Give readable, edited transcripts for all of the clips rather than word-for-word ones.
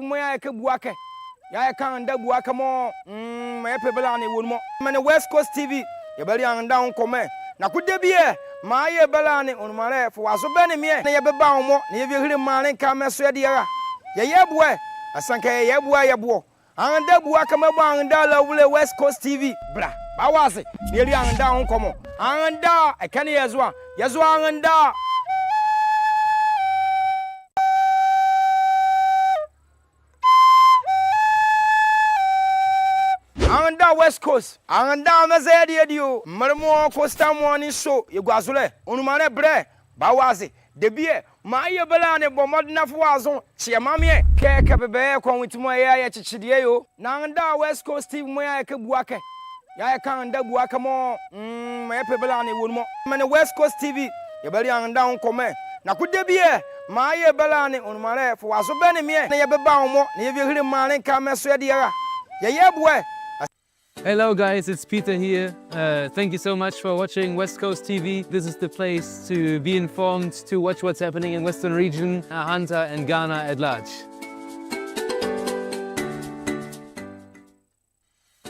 moya ke buake ya kan da buake mo me pebela ne wonmo me West Coast TV ye bari an down come na kude bie ma ye bela ne onmare fo waso be ne me na ye beba wo na ye hire mare ka meso de ya ye boe asanka ye boe ye bo an da buake me bo an da la wule West Coast TV bra ba wase ne ri an down come an da e kan ye zo an da Anda West Coast, anda mazedi edio, marmo Costa Morning Show, yegwazule, onumare bre, bawazi, debie, ma ye belane bomod na fuazon, chiamamie, keke bebe kwa witimo ya chichidie yo, na anda West Coast TV moya ke buake, ya kan anda buake mo, me pebelane wonmo, me West Coast TV, ye beli anda on come, na kudebie, ma ye belane onumare fuazo bene mie, na ye beba omo, na ye hire mane ka meso de ya, ye boe. Hello guys, it's Peter here. Thank you so much for watching West Coast TV. This is the place to be informed, to watch what's happening in Western region, Hunter and Ghana at large.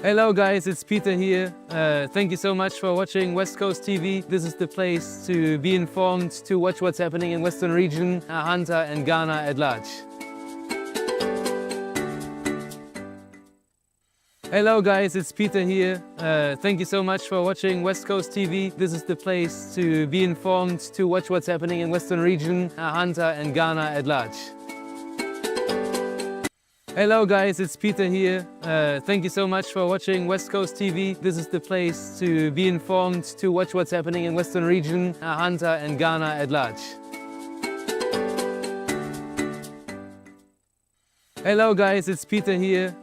Hello guys, it's Peter here. Thank you so much for watching West Coast TV. This is the place to be informed, to watch what's happening in Western region, Hunter and Ghana at large. Hello guys, it's Peter here. Thank you so much for watching West Coast TV. This is the place to be informed, to watch what's happening in Western region, Hunter and Ghana at large. Hello guys, it's Peter here. Thank you so much for watching West Coast TV. This is the place to be informed, to watch what's happening in Western region, Hunter and Ghana at large. Hello guys, it's Peter here.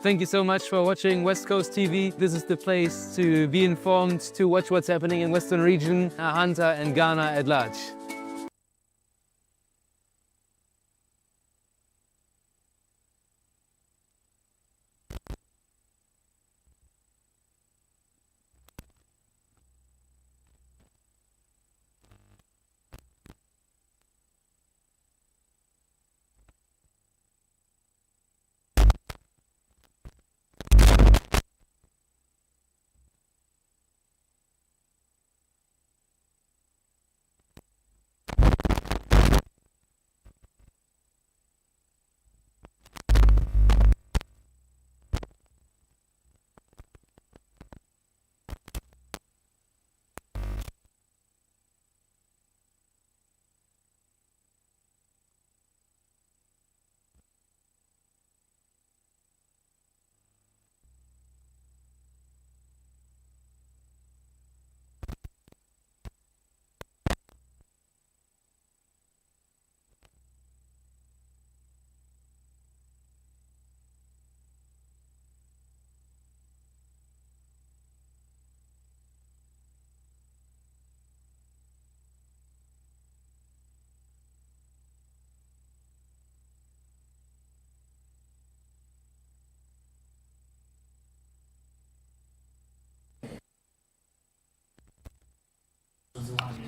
Thank you so much for watching West Coast TV. This is the place to be informed, to watch what's happening in Western region, Hunter and Ghana at large.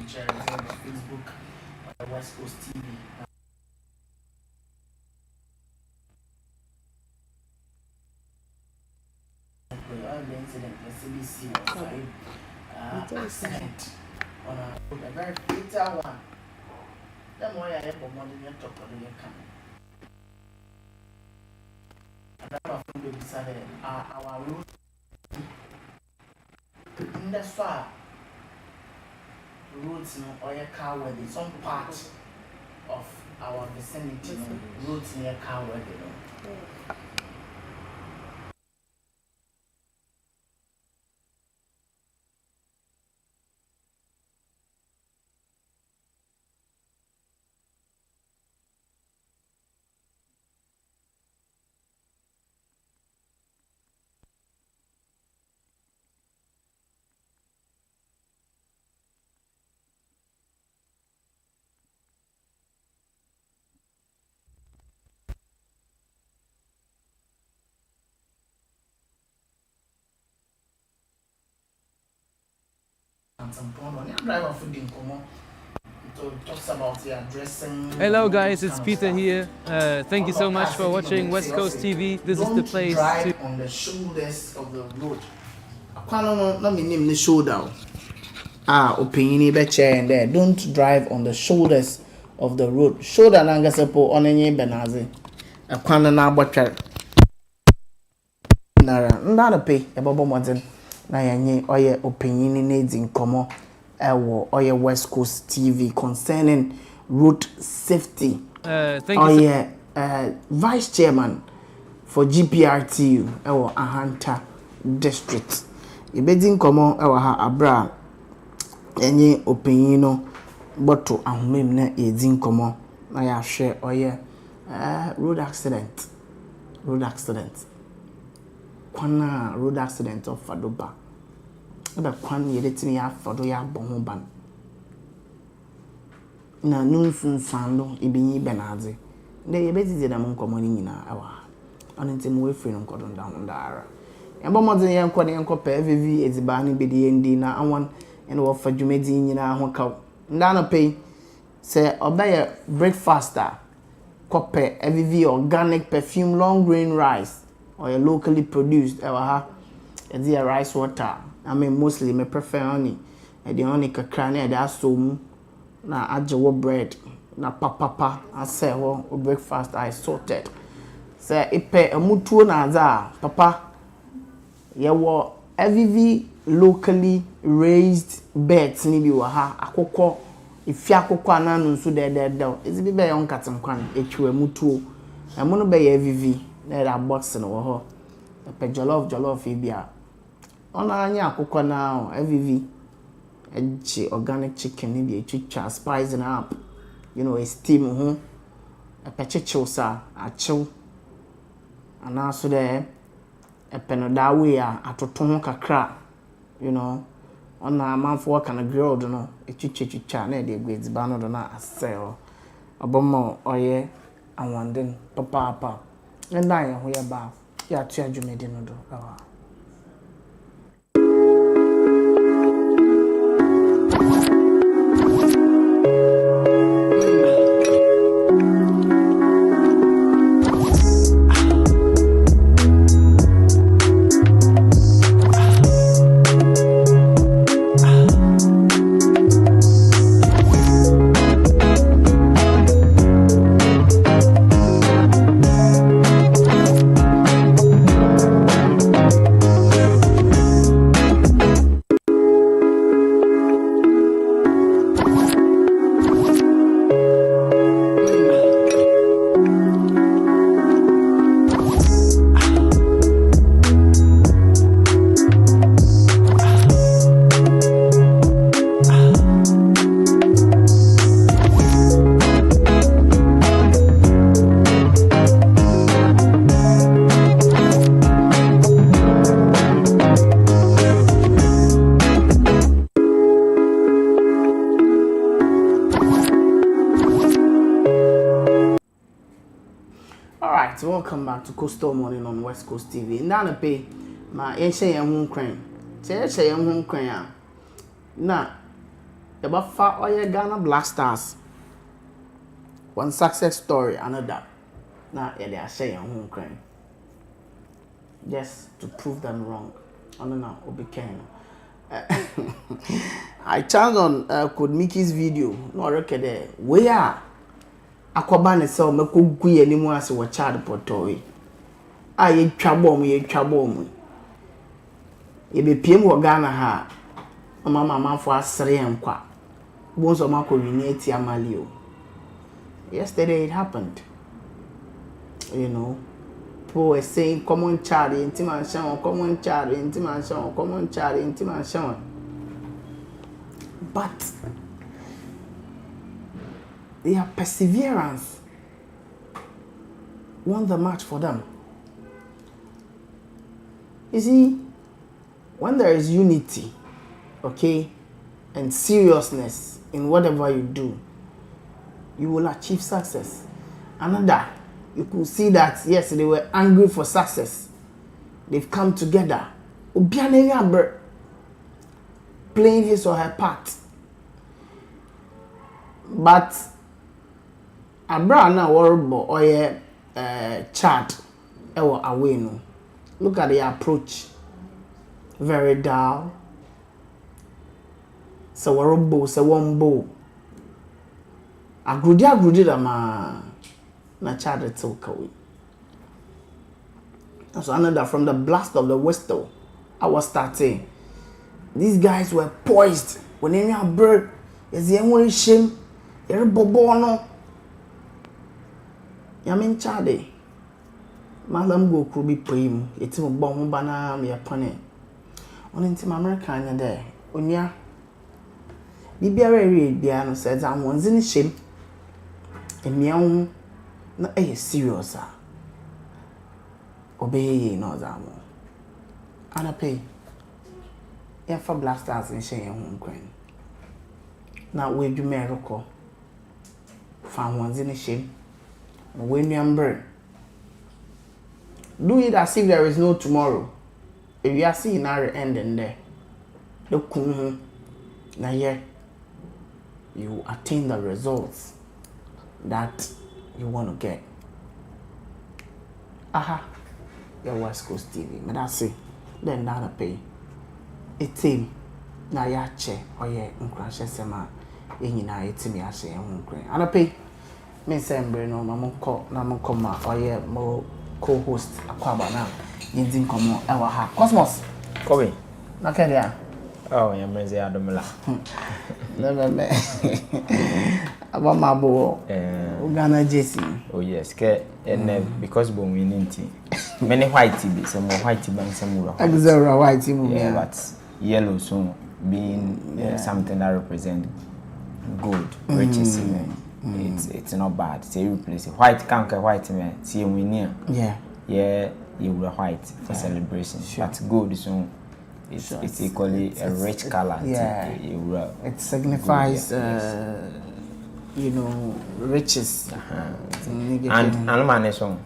Sharing on Facebook, West Coast TV. The incident, the CBC was accident on a very fatal one. The more I have more than you talk about your coming. And I'm from the beside our route in the swamp. Roads or a car where there's some part of our vicinity, roads near car where they some point on your driver food in common. talks about the addressing. Hello guys, it's Peter here. Thank you so much for watching West Coast TV. This is the place to drive on the shoulders of the road. No me name the shoulder. Opinion be chair there. Don't drive on the shoulders of the road. Shoulder nanga sepo onenye benaze. Akwana na abotwa. Nara ndana pe ebobo modern na yanye oye opinion na edi nkomo ewo oye West Coast TV concerning road safety. Thank you. Vice chairman for GPRTU ewo Ahanta district. Ibedi nkomo ewo ha abra enye opinion no boto ahumem na edi nkomo na ya hwe oye road accident. Kwana road accident of Fadoba. Eba kwan yeletini ya Fado ya bonho ban. Na nunsun sando ibinyi benaze. Nde yebezi da munkomo ni nyina awa. Ono ntemu we free nkodo ndara. Eba modin ye nko ne nko pa VV eziba ni bedi ndi na awon ene wo fa dwumedi nyina ho kaw. Nda no pay se obaye breakfast kope VV organic perfume long grain rice or locally produced it's a rice water. I mean mostly me prefer honey. The honey kakra na da so mu na ajewo bread na papa I say breakfast I sorted. Say ipe amutuo na za papa ye wo VV locally raised birds ni bi wa ha akokọ ifi akokọ ananu nso de ezi bi be yon katenkwan etwa amutuo amuno be ye VV na da box no ho pe jollof bia ona anya akokọ na VV eji organic chicken ni bi etwa spicing up a steam ho pe chichiw sa achew ana so de pe no da we atoto ho kakra ona amanfo kana grilled no etwa na de gwedziba no do na asel obomo oye awanden papa and I am here back. Yeah, 200 million. Alright, welcome back to Coastal Morning on West Coast TV. Now pay my share your home crane. Share your home crane. Now, about far or your Ghana Black Stars. One success story, another. Now, they are saying home crane. Just to prove them wrong. I don't know, Obikeno. I turned on Code Mickey's video. No record there. Where? Akwaba ne se o mekogu ye nimu ase wo child potowe a ye twabom ye be piem wo Ghana ha mama fo asere enkwa bonzo makowini eti amali o. Yesterday it happened, people were saying common child intiman common child intiman but their perseverance won the match for them. You see, when there is unity, okay, and seriousness in whatever you do, you will achieve success. Another, you could see that, yes, they were angry for success. They've come together. Playing his or her part. but abra na worbo oye chart ewo away no. Look at the approach. Very dull. So worbo so wombo. Agrudi da ma na chart it away. So another from the blast of the whistle, I was starting. These guys were poised. When any bird is the only shame, you're bobono. Yamin chade. Madam go could be prim. It's a bomb banana me upon it. On into American there. Unya. Be very Biano says I'm one's in shame. And meow not a serious. Obey no zamo. And I pay. Yeah, for blasters and share home grain. Now we do miracle. Found one's in a shame. When you bird. Do it as if there is no tomorrow. If you are seeing our ending there, look now yeah, you attain the results that you want to get. Aha. Your West Coast TV. But that's it. Then that'll pay. A team. Na ya che or ye uncrash sema. Yina a team ya share home grain. And I pay. Me sembre no Namunkoma or ye mo co-host Aquaba now. Yinzin Como Ewa Ha. Cosmos. Kobe. Nakadia. Oh, yeah, Mrenzi Adomela. Never me. About my boy. Uganda Jesse. Oh, yes, because we need many white tea, some more white tea, and some more white tea, yeah, but yellow so being something that represents good, riches. It's not bad. Say you replace it. White can't get white man. See we near. Yeah, you were white for celebration. That's good. So it's equally a rich color. Yeah, it signifies you know, riches. And man song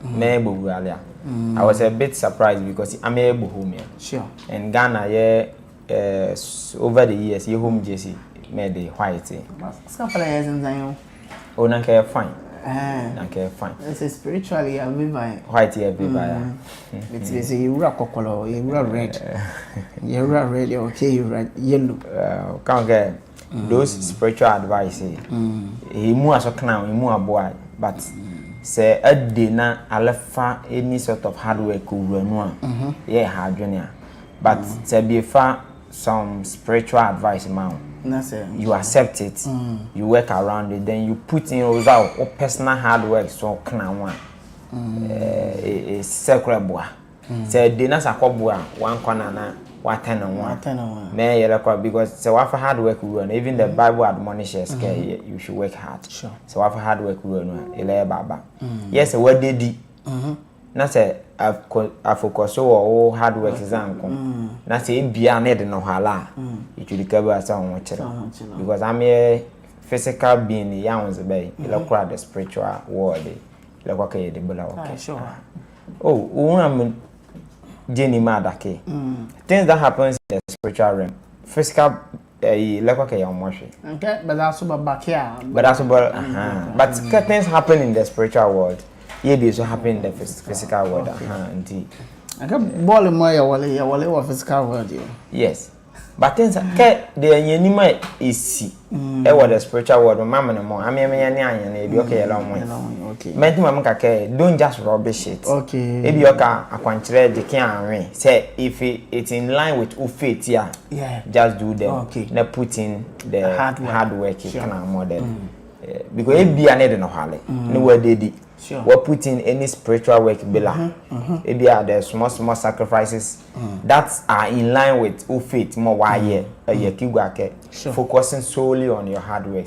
I was a bit surprised because I'm able home here. Sure. And Ghana, yeah, over the years, your home Jesse made the white. Couple years in Zion. Oh, okay, fine. Okay, fine. It's spiritually a viva. White here, viva. It's a color, you're red. You're red, okay, you're red, yellow. Can't get those spiritual advice. He moves a clown, he moves a boy, but say a dinner, I left any sort of hard work could run yeah, hard junior. But say be far some spiritual advice, man. You accept it, you work around it, then you put in result or personal hard work so can one a sacred boy. Say dinner's a cobra, one corner na 110 may because so after hard work we run, even the Bible admonishes you should work hard. Sure. So after hard work we run, baba. Yes, what they did. Na say I focus so hard work is anko. Na say bia need no hala. It should cover as on because I'm a physical being young bay. Look the spiritual world. Look okay the bula okay. Sure. Oh, Jenny Madake. Things that happens in the spiritual realm. Physical like okay on okay, but that's about back here. But that's about but things happen in the spiritual world. Yeah, they also happen in the physical world. Indeed. I got ball in my wale physical world. Yes. But things the anima is see. The spiritual world, mama no more. I mean, okay, along okay. Mama don't just rubbish it. Okay. Maybe you can the can say if it's in line with faith, yeah. Just do them. Okay. Now put in the hard work you can model. Because it be another no hale. No where they did. Sure. We're putting any spiritual work below. Maybe there small sacrifices that are in line with faith more why focusing solely on your hard work.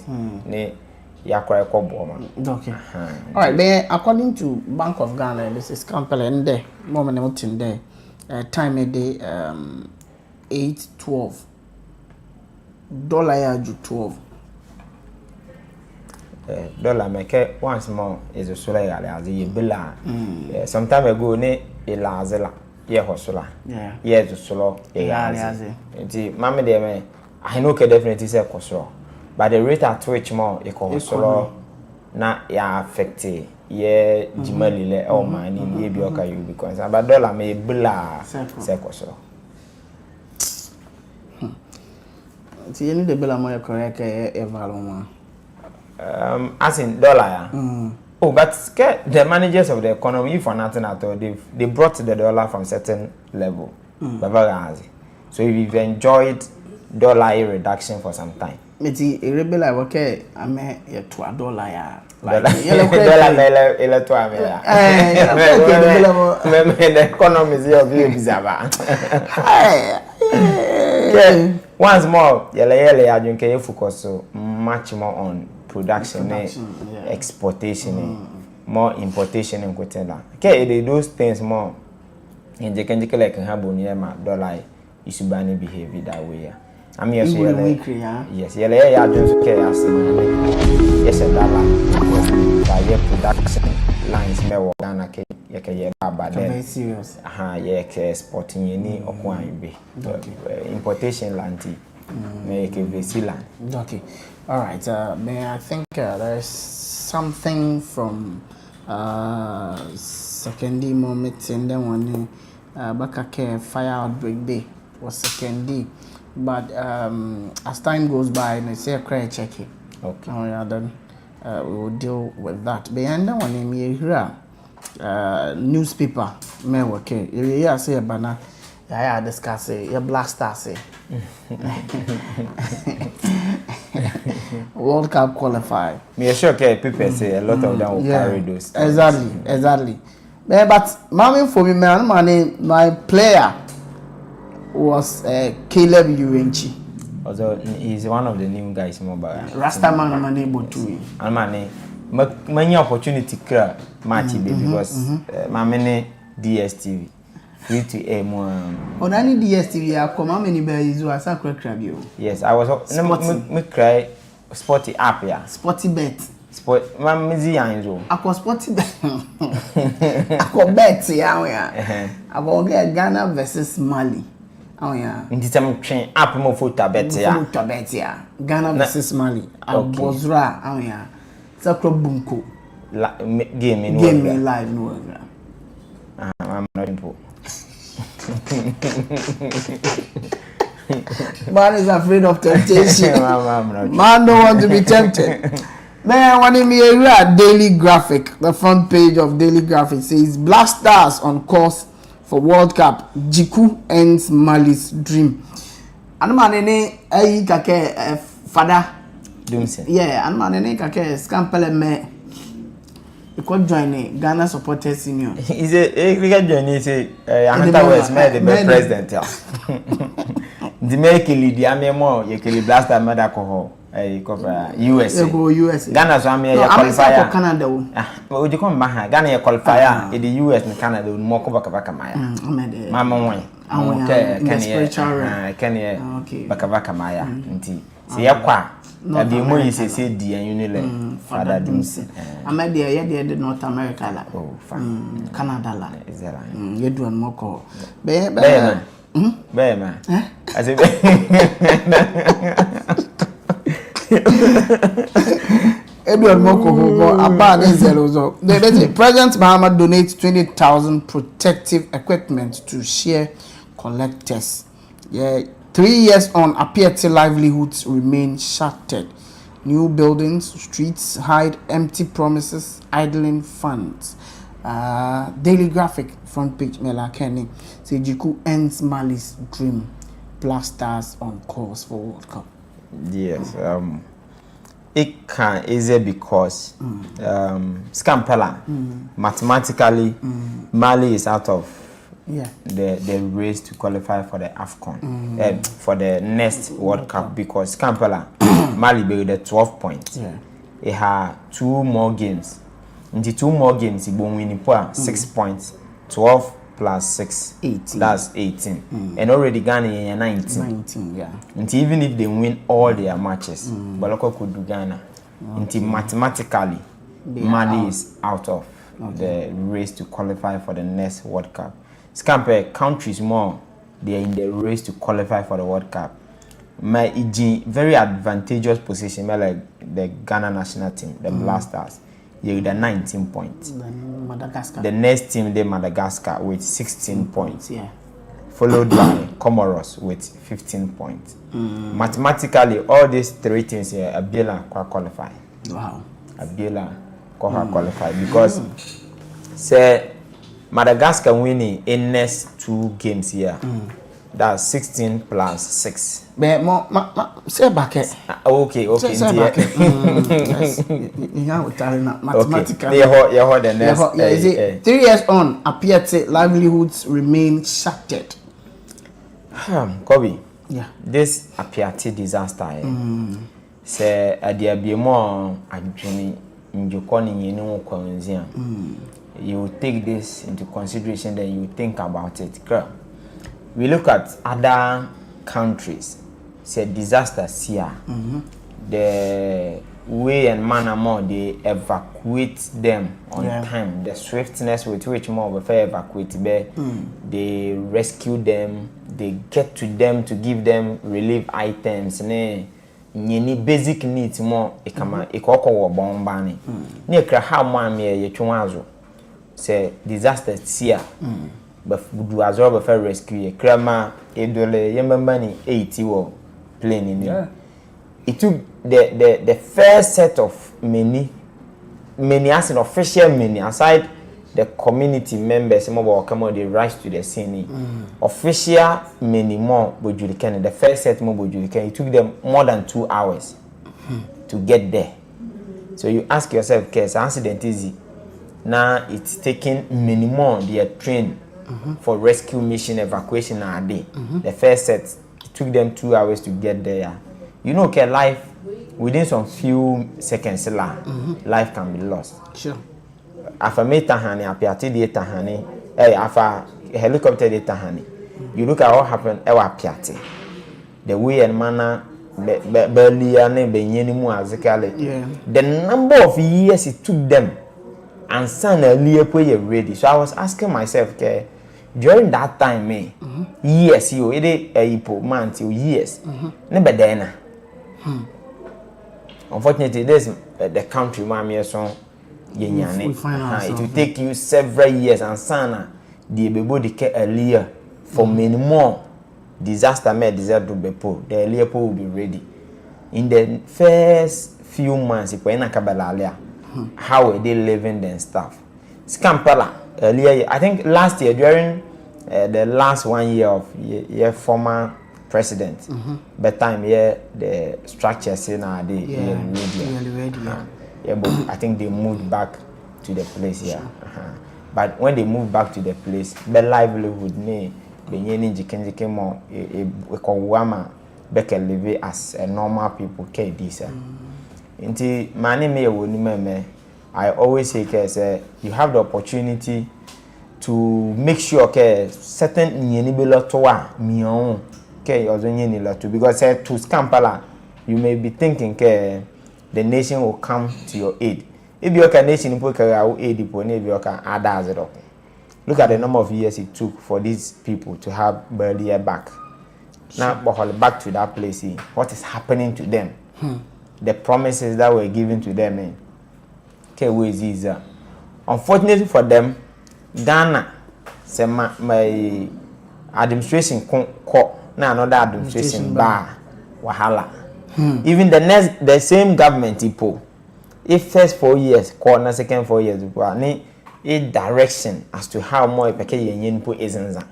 Okay. All right. Then according to Bank of Ghana, this is company in there. Moment in there. Time a day 8:12. $12. Dollar make once more is a solar as a billa. Some time ago, ne a lazela, ye hosola. Yeah, to solo a yazi. Mamma, dear, I know can definitely say cosro. but the rate at which more solo na ya affect ye jimali le o man in ye bi oka you because but dollar me bla seko so ti you need the bela more correct e value as in dollar oh but the managers of the economy for nothing at all they brought the dollar from certain level so we've enjoyed dollar reduction for some time. Meti rebel okay ame ye $2 ya Dollar ele to ame ya the economy is your view bizaba once more yele adwunke ye focus so much more on production exportation more importation and kotela okay those things more in the kenjike like haboni ma dollar isubani behave that way. I mean, yes, yeah, just chaos. Yes, a dollar. By production lines, me work on a cake, but then serious. Exporting any or one be importation land, make a land. Okay, all right. May I think there's something from secondary moment in the one back fire outbreak day was secondary. But as time goes by, and I say a credit checking. Okay. Oh yeah, then we will deal with that. Behind that one, here, newspaper, me okay. You say banana, yeah, discuss it. You Black Star say. World Cup qualify. Me sure okay. People say a lot of them will carry those. Exactly. But mommy for me, my player was Caleb Urenchi. Also, he's one of the new guys in mobile. Rastaman I'm able to. And many opportunity match because my many DSTV free to air more. On any DSTV, I come how many bells you are sacred crab you? Yes, I was me cry sporty app yeah. Sporty bet. Sport man busy anjo. I was sporty bet. I go bet yeah. I go get Ghana versus Mali. Oh yeah. Ndi tem twen app mo photo bet ya. Photo bet ya. Ghana versus Mali. Abozra oh yeah. Sakro bunko. Game live no. I'm not into. Man is afraid of temptation. Man don't want to be tempted. Then when me a Daily Graphic, the front page of Daily Graphic says Black Stars on course for World Cup. Jiku ends Mali's dream. And man ene ayi kake father. Dumse. Yeah, and man ene kake scampele me. You could join Ghana Supporters Senior. Is it cricket journey say Hunter West made the president. The make lead the army more you kill blaster mother ko USA. Go USA. Ghana so am ya qualifier. Canada wo. We dey come back Ghana ya qualifier in the US and Canada more ko baka maya. Mama won. Can you baka maya nti. Se yakwa na be mo yise se di an uni le father Dumse. Amade ye de North America la. Oh fine. Canada la. Ezera. Ye do an moko. Be man. As if Edward Moko President Muhammad donates 20,000 protective equipment to share collectors. Yeah, 3 years on, Apiete livelihoods remain shattered. New buildings, streets hide empty promises, idling funds. Daily Graphic front page Mela Kenny say Jiku ends Mali's dream. Black Stars on course for World Cup. Yes, it can easy because Scampella mathematically Mali is out of the race to qualify for the AFCON for the next World Cup because Scampella Mali be the 12 points. It had 2 more games. In the 2 more games, it will win 6 points, 12 plus 6, 18. That's 18. And already Ghana is 19. 19, yeah. And even if they win all their matches, Boloko could do Ghana. Okay. Mathematically, Mali is out of the race to qualify for the next World Cup. Scamper countries more, they are in the race to qualify for the World Cup. my very advantageous position, like the Ghana national team, the Blasters. You with 19 points. Then Madagascar. The next team, the Madagascar, with 16 points. Yeah. Followed by Comoros with 15 points. Mathematically, all these three teams here, Abiola qualify. Wow. Abiola qualify because say Madagascar winning in next 2 games here. That's 16 plus 6. But say back. Okay. Say back. Mathematically. Yeah, 3 years on, appear to livelihoods remain shattered. Kobe. Yeah. This Apiati disaster. Say there be more adwene njokoni nyene kwanzia. You take this into consideration, then you think about it. We look at other countries, say disasters here. The way and manner more they evacuate them on time, the swiftness with which more of evacuate they rescue them, they get to them to give them relief items, any basic needs more ekama ekoko wo bombani. Ne kra how man me ye twonwazo say disasters here. But do as well for rescue krama edole yembani 80 wo plane in there. It took the first set of many as an official many aside the community members more come on they rise to the scene. Official many more bojulikan the first set more bojulikan it took them more than 2 hours to get there. So you ask yourself, case accident easy. Now it's taking many more they trained for rescue mission evacuation a day. The first set it took them 2 hours to get there. You know, life within some few seconds, life can be lost. Sure. After me tahani, apiati de tahani, after helicopter de tahani. You look at what happened. Apiati, the way and manner, barely ane benyeni mu azikale. The number of years it took them, and son earlier you're ready. So I was asking myself, okay. During that time, years, you months, years, never then. Unfortunately, this the country, mommy, so it will take you several years, and sana the baby decay earlier for many more disaster may deserve to be put. The earlier will be ready. In the first few months, how were they living and stuff? Scampala. Earlier, I think last year during the last 1 year of your former president, but time the structures in our day but I think they moved back to the place here. But when they moved back to the place, the livelihood me benyeni jikenjike more ekowama beke live as a normal people care this. Inti mani me woni me I always say you have the opportunity to make sure certain nyenibelo towa mion also nyenila to because to Scampala you may be thinking the nation will come to your aid. If you are nation in Poker aid if you can add as it up. Look at the number of years it took for these people to have Berlia back. Now back to that place, what is happening to them? The promises that were given to them. Unfortunately for them, Ghana say my administration now another administration bar wahala. Even the same government people, if first 4 years, corner second 4 years, a direction as to how more Peke isn't.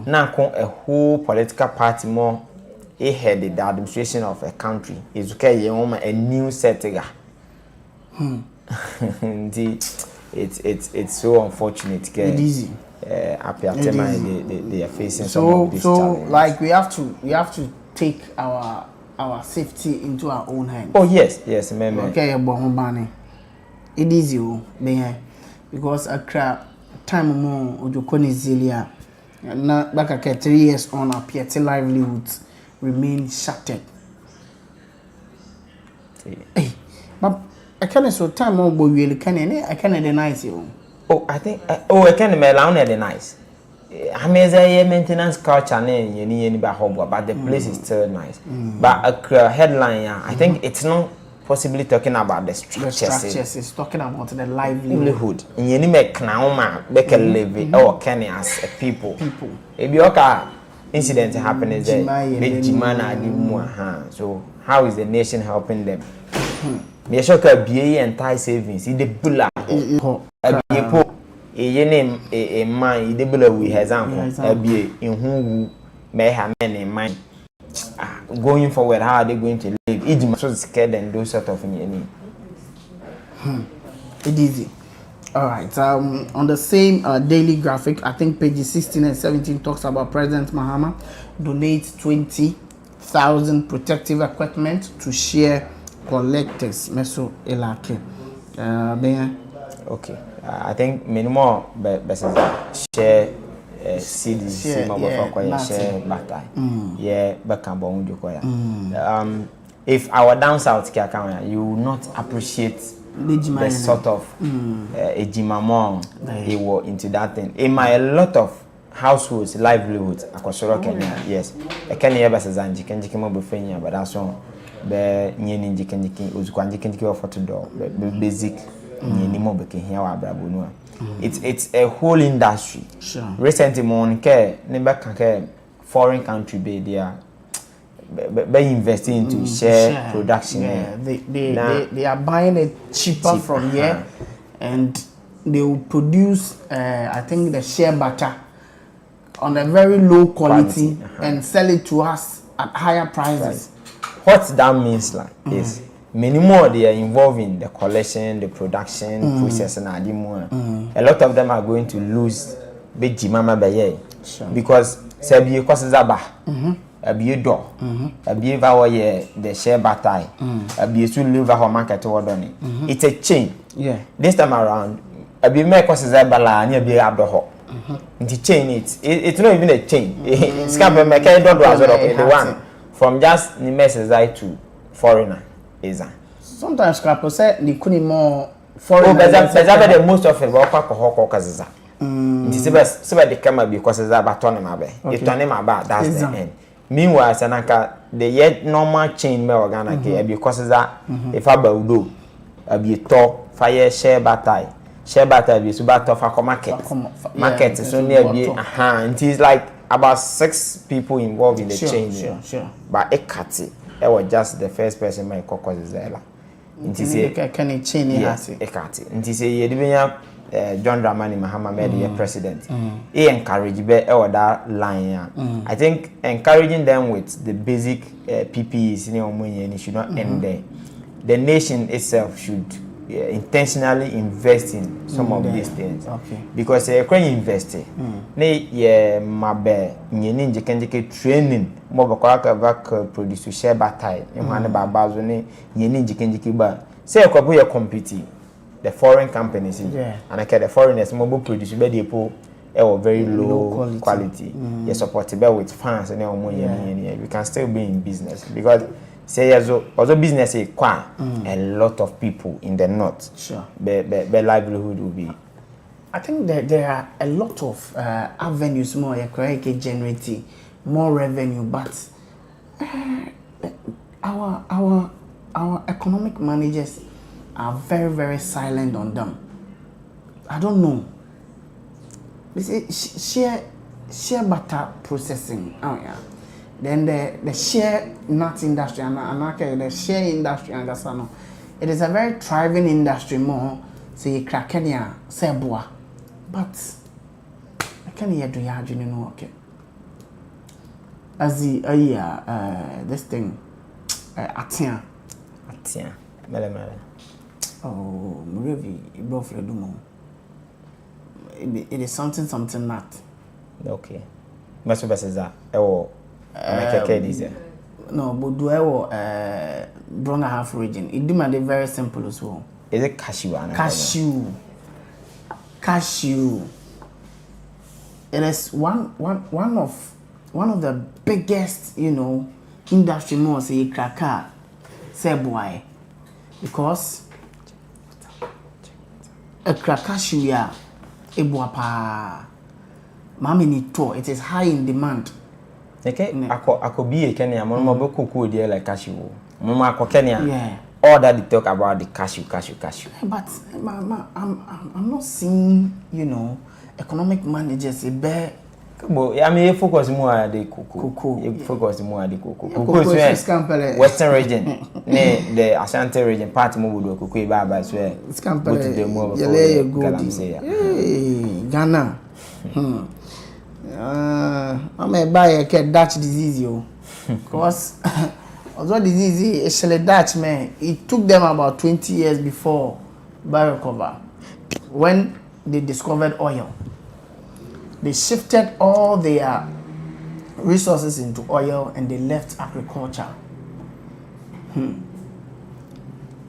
Now a whole political party more a headed the administration of a country is okay a new setting. It's so unfortunate. They are facing some of these challenges. Like we have to take our safety into our own hands. Oh yes, ma'am. Okay, it is you, because a time more Ojokoni Zelia, and back at 3 years on our Piatti livelihoods remain shattered. Hey, but I can't so time more I can't deny you. Oh, I think I can't allow it nice. amazing maintenance culture but the place is still nice. But a headline, I think it's not possibly talking about the structures. The structures is talking about the livelihood. You make nauma make a live or can as a people. If you incident happening there, big Jimana. So how is the nation helping them? Me shock a BA and Thai savings. The bulla a name a mind, the bulla we has a BA in whom may have men in mind. Going forward, how are they going to live? Each man so scared and do sort of in It's easy. All right. On the same daily graphic, I think pages 16 and 17 talks about President Mahama donates 20,000 protective equipment to share collectors. Meso elake. Okay. I think minimum share CDC mobile share battle. Yeah, if our down south you will not appreciate the sort of a jimamon they were into that thing. In a lot of households, livelihoods across Kenya, yes. A Kenya versus Anji Kenjikimo Bufenia, but that's all. The Nyenji Kenjiki, Uzukwanji Kenjiki for to do basic Nyenimo Beki here, Brabunua. It's a whole industry. Sure. Recently, mon care, never foreign country be there. By investing into share production. Yeah, they are buying it cheaper from here, and they will produce I think the share butter on a very low quality and sell it to us at higher prices. Right. What that means is many more they are involved in the collection, the production, processing, and more. A lot of them are going to lose big jimama baye because sabi costs zaba. Abi do abi va the share batai abi to live our market order. It's a chain. Yeah, this time around abi make costs bala ni abi abdo the chain it's not even a chain. Scam make don't do as well the one from just the message to foreigner is that sometimes scrap say ni kuni more foreigner the most of it work ko kazaza nti they come because is about turn my be if turn my back that's the end. Meanwhile, Sanaka, the yet normal chain me organa because that if I do be talk fire share batai be super tough for market so near be and it's like about 6 people involved in the chain. Sure. But it cut it was just the first person my caucus is there. It is a can chain it cut it. It is a John Dramani Mahama made the president. He encouraged that line. I think encouraging them with the basic PPEs should not end there. The nation itself should intentionally invest in some of these things. Okay. Because when you invest, training more produce to share batai. Say a competing. The foreign companies and I care the foreigners mobile produce very low quality. You support it with fans and we can still be in business because say also business is quite a lot of people in the north. Sure. The livelihood will be. I think that there are a lot of avenues more generating more revenue, but our economic managers are very, very silent on them. I don't know. They say share butter processing. Oh yeah. Then the share nut industry and the share industry and that's no. It is a very thriving industry more. Say Krakenia, say boa. But I can't hear do ya okay. As the this thing atia. Mele. Oh, maybe it is something not. Okay. Much of that. No, but do I Brona half region. It demand very simple as well. Is it cashew? Cashew. It is one of the biggest, industry more say kraka say boy. Because a cashew ya ebuapa Mama need to. It is high in demand. Okay, ako be Kenya. Mama be kuku there like cashew. Mama ako Kenya. Yeah. All that they talk about the cashew. But Mama, I'm not seeing, economic managers a bear. But I mean, focus more at the cocoa. Focus more at the cocoa. Cocoa is Western region, the Ashanti region, part more do cocoa baba swear. It's Ghana. I may buy a Dutch disease, because although disease is a Dutch man, it took them about 20 years before by recover when they discovered oil. They shifted all their resources into oil and they left agriculture.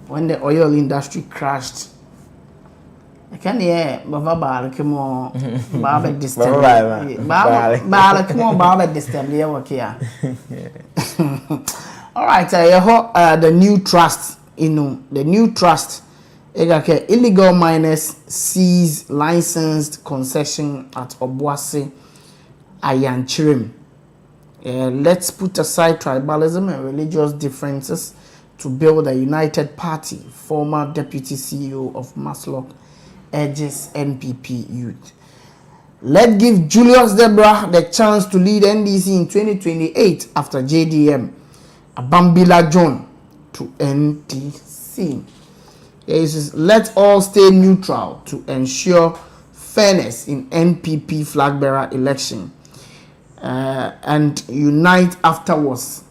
When the oil industry crashed, I can't hear Baba Kimo Baba Distemble. Baba Kimo Baba Distemble. All right, the new trust, the new trust. Illegal miners seize licensed concession at Obuasi Ayanchirim. Let's put aside tribalism and religious differences to build a united party. Former Deputy CEO of Maslock urges NPP youth. Let's give Julius Deborah the chance to lead NDC in 2028 after JDM. Abambila John to NDC. Let all stay neutral to ensure fairness in NPP flag bearer election and unite afterwards.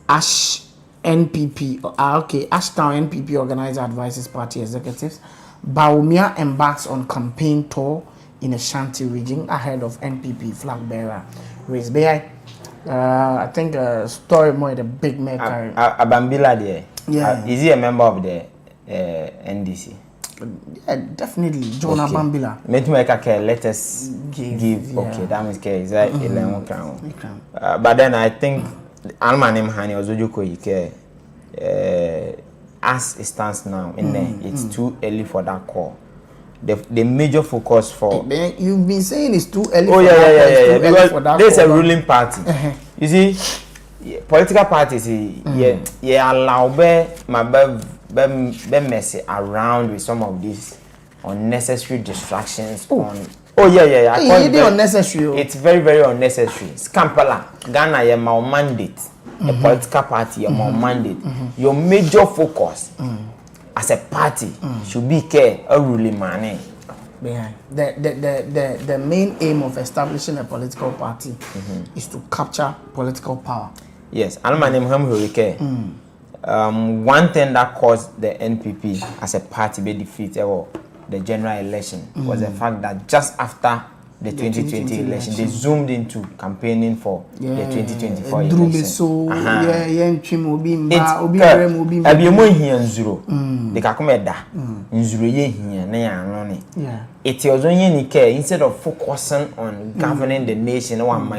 Ashtown NPP Organizer Advises Party Executives. Baumia embarks on campaign tour in Ashanti region ahead of NPP flag bearer race. I think story more the big maker. Abambila there. Yeah. Is he a member of the NDC? Yeah, definitely. John Abambila. Let us give. Yeah. Okay, that means is that 11 crown. But then I think Alma name Hani Ozojuko as it stands now in there, it's too early for that call. The major focus for you've been saying it's too early. Oh yeah. Because there's a ruling party. You see, political parties, allow messy around with some of these unnecessary distractions. Unnecessary. It's very, very unnecessary. Scampala, Ghana, your mandate. A political party, your mandate. Your major focus as a party should be a ruling money. The main aim of establishing a political party is to capture political power. Yes, one thing that caused the NPP as a party be defeated the general election was the fact that just after the 2020 election, they zoomed into campaigning for the 2024 election. Instead of focusing on governing the nation, more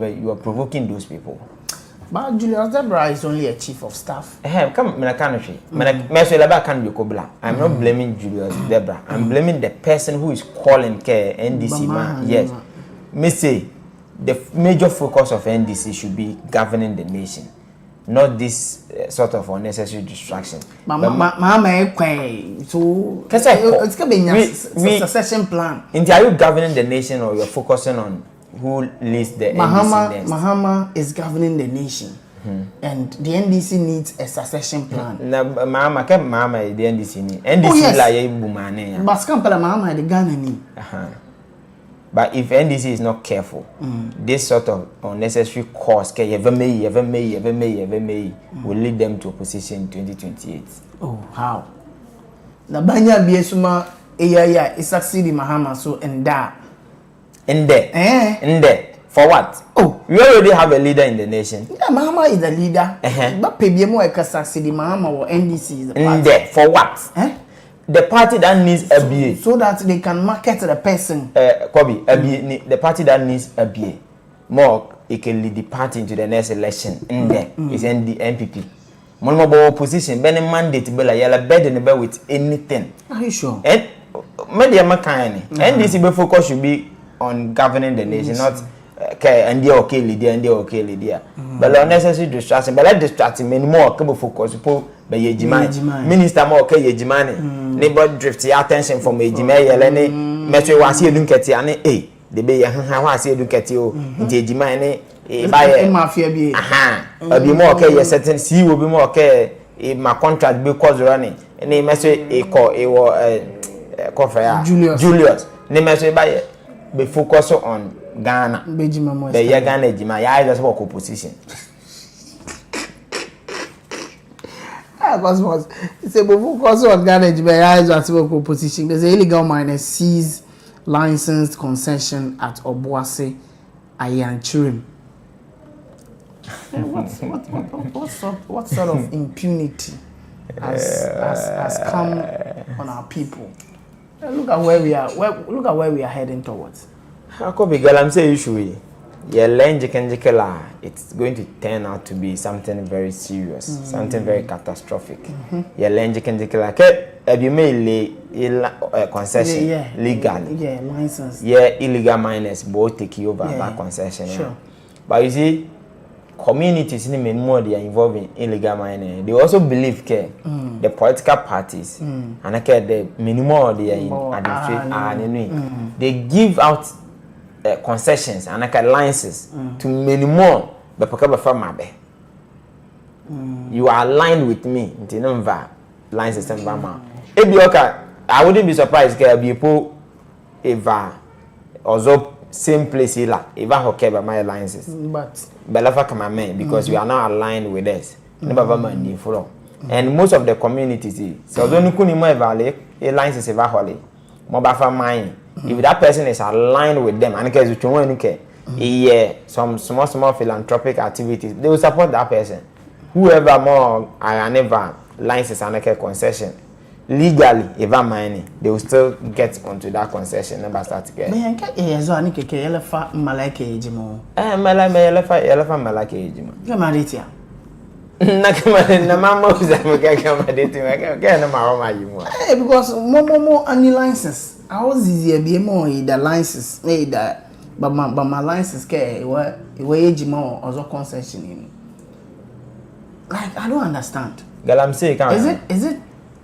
you are provoking those people. But Julius Deborah is only a chief of staff. I'm not blaming Julius Deborah. I'm blaming the person who is calling NDC man. Yes. Me say the major focus of NDC should be governing the nation, not this sort of unnecessary distraction. So it's going to be a succession plan. Are you governing the nation or you're focusing on who leads the NDC next? Mahama is governing the nation, and the NDC needs a succession plan. Mahama is the NDC need. NDC but Scampala Mahama is the Ghana need. But if NDC is not careful, this sort of unnecessary cost will lead them to opposition in 2028. Oh, how? The Banya Biesuma is succeeding Mahama so and that. In there. For what? Oh, we already have a leader in the nation. Yeah, Mahama is the leader. But PBMO succeeding Mahama or NDC is the party. In there. For what? The party that needs a BA. So that they can market the person. Kobe, the party that needs a BA. More, it can lead the party into the next election. In there is NPP. More opposition, Benny mandate, Bella, Yella, bed in the bed with anything. Are you sure? media makani. NDC be focus should be on governing the nation, not okay and they okay leader and they okay leader. But unnecessary distraction. But let distraction mean more okay focus po be yejima. Minister more okay yejima ne. Neighbor drift your attention from yejima yele ne. Metwe wasi edunketi ane de be ha wasi edunketi o. Nti yejima ne buy mafia bi. Aha. Obi more okay ye certain see will be more okay my contract be cause running. Ne metwe e call e wo Kofaya Julius. Ne metwe buy be focus on Ghana. Bejima mo. Be ye Ghana ejima ya just work opposition. Because it's a focus on Ghana ejima ya just work opposition. There's an illegal miner seized licensed concession at Obuasi Ayanchurim. What sort of impunity has come on our people? Look at where we are. Look at where we are heading towards. How come girl? I'm saying issue. It's going to turn out to be something very serious, something very catastrophic. You may concession legally. Yeah, license. Yeah, illegal miners both take over that concession. Sure. But you see, communities in the more they are involved in illegal mining. They also believe the political parties and the minimum they are in administration they give out concessions and licenses to minimum the farmer. You are aligned with me in the license and farmer. I wouldn't be surprised if people also same place here if I have my licenses. But because we are not aligned with us. And most of the communities so don't kuni mo evaluate a license evaluate mobile farm mine. If that person is aligned with them and some small philanthropic activities, they will support that person. Whoever more are never license and concession legally ever mining, they will still get onto that concession never start again. Because more any license. I was easier be more the license that but my license care age more also concession. Like I don't understand. Girl, I'm saying is it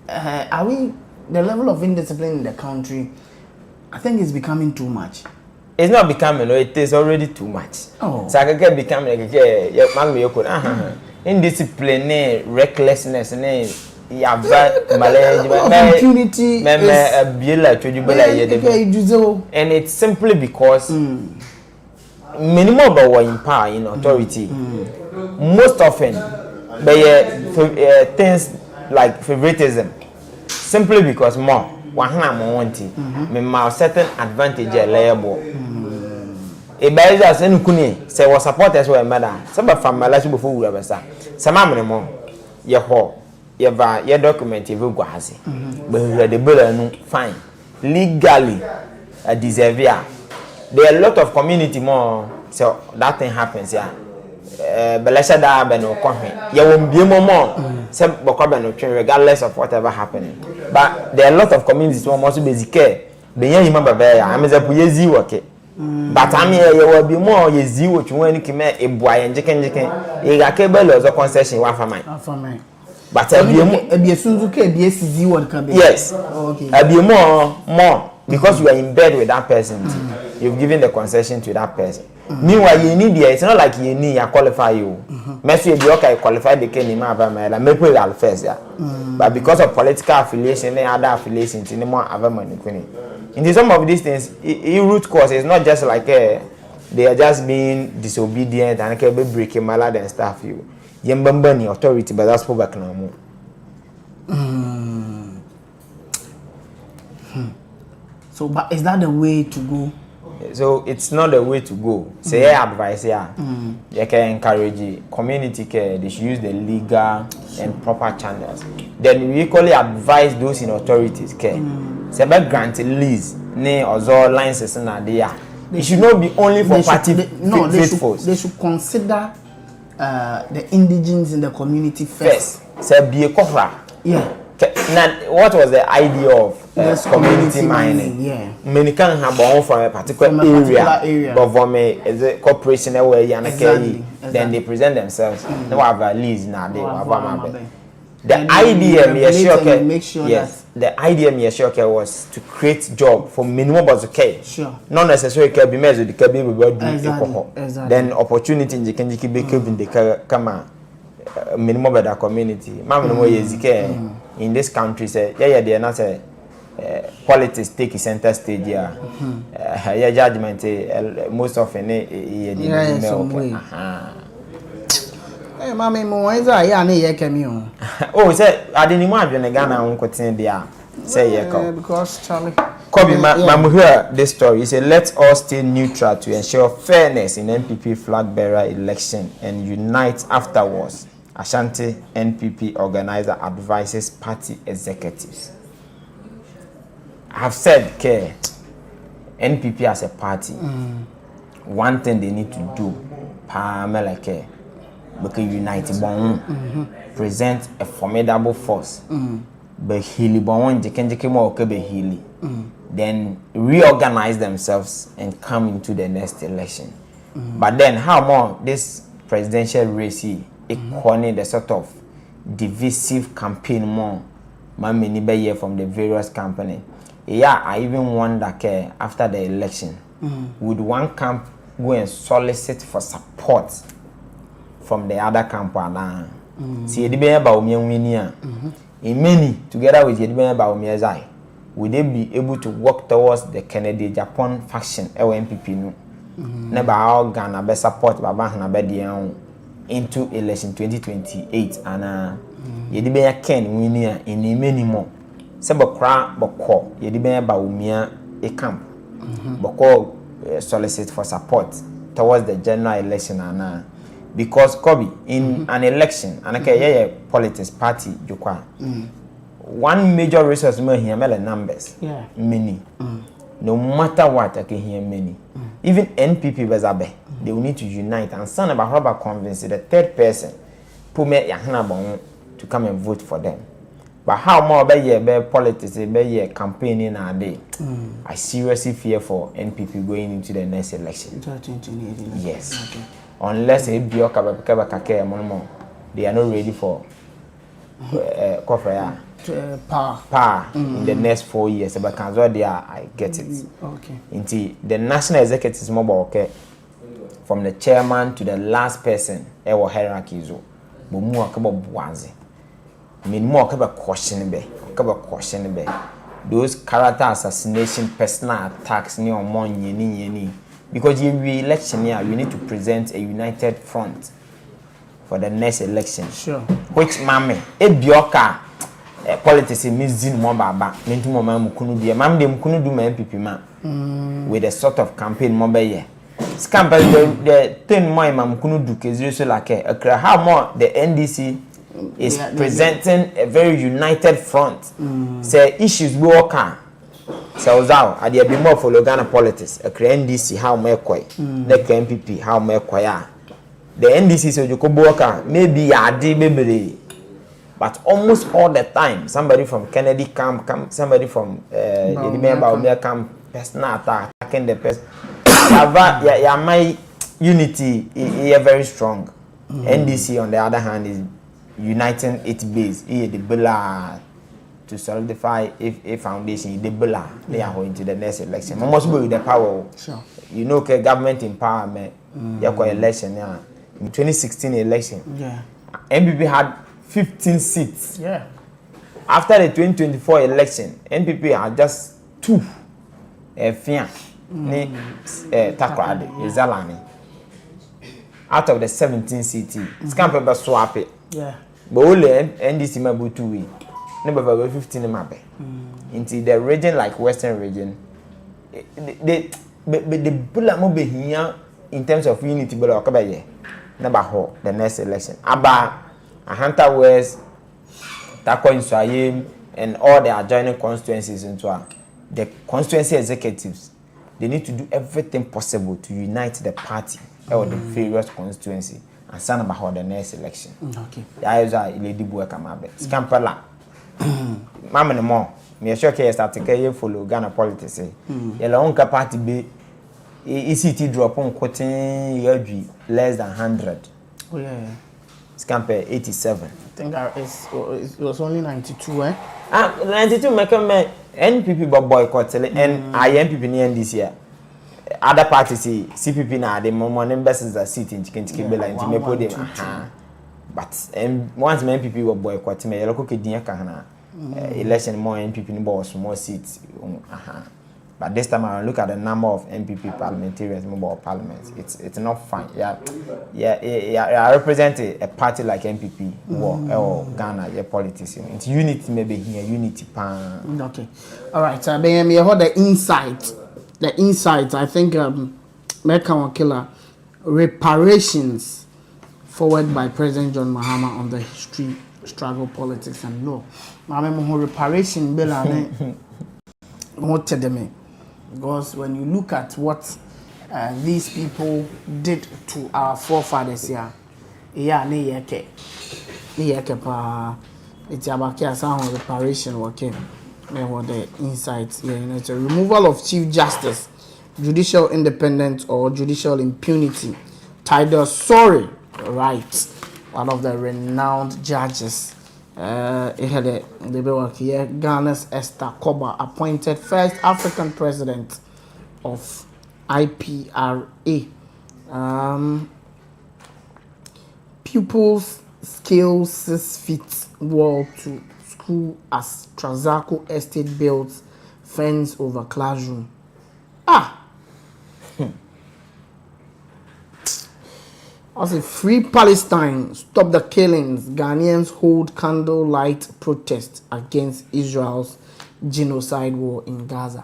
are we the level of indiscipline in the country? I think it's becoming too much. It's not becoming, it is already too much. Oh. So I can become like indiscipline, recklessness, impunity, and it's simply because minimum but in power in authority. Most often, things like favoritism, simply because more. Certain advantage label. A Bajas and Kuni say was supporters were mother. Some from Malachi before we ever saw. Some ammo, your hall, your document, your guazi. But the bullet fine. Legally, a deserve. There are a lot of community more, so that thing happens, yeah. Belasha da beno come. You won't be more. Some Bokabano train regardless of whatever happening. But there are a lot of communities who must be basic care. The young remember there, I'm a Puyezi work. But I mean, you will be more easy what you want to commit a boy and chicken. You got cable or concession one for mine. But I'll be a Suzuki, be a CZ one can be. Yes, okay. I'll be more because you are in bed with that person. You've given the concession to that person. Meanwhile, you need it's not like you need to qualify you. Messi be okay qualify the Kenny Mavamela, maybe I'll first, yeah. But because of political affiliation and other affiliations, in the more Avamani. In some of these things, root cause is not just like they are just being disobedient and be breaking malad and stuff. You Yembambani authority, but that's for back now. So, but is that the way to go? So it's not the way to go. Say advice, yeah. You can encourage community care. They should use the legal and proper channels. Then we equally advise those in authorities care. Say about grant lease, or licenses and there. It should not be only for faithfuls. They should consider the indigenes in the community first. Say be a cofra. Yeah. Now, what was the idea of community mining. Yeah. Many can have born from a particular area. But for me, as a corporation where then they present themselves. They have a lease now. They have the idea make sure yes, the idea was to create job for minimum was okay. Sure. Not necessarily can be measured the be Exactly. Then opportunity in the can be in the come minimum better community. In this country say they are not a politics take center stage here. Judgment most often Hey, mommy, Moisa, ya ne ye kemi o. Oh, say I didn't want to Ghana on continue there. Say ye because Charlie. Kobe, Mamu hear this story. He said, "Let us stay neutral to ensure fairness in NPP flag bearer election and unite afterwards." Ashanti NPP organizer advises party executives. I have said, NPP as a party, one thing they need to do, Pamela Care. Because United present a formidable force. But Healy Bon then reorganize themselves and come into the next election. But then how more this presidential race the sort of divisive campaign more many year from the various company. Yeah, I even wonder after the election, would one camp go and solicit for support from the other camp now? See, the be about me in many together with the be about me would they be able to work towards the Kennedy Japan faction LNPP no? Never how Ghana be support Baba na be into election 2028 and ye be ken winning in many more. Sebo kra boko ye be about me a camp boko solicit for support towards the general election and because Kobe in an election and politics party jukwa one major resource me here numbers many no matter what I can hear many even NPP bezabe they will need to unite and son about how about convince the third person put me to come and vote for them. But how more be politics be campaigning a day? I seriously fear for NPP going into the next election. Yes. Okay. Unless they are not ready for power in the next 4 years. But I get it. Okay. Until the national executives mobile from the chairman to the last person, our hierarchy is questionable. Those character assassination, personal attacks, because in re-election here, we need to present a united front for the next election. Sure. Which mame, bioka politics means more baba. Mintu mama mukunu dia. Mam de mukunu do MPP ma. With a sort of campaign mobile. Scam the thing more mukunu do keziro so like how more the NDC is presenting a very united front. Say issues we work on. So now, I be more for Ghana politics. A NDC how me koi, the MPP how me koya. The NDC so you could work on maybe a baby, but almost all the time somebody from Kennedy camp, somebody from Baumia camp, personal attack, attacking the person. Yeah, my unity is very strong. NDC on the other hand is uniting its base. The Bella to solidify a foundation. The Bella they are going to the next election. We must be with the power. Sure. You know, government empowerment. You have election. Yeah. In 2016 election. Yeah. NPP had 15 seats. Yeah. After the 2024 election, NPP had just 2. Takrade, Zalani. Out of the 17 seats, scam paper swap it. Yeah. But only NDC mabu 2 way. Number 15 mabe. Into the region like Western region, the bullet mobe here in terms of unity, but okabaye. Number ho the next election. Aba Ahanta West, Tako Inswayim, and all the adjoining constituencies into the constituency executives. They need to do everything possible to unite the party or the various constituency and stand about the next election. Okay. The ISA Lady Buekamabe. Scampala. Mama no more. Me sure ke start ke follow Ghana politics. Ye la onka party be ECT drop on quoting yadwi less than 100. Oh yeah. Scamper 87. I think it was only 92, eh? 92 make me NPP boycott and I NPP ni this year. Other parties see CPP na the money versus the seat in chicken be like me put them. But once my NPP were boycott me yellow cook din ka na election more NPP ni boss more seats. But this time around, look at the number of MPP parliamentarians in parliament. It's not fine. I represent a party like MPP or Ghana, your politics. It's unity, maybe here, unity. Okay. All right. So, I heard the insight. The insight, I think, Mecca Killer reparations forward by President John Mahama on the history, struggle, politics, and law. I remember reparation bill and what to them. Because when you look at what these people did to our forefathers here, it's about some reparation working. What the insights here, it's a removal of Chief Justice, judicial independence or judicial impunity. Title sorry, right? One of the renowned judges. Ghana's Esther Koba appointed first African president of IPRA. Pupils scale 6 feet wall to school as Transaco estate builds fence over classroom. Also, free Palestine, stop the killings. Ghanaians hold candlelight protest against Israel's genocide war in Gaza.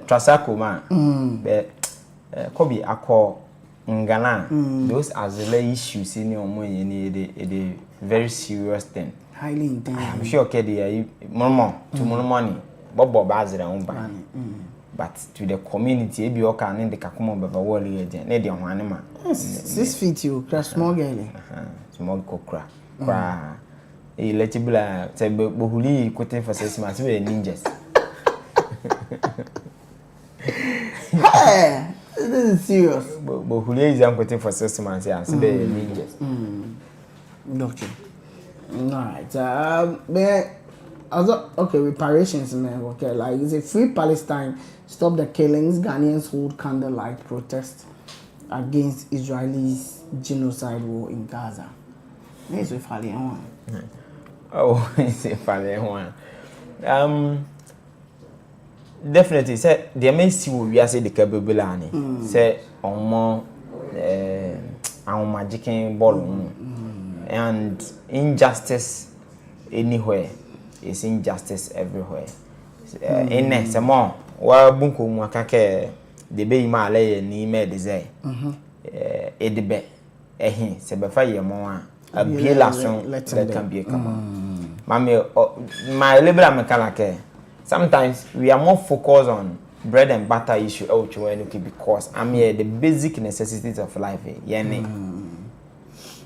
Trasako man, Kobe Ako Ghana. Those Azele issues in your money, a very serious thing. Highly intense. I'm sure Kedi, more to more money. Bob Bazira on ban. But to the community, if you can in the Kakumo Baba Wally agent, Nady on Wanima. 6 feet, you crash small girl. Small cockra. A legible, say, Bohuli quitting for 6 months, very ninjas. Hey, this is serious. Bohuli is quitting for 6 months, yeah, so very ninjas. Okay. Alright, okay, reparations, man. Okay, like it's a free Palestine, stop the killings. Ghanaians hold candlelight protest against Israelis' genocide war in Gaza. This is funny one. Oh, it's a funny one. Definitely, say the MNC we are say the capability. Say on more, magic ball, and injustice anywhere. Is injustice everywhere. In some more, while Bunko Mwakake, the bay Malay ni me desire. Edibe, Sebafaya Moa, a Biela song, let can be a common. Mammy, my liberal mechanic. Sometimes we are more focused on bread and butter issue because I'm here the basic necessities of life.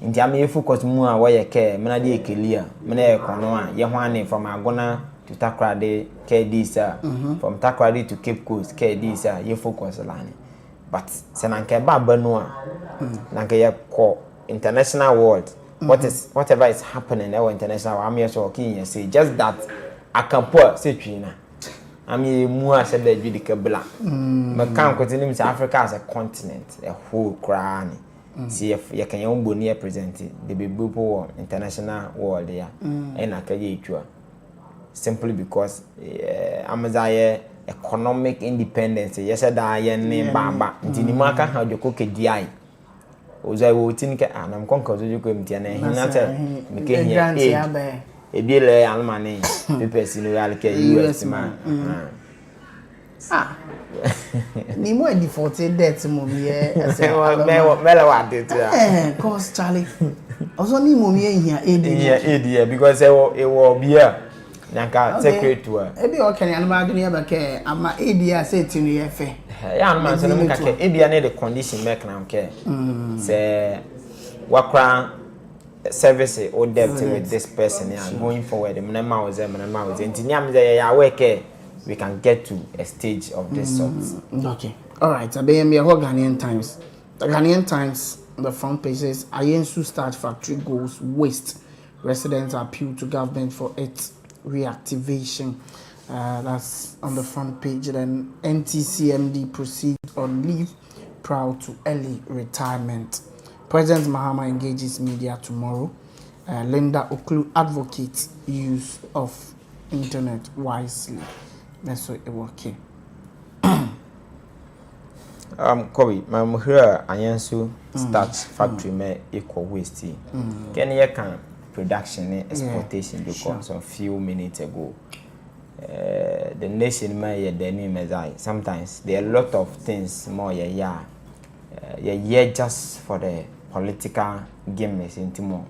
Inti ame focus mu a why care mena de ekelia mena e kono a ye hwane from Agona to Takrade care this from Takrade to Cape Coast care this ye focus lane but se nanke ba no a nanke ye ko international world whatever is happening in international I'm here so okay say just that I can pour say twina I'm here mu a se da dwedika bla me kan continue say Africa as a continent a whole crown. See if you can young near present the people international world there and I can simply because Amazon economic independence yes I name bamba Dinimaka how you cook a DI Oza will think and I'm conquered you come to an became here a bill almane papers in reality US man. Ni mo defaulted debt mo mi cause Charlie. Also ni mo mi here AD because it will be here. Nanka secret to her. Ebi o kan anama adunu ya beke ama AD say tinu ye fe. Ya anama so no kake ebi ane the condition make na nke. Say wakra service or debt with this person and going forward we can get to a stage of this sort. Okay. All right. I be Ghanaian Times. The Ghanaian Times, the front page says, Ayensu Starch Factory goes waste. Residents appeal to government for its reactivation. That's on the front page. Then NTCMD proceeds on leave, proud to early retirement. President Mahama engages media tomorrow. Linda Oklu advocates use of internet wisely. That's what it working. Kobe, my here Ayensu Starch Factory may equal waste. Can you can production and exportation because a few minutes ago. The nation may the name as I sometimes there are a lot of things more just for the political games into more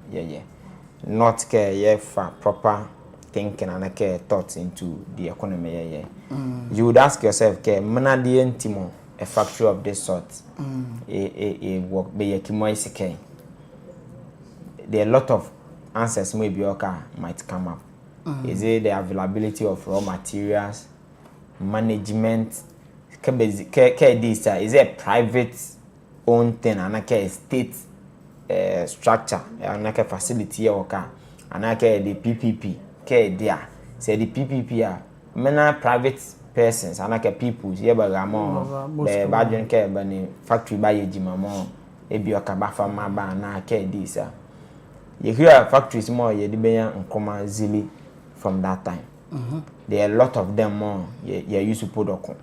not care for proper thinking and care thoughts into the economy you would ask yourself care manadi intimo a factory of this sort a work be a kimoisike there are a lot of answers maybe might come up. Is it the availability of raw materials, management? Is it a private owned thing and a state structure and a facility or and the PPP? Say the PPP are many private persons and people here by the Badrian care by factory by Jimamo, Ebioka Bafama na this. You hear factories more, you and Koma Zili. From that time, there are a lot of them more. You used to put on.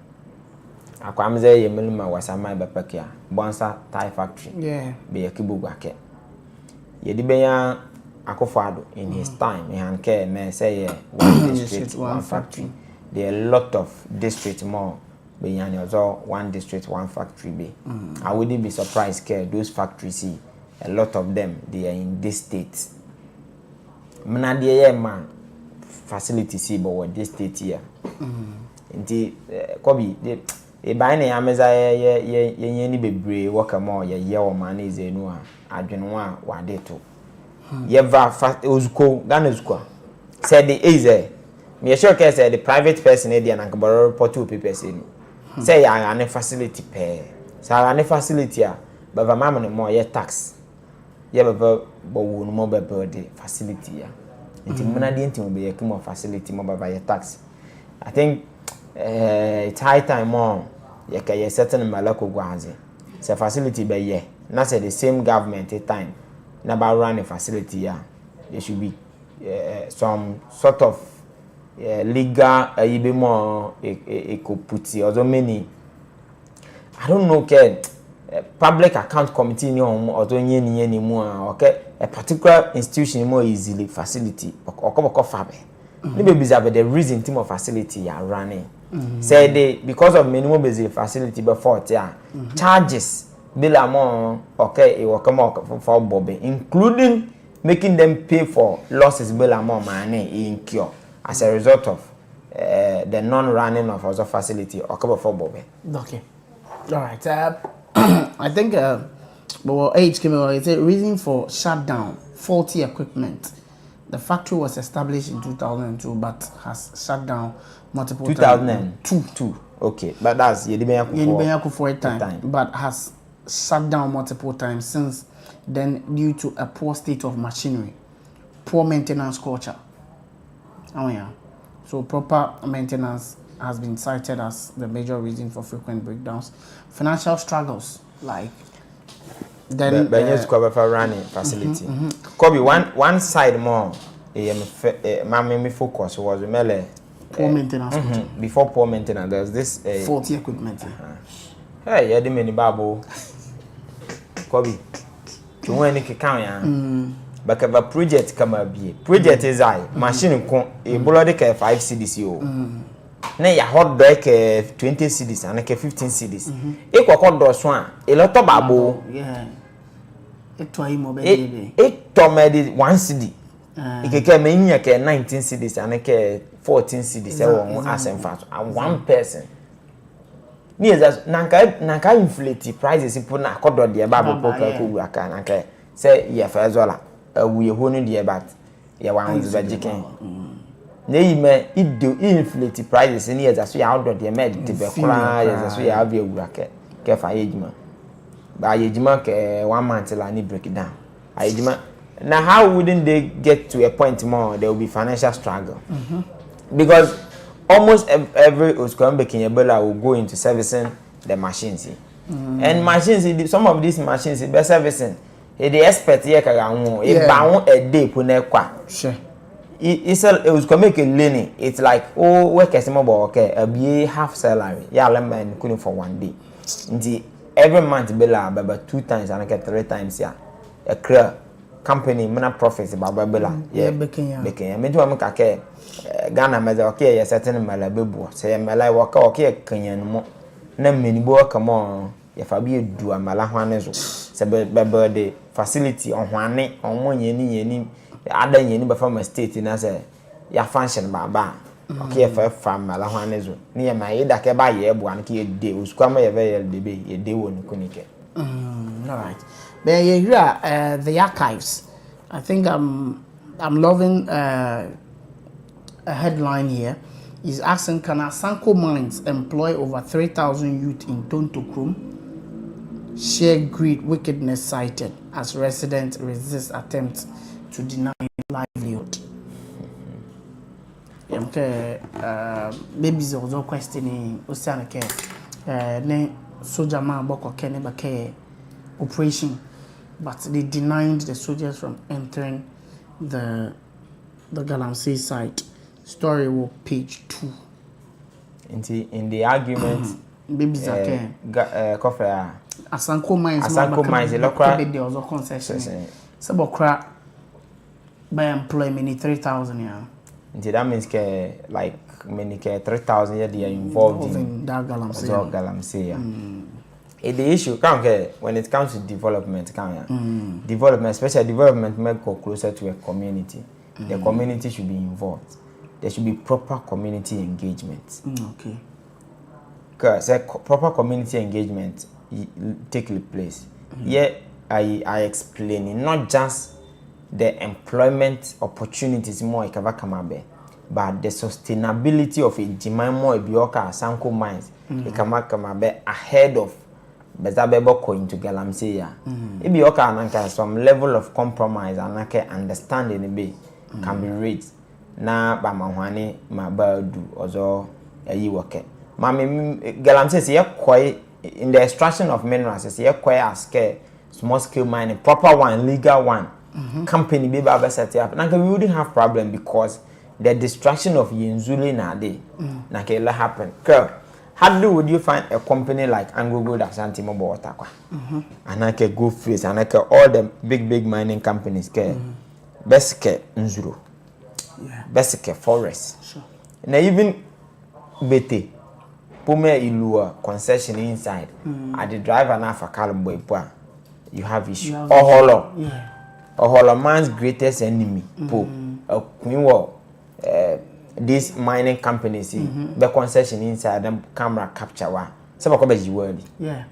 Akwamze ye meluma wasama bepakia. Bonsa Thai factory. Yeah. Be a kibu wake. Ye dibeya akofado in his time. He had care me say one district, one factory. There are a lot of districts more. Be yani also one district, one factory be. I wouldn't be surprised care those factories see a lot of them they are in this state. Mnadiye man. Facility see but what this state here. Inti Kobe e buy na ameza ye ni bebre work more ye o man is enu a adwene wa wade to. Ye va ozuko Ghana ozuko. Said the is me sure can say the private person e dey na nkaboro report to people say no. Say ya an facility pay. Say an facility a baba mama no more ye tax. Ye baba bo wo no more be the facility ya. It's will be a more facility more by your tax. I think it's high time more. You can certain malako guazi. It's a facility by year. Not say the same government at time. Never run a facility. Yeah, there should be some sort of legal. Be more a could put also many. I don't know. Okay. Public account committee ni or any more okay a particular institution more easily facility or fabe maybe the reason team of facility are running say they because of minimum basic facility before charges bill more okay it will come out for Bobby including making them pay for losses bill more money incur as a result of the non-running of other facility or cover for Bobby. Okay, all right. I think but age came out. It's a reason for shutdown, faulty equipment. The factory was established in 2002 but has shut down multiple times. 2002. Okay, but that's Yedibenya for a time, but has shut down multiple times since then due to a poor state of machinery, poor maintenance culture. Oh yeah, so proper maintenance has been cited as the major reason for frequent breakdowns. Financial struggles, like then Benyes cover running facility. Could be one side more. My focus was really poor maintenance. Before poor maintenance, there's this faulty equipment. Hey, yeah, the many babo. Kobe, to when you can but a project come up be project is machine a bloody 5 CDCO. Na ya hot dog 20 cedis and 15 cedis. E kwa hot one a lot of babo. Yeah. It to him obey. It to me 1 cedi. E ke me nya ke 19 cedis and 14 cedis as in fact and one person. Ni as nanka inflate prices put na hot dog the babo poka ku aka nanka say yeah first dollar we ho no dey but yeah wan use vegican na yime it do inflate prices in here so ya outdoor dey med te be kura yes so ya be awura ke fa yejima ba yejima ke 1 month la ni break down ayejima. Now, how wouldn't they get to a point more there will be financial struggle? Because almost every Oscar-making Ebola will go into servicing the machines. And machines, some of these machines, be servicing. They expect here a day punekwa. Sure. It's Oscar-making learning. It's like work as okay, a be half salary. Yeah, man, couldn't for 1 day. Indeed, every month Bella about 2 times and I get 3 times yeah. A clear company mana profits about babela beken me do am ka ke Ghana me okay ya certain mala bebu say mala work okay kanyan mo na meni bo ka mo ya fa bi edu amala hwane so say bebe the facility on hwane on mo yeni ada yeni be from state na say ya function baba okay fa mala hwane so ni ya ma yeda ke ba ye bu an ke de usukwa ma ye be ye de be ye de won kunike. All right. But yeah, the archives. I think I'm loving a headline here. Is asking, can Asanko Mines employ over 3,000 youth in Tontokrum? Share greed, wickedness cited as residents resist attempts to deny livelihood. Babies also questioning Osanake. Ne soldier man boko kene bake operation, but they denied the soldiers from entering the Galamsey site. Story will page 2. In the argument, babies are Asanko Mines, the local also concession. Sabokra by employment 3,000 yeah. That means like many 3,000 years they are involved in that Galamsey. The issue when it comes to development, development, especially development, may go closer to a community. The community should be involved. There should be proper community engagement. Okay. Because proper community engagement take place. Here I explain not just the employment opportunities more ikavakamabe, but the sustainability of a Jimaimo Ebioka Sanko Mines ikavakamabe ahead of Bezabebo going to Galamsey ya. Ebioka ananka some level of compromise anake understanding be can be reached. Na ba mahwane mabadu ozo ayi woke. Mami Galamsey say quite in the extraction of minerals say quite as small scale mining, proper one, legal one. Company be able set up. Now we wouldn't have problem because the destruction of Yenzuli na day. Na kela happen. Girl, how would you find a company like Anglo Gold Ashanti Mobile Water? And I can go face and I can all the big mining companies care. Best care Nzuru. Best care forest. Sure. Now even BT Pume Ilua concession inside. At the driver na for Kalumbo you have issue. Or hollow. Yeah. A man's greatest enemy, a queen war, these mining companies, the concession inside them camera capture one. Some of them yeah.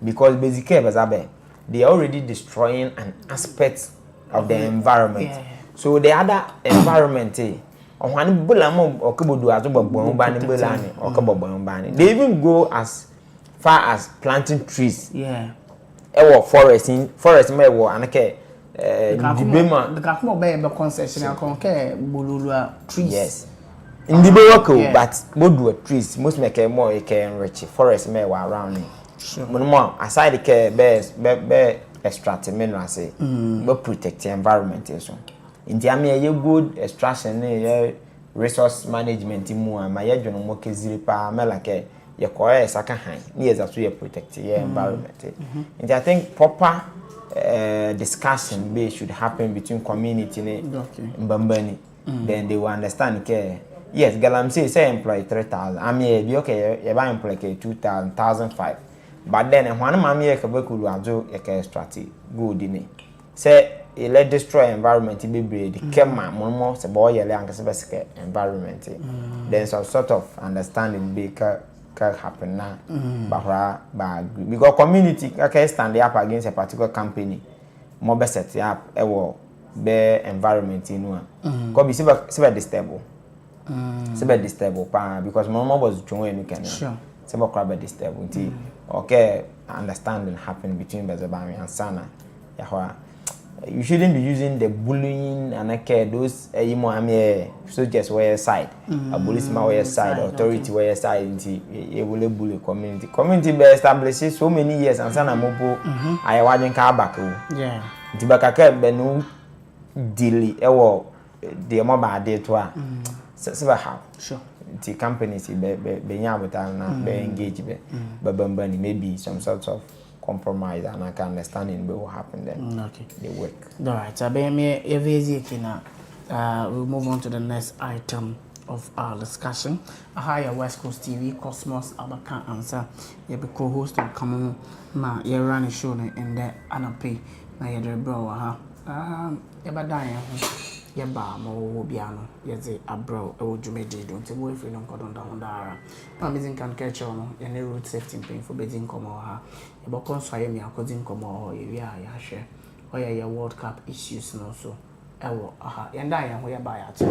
Because basically, they are already destroying an aspect of the environment. Yeah. So the other environment, they even go as far as planting trees. Yeah. Forest may war and the Kakuma Bay concession Bulula trees. Yes. In the Boko, but both trees, most make a more enrich forest may around it. Sure. More aside the care bear extract mineral say, but protect the environment. So in the army, you good extraction, resource management, my agent more ziripa, melake, your core second hand, near that we protect the environment. And I think proper discussion should happen between community and Mbambani. Then they will understand care. Yes, Galamsey say employ 3,000. I mean, be okay, you buy employ 2,000, 1,500. But then one mammy could do a strategy good in it. Say let destroy environment be breed. Kema more say boy young environment. Then some sort of understanding can happen now. But because community can stand up against a particular company. mo be set up e wo be environment inu a ko bi se be disturb pa because my mom was join you can sure se be crab disturb nti okay understanding happen between Bezabami and Sana yahwa you shouldn't be using the bullying and those you know so just where side a policeman where side authority where side nti e will bully community be established so many years and Sana mopo ayawadin ka back yeah nti bakaka be no deal e wo de mo ba de to a se ba how sure the companies be nyabota na be engage be babambani maybe some sort of compromise and I can understand it will happen then okay they work all right so be me we'll move on to the next item of our discussion Ahaya West Coast TV Cosmos Abaka answer you be co-host and come ma you run a show and there anape na you the bro you ba dan ye ba mo wo bia no ye ze abro e wo dwumedi do nti wo free no nkodon da ho dara na amazing can catch on ye ne road safety pain for bedin komo ha e bo konso aye mi akodin komo ho ye wi a ya hwe o ye World Cup issues no so e wo aha ye nda ye ho ye ba ya to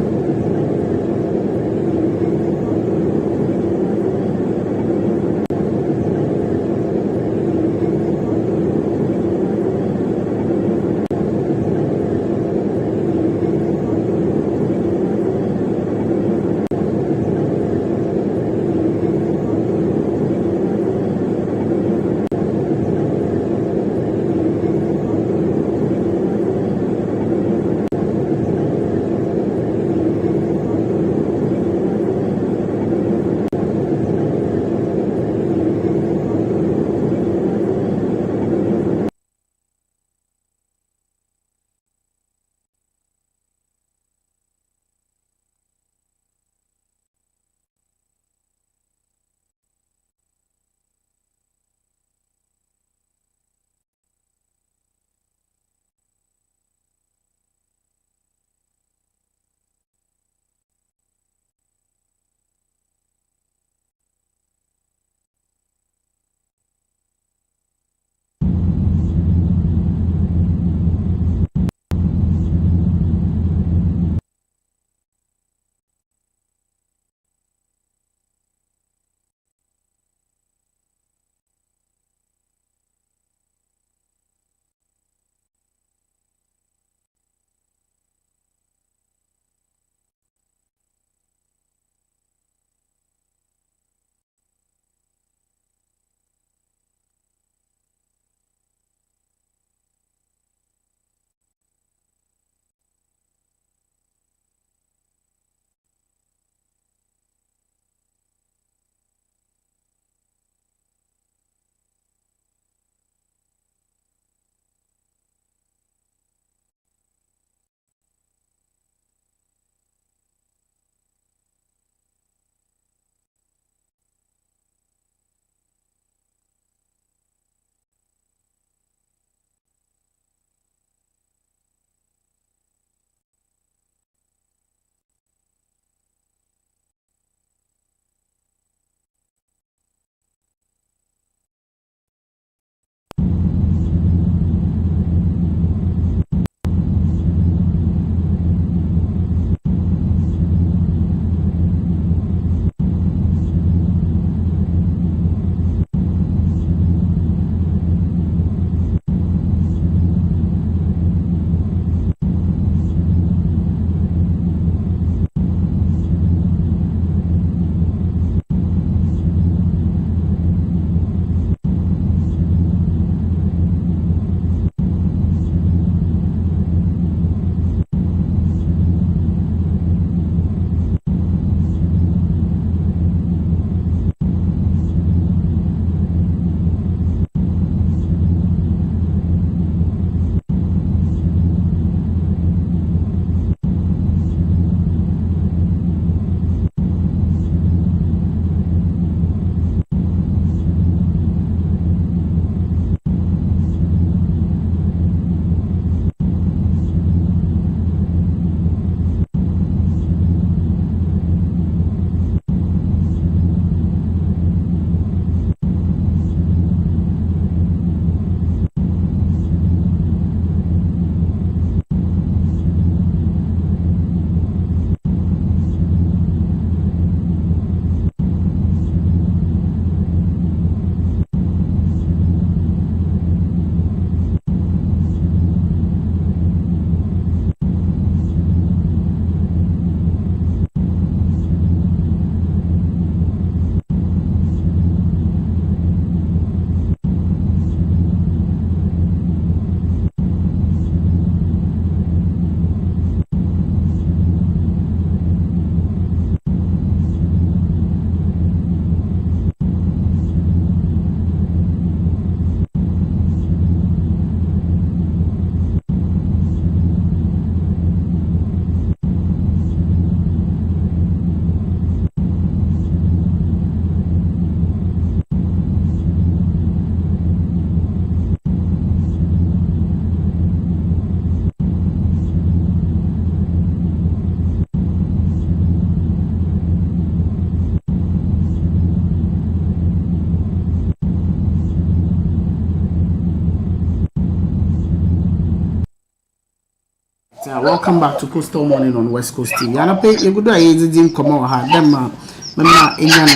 welcome back to Coastal Morning on West Coast TV. And I pay you good day, didn't come over her. Them, Mama, Indian,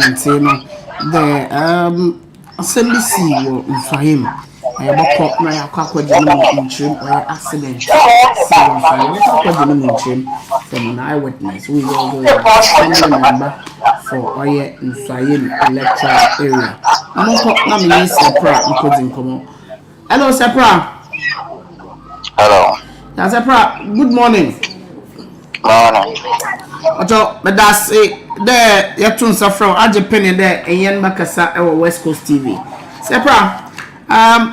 the SMBC will infame. I have a cop, my aqua general in trim or accident. See on fire, in trim from an eyewitness. We will go member for Oye in Flying electoral area. I'm not coming in Sepra, including Como. Hello, Sepra. Hello. That's Sepra. Good morning. Morning. Ojo, but that's it. There, you're too from Ajapin there, and Yan Makasa, our West Coast TV. Sepra.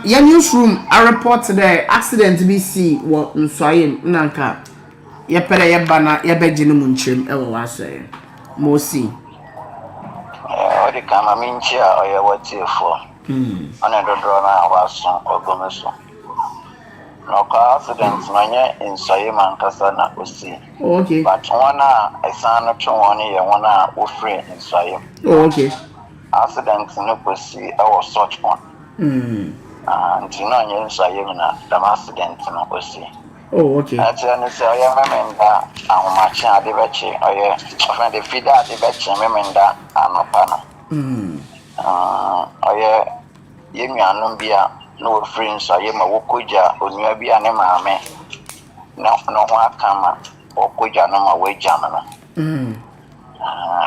Your newsroom, I report today accident BC what Nswayim Nanka. Your pere your banner, your bedroom munchim, ever was saying. Mosi. What the camera means here, or your what's here for? Another drama was or Gomeso. No car accidents, mania in Sayman Casana was see. Okay. But one a son of 1 year, 1 hour, was free in Sayim. Okay. Accidents no pussy, our such one. And you know, you say, the accident no pussy. Oh, okay. That's an say, I remember how much I did bet you, or your friend, the feeder, the bet you remember, I'm a panel. Or your Yemianumbia, no friends, or Yema Wokuja, or Nubia Nema, no one come or Kuja no my way jammer.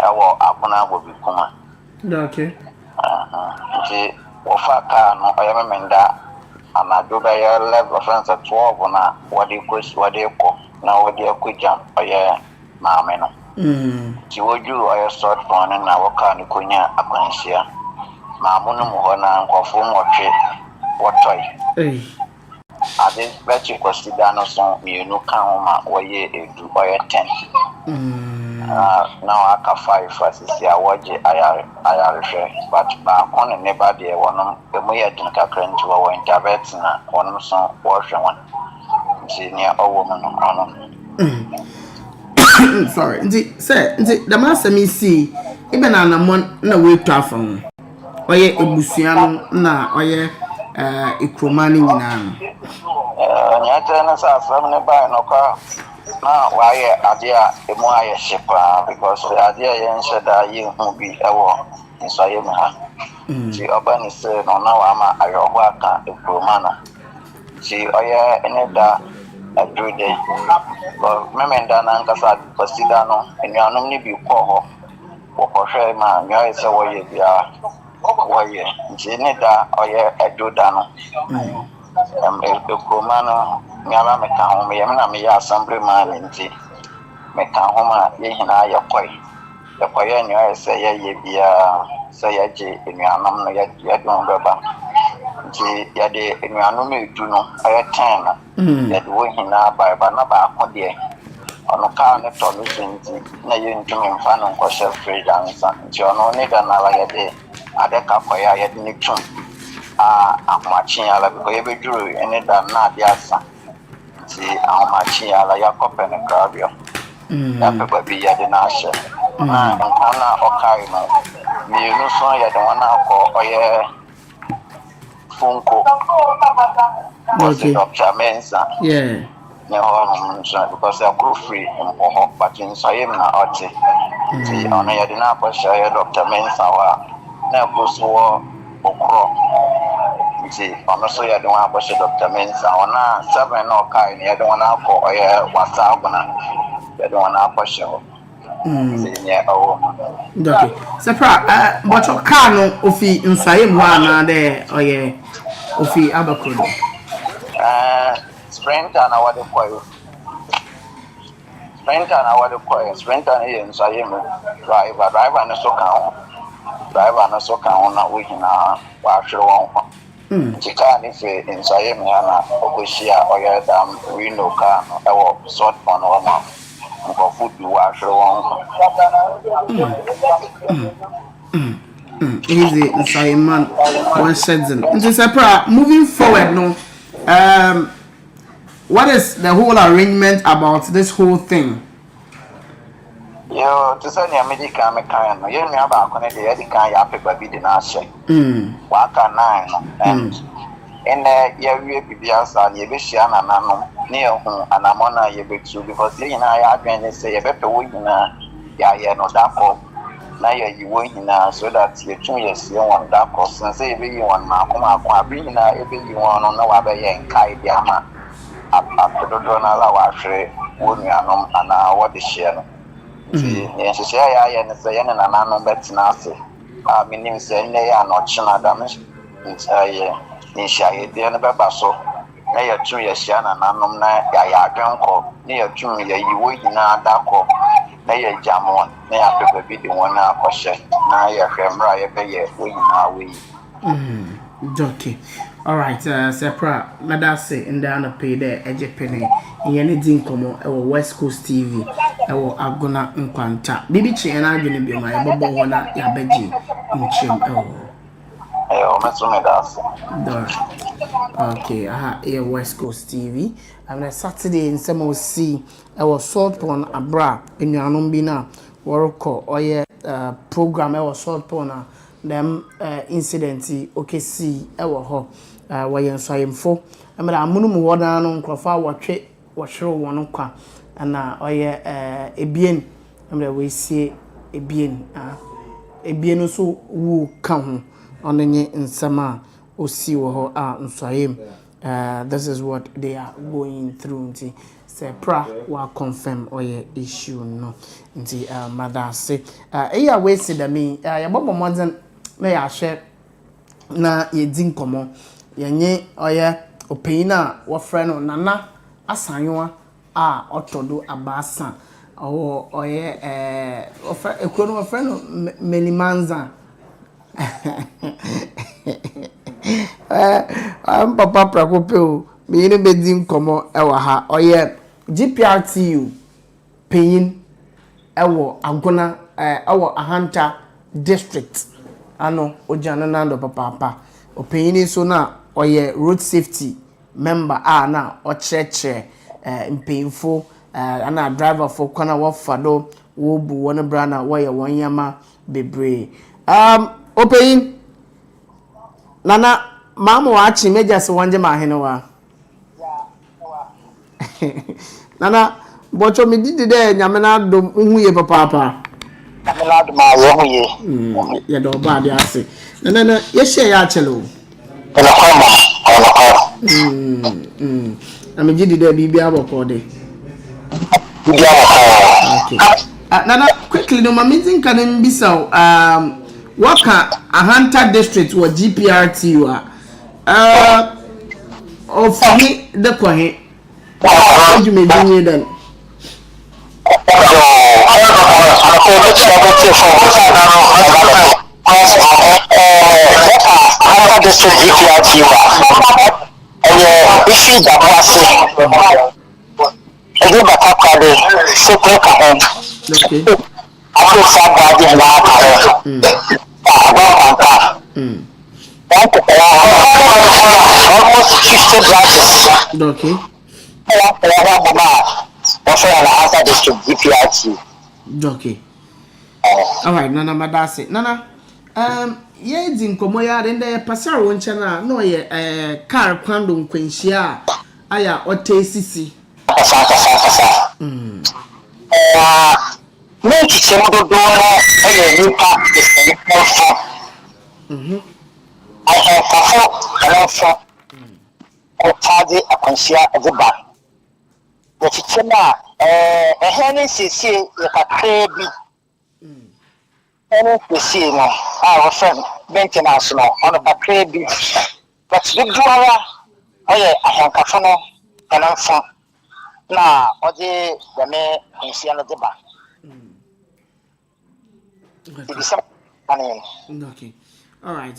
Our Apana will be Kuma. Okay. Ofaka no oyamenda amadoba ya level friends at 12 na wadi ko na wadi akujam oye maame no ti woju oye sort phone na waka ni konya akwansia maamu no mo na nkofo nwotwe wotoi ade bechi consider no so mienu kan ho ma oye edu oye 10 now I can 5 versus ya waje ayare but ba on never there one the moya din ka krant wa intervet na one so wash one senior or woman on sorry say the master me see even anamon na we trafon oye ebusuano na oye ikromani nyina nya tena sa asam ne ba no ka na why adia emu aye shepa because adia yen sheda yi hu bi ewo nsoye me ha ti obani se no na wa ma ayoho aka ekromana ti oye eneda adrude but memenda na nkasa consider no enuanum ni bi kɔ hɔ wɔkɔhwɛ ma nyaa se wɔyɛ bia wɔyɛ ti eneda oye adruda no ekromana nyama meka ho me yemna me ya assembly man nti meka ho ma ye hina ya koi nyo ese ye bia se ye je enuanam no ye don beba nti ya de enuanam edu no aye 10 ya de wo hina ba na ba akode ono ka ne to no nti na ye ntumi mfa no nkɔ chef fridge ansa nti ono ne da na la ye de adeka koya ye de ne tum akwachi ala biko ye beduru ene da na dia asa ti amachi ala yakope ne krabio ya pe bi ya de na ashe na nkona okai no mi no so ya de wana akọ oye funko okay Dr. Mensa yeah ne ho so because I go free mpo but in sayem na oti ti ona ya de na akọ share Dr. Mensa wa na go so okro nti ono so ya de wan akọ Dr. Mensa ona 7 na okai ne ya de wan akọ oye WhatsApp na ya de wan akọ share yeah, oh. Okay. Sepra, but your car no ofi nsayem wa na de oye ofi abakodo. Sprinter na wade kwayo. Sprinter na wade kwayo. Sprinter ni nsayem driver na so kan ho. Driver na so kan ho na we hina wa hwere won ho. Tika ni fe nsayem ya na okoshia oye dam Reno car no ewo sort on o ma. Food you wash Easy, Simon. One season. Moving forward, no. What is the whole arrangement about this whole thing? Yo, to send your medical mechanic, you know about the Eddie can ya paper be the nation. Waka 9 and ya wie bibiasa na yebehia na nanom na yehu anamona yebetu because ye nyina ya adwen ne say yebepe wo nyina ya ye no dako na ye yiwo nyina so that ye tun ye sie won dako since ye be yi won ma akoma abi nyina ebe yi won no na wa be ye nkai bi ama apedodo na la wa hwere wo nuanom ana wo de hye no ti ye hye ya ye ne say ye na nanom betina ase minim say ne ya no china da me ntaye nishaye de ne beba so na ya tun ya hia na nanom na ya adwenko na ya tun ya yiwo nyina dako na ya jamon na ya pepe bi de won na akɔhye na ya hwemra ya be ye wo nyina we Okay. All right. Sepra, madase ndana pay there eje penny. Yene din komo e West Coast TV. E agona nkwanta. Bibi chi na adwene bi ma e bobo ho na ya beji nchim e o mesume das okay, West Coast TV. And on Saturday in some see our salt pon abra in your bi na worko or program our salt pon them incident okay see our ho why so info. I mean amunu mu wodan no nkrofa wotwe wohwere won kwa na oye ebien amre we see ebien ebien so wu ka ho onenye nsama osi wo ho nsoyem. This is what they are going through nti say pra wa confirm oye issue no nti mother say eya we see da me ya bobo modern na ya hye na ye din komo yenye oye opeyina wo frɛ no nana asanyoa otodo abasa oye ekro no frɛ no melimanza I'm papa prakope me ni bedin komo ewa ha oye GPRTU payin ewo agona ewo ahanta district ano ojana nando papa opeyini so na oye road safety member na ocheche mpeinfo ana driver for kwana wo fado wo bu wona brana wo ye won yama bebre opeyin nana mama wachi meja se wanje mahene wa nana bocho mi didi de nyame na dom huye papa nyame na dom ayo huye ye do ba de ase nana ye share ya chelo ela kwama na me didi de bibia bokode bibia bokode okay nana quickly no mama tin kan mbisa waka ahanta district wa GPRT wa ofani de kwahe oju me dinye dan ahanta district GPRT wa isi da kwase ede bataka de sekre ka hon okay ako sabwa de na ka almost 50 branches. Okay. Okay. All right, Nana Madase. Nana, ye din komo ya de pasar wonche na no ye car kwando nkwenhia aya otesisi. Me kichemo do e nipa de I have also Otadi Akonsia Adiba. The Chichena, a henny CC, like a crabby. And we see now, our friend, maintenance now, on a crabby. But the Dwara, I have Cafano, and I'm from now, or the May and Siena Diba. It is something. Okay. All right,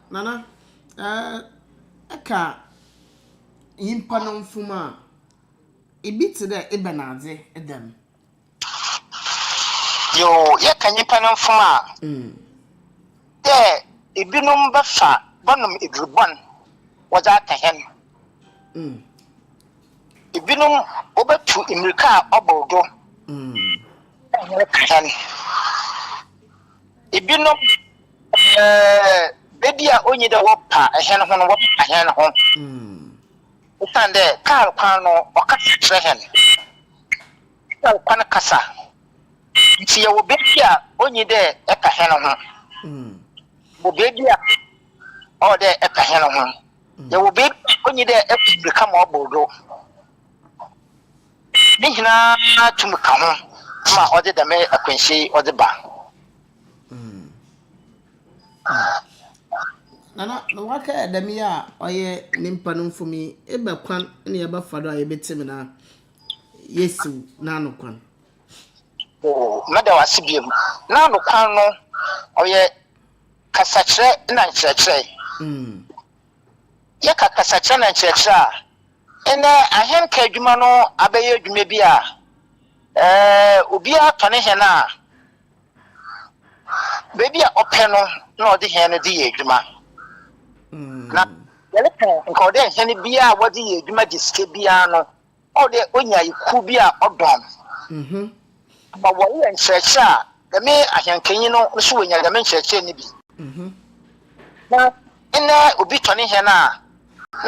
Nana, eka yimpa no mfuma ebiti de ebenade edem yo ye kan yimpa no mfuma ebinum befa bonum edrubon waja tahen ebinum obetu imrika obodo ebinum bedi baby a onye de wopa ehye no ho no wopa ehye no ho utande car kwan no okata trehen car kwan kasa nti ye wo baby a onye de eka he no ho wo baby a o de eka he no ho ye wo baby onye de epibika ma obodo ni hina tumka ho ma o de me akwanshi o de ba Nana no waka dami a oye nimpa no mfumi eba kwan ne eba fado a yebetim na yesu na no kwan mada wasibiem na no kwan no oye kasachre na nchechre ye ka kasachre na nchechre a ene ahen ka adwuma no abeye adwuma bi a obi atone he na baby a ope no na odi he no di adwuma na yele kan nka odi he ne bi a wodi adwuma di ske bia no odi onya iku bi a odom ba wo ye nchechre a deme ahenkanyi no so wonya deme nchechre ni bi na ene obi tone he na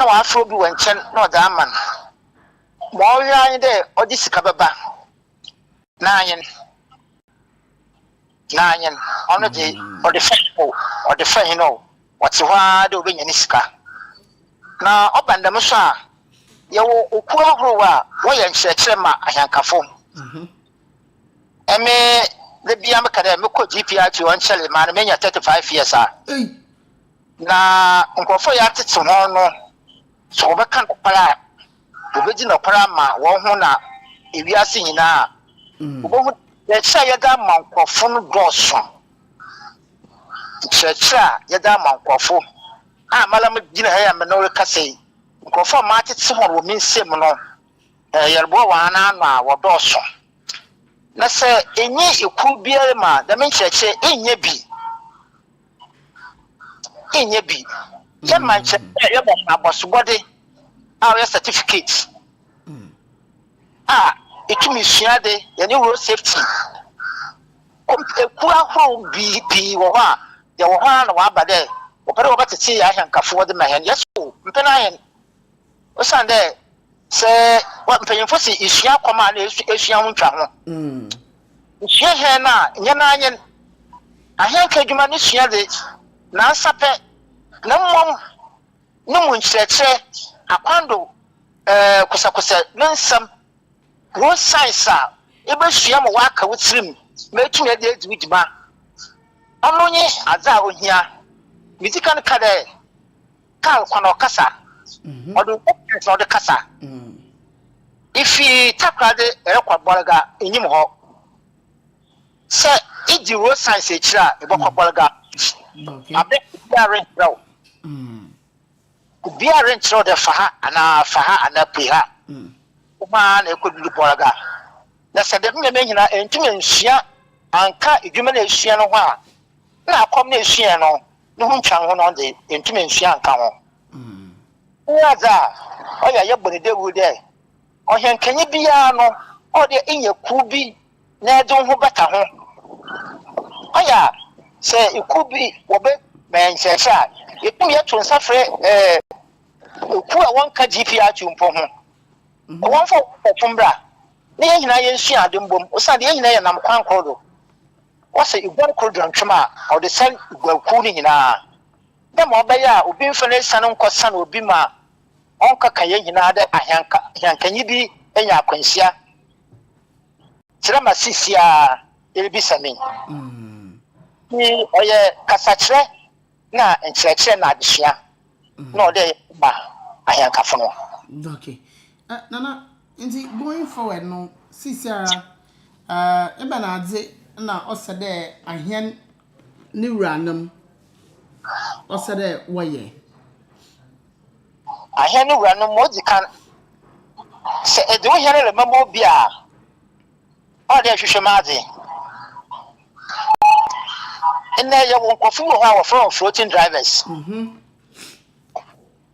wa afro bi wanchen na oda aman mo wi de odi sika baba na anyen ono de odi fa he no wati hwa de obenya ni sika na obandam so a ye wo okura horowa wo ye nchechre ma ahankafo eme the bia me kada me ko GPR to on chele ma na menya 35 years a na nkofo ya tete ho no so be kan kwara obeji na kwara ma wo ho na ewiase nyina obo ya cha ya ga ma nkofo no doso cha ya ga ma nkofo mala me gina ha ya me no rekase nkofo ma tete ho wo minsem no yerbo wa na anu a wo doso na se enye eku biare ma da men cheche enye bi ya manche ya bo abosubode our certificate etumi suade ya ni road safety eku ahoro bi wo ha ya wo ha na wa bade wo pere wo batete ya hankafo de ma hen yeso mpena hen o sande se wa mpanyimfo si isua koma na esua ho ntwa ho isua he na nya na anyen ahenka adwuma ne sua de na sape na mmom no mu nkyerɛkyerɛ akwando kusakusa nansam road science a ebesua mo waka wutirim metumi de edwidima ono nye aza ohia medical kade kal kono kasa odo so de kasa ifi takrade ekwa bolga enyim ho se iji road science ekira ebokwa bolga abe biare bro biare ntro de faha ana piha uma na ekodu bolga na se de me nyina entumi nsua anka edwuma na esua no ho a na akom na esua no ne ho ntwan ho no de entumi nsua anka ho nyaza oya yebone dewu de ohenkenye bia no ode enye ku bi na edo ho beta ho oya se ikubi wobe menchesha ekum ye tun safre ku a wonka GPR tumpo ho won fo ofumbra ne ye hina ye nsu ade mbom osade ye hina ye nam kwan krodo wose igwan krodo ntwema o de sel igwaku ni hina dem obaya obi mfa na san nkosa na obi ma onka kaye hina de ahankanyi bi enya akwansia tira masisia elbisami ni oye kasachre na nkyerɛkyerɛ na adesua na ode ba ahankafo no. Okay. Nana, inti going forward no sisiara eba na adze na osede ahyan ni ranam osede woye ahyan ni ranam modi kan se edu hyan le mamo bia ode hwehwe maade ene ye won kofu wo ha wo from floating drivers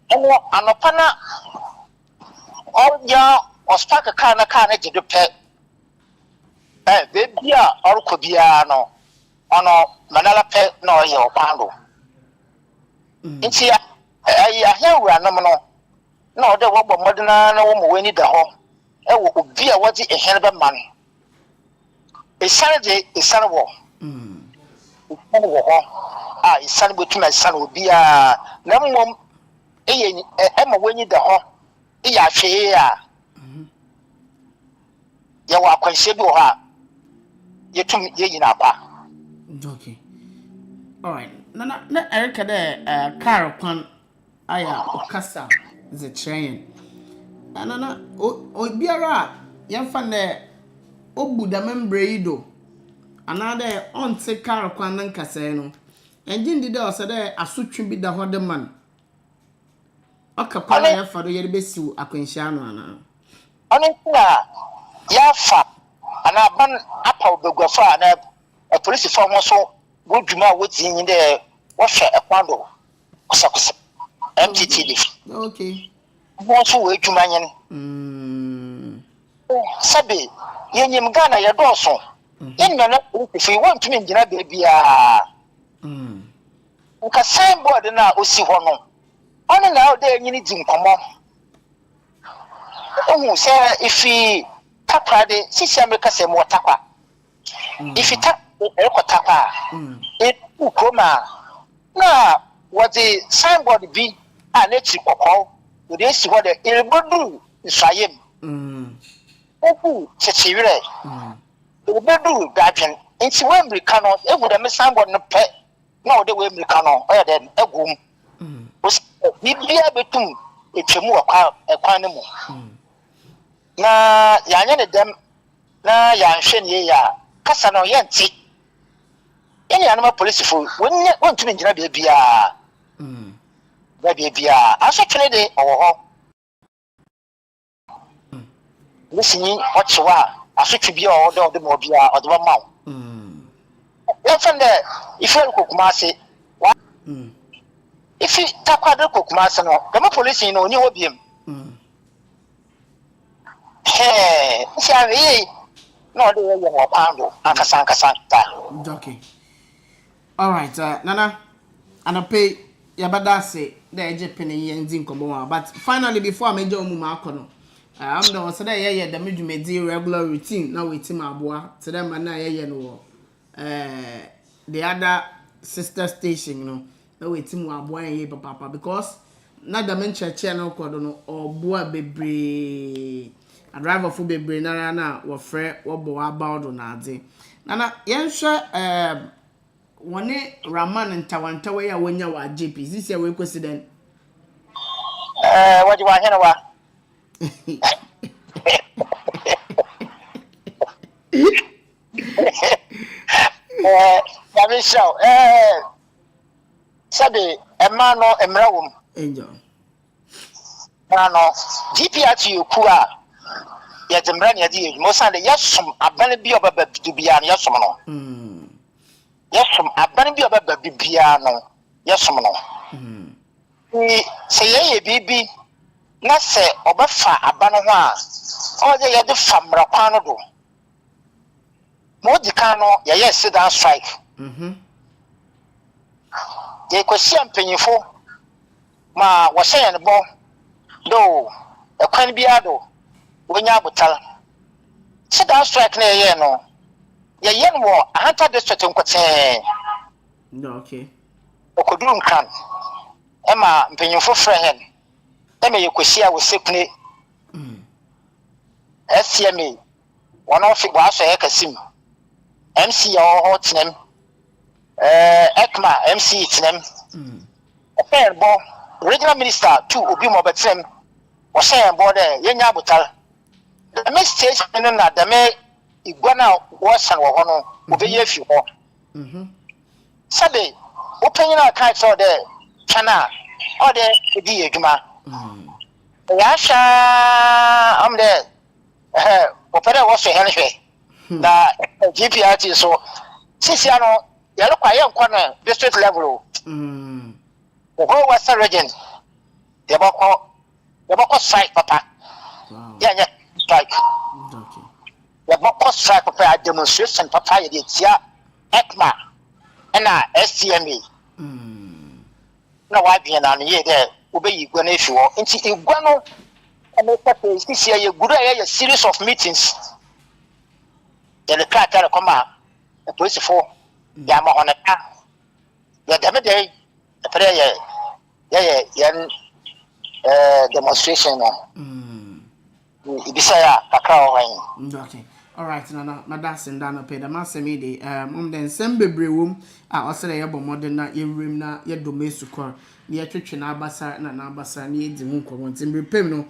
eno anopana onya ospark car na jido pe bebia orko bia no ono manala pe na oye opando nti ya wura no no na ode wo bɔ modena na wo mo wani da hɔ wo obi a wɔde ehene be man esane wo wo ho esane betuma esane obi a na mmom ma wani da hɔ ya hwee a ya wa kwanse bi wo ha yetum ye nyina ba. Okay. All right. Na Erica de car kwan aya okasa ze train. Na obiara yemfa na obu da membre ido. Anade on te car kwan nan kasa no. Engine di de o se de asotwe bi da ho de man. Okapa ya fa do ye be siw akwanhia no ana. Oni na ya fa ana ban apa obegwafa na police for ho so go dwuma wotin de wo hwe ekwado kosakosa MTT. Okay. Mo so we dwuma nyen. Sabe yenyim Ghana ye doso. Yenna na fi wontumi ngina bebia. Nka signboard na osi ho no. Ono na o de nyini di nkomo. Ohu se ifi takwa de sisi America se mo takwa. Ifi takwa ukoma na wadi signboard bi a na chi kokko we dey si ho de ilbodu nsayem oku chechire ilbodu dadwen nti we America no egu de signboard no pe na o de we America no o ya de egum bibia betum etwemu ekwan ne mu na yanya ne dem na yanhwe ne ya kasa no yenti ene anoma police fo wontumi ngina bia bia asotwene de owo nisini ochewa asotwe bia owo de mo bia odeba mawo yefende ifel kokumase ifi takwado kokumase no dem police no oni hobiem nsiawe no de ye mo pando ankasa ta. Okay. All right, Nana, and I pay Yabadase, the Egypt penny and Zinko, but finally, before I made your Mumakono, I'm the one today, the medium regular routine. Now we team our boy, to them and the other sister station, you know, now we team our boy and papa because not the mention channel cordon or boy baby. A driver for baby, Nana, or Fred, or boy about on Nazi. Nana, yes, one Raman and Tawantawa when you are JP. Is this a way president? What do you want so, Sabi, a man or a mrawum. Angel. No, GPR you kua. Yet the brand idea, most of the yes, a bunny be of a to be an yes, yes, a bunny be of a piano, yes, say, ye, baby, not say, or buffer a banana, or they are the fam rapano. More decano, yes, sit down strike. They could see I'm paying for ma was saying, bo, though, a can be ado. When you tell sit down strike near ye no ye yen war a hunter district in Quatain. No, okay. Okudun can Emma Pinion for friend. Emma, you could see I was sickly. SCMA one of it was a Kasim MC or Tinem Ekma MC Tinem a fair ball regional minister 2 Obimo Betem was saying border Yenya Butal. The mistake in that the may iguana was and one will be a few more. Sabe, opening our kites or the chana or the Diagma. Yasha, I'm there. Opera was a henry. The GPRT so Siciano, Yellow Quiet Corner, district level. The whole Western region. The Boko strike, Papa. Yeah. Strike. Okay. The Boko strike prepare demonstration papa the Tia Ekma and STMA. na wadwen na no ye de obeyi gua na efi wo nti egua no ene papa sisi ye guru ye series of meetings the cracker come a police for ya ma hona ka ya dem de e pre ye demonstration no ibisa ya kakra o wan okay. All right, na that's in dana pay the masemi de den sembebre wom a osere ye bomodern na ye wrem na ye domesukor na ye twetwe na abasa na abasa na ye di hu nkomo ntimbrepem no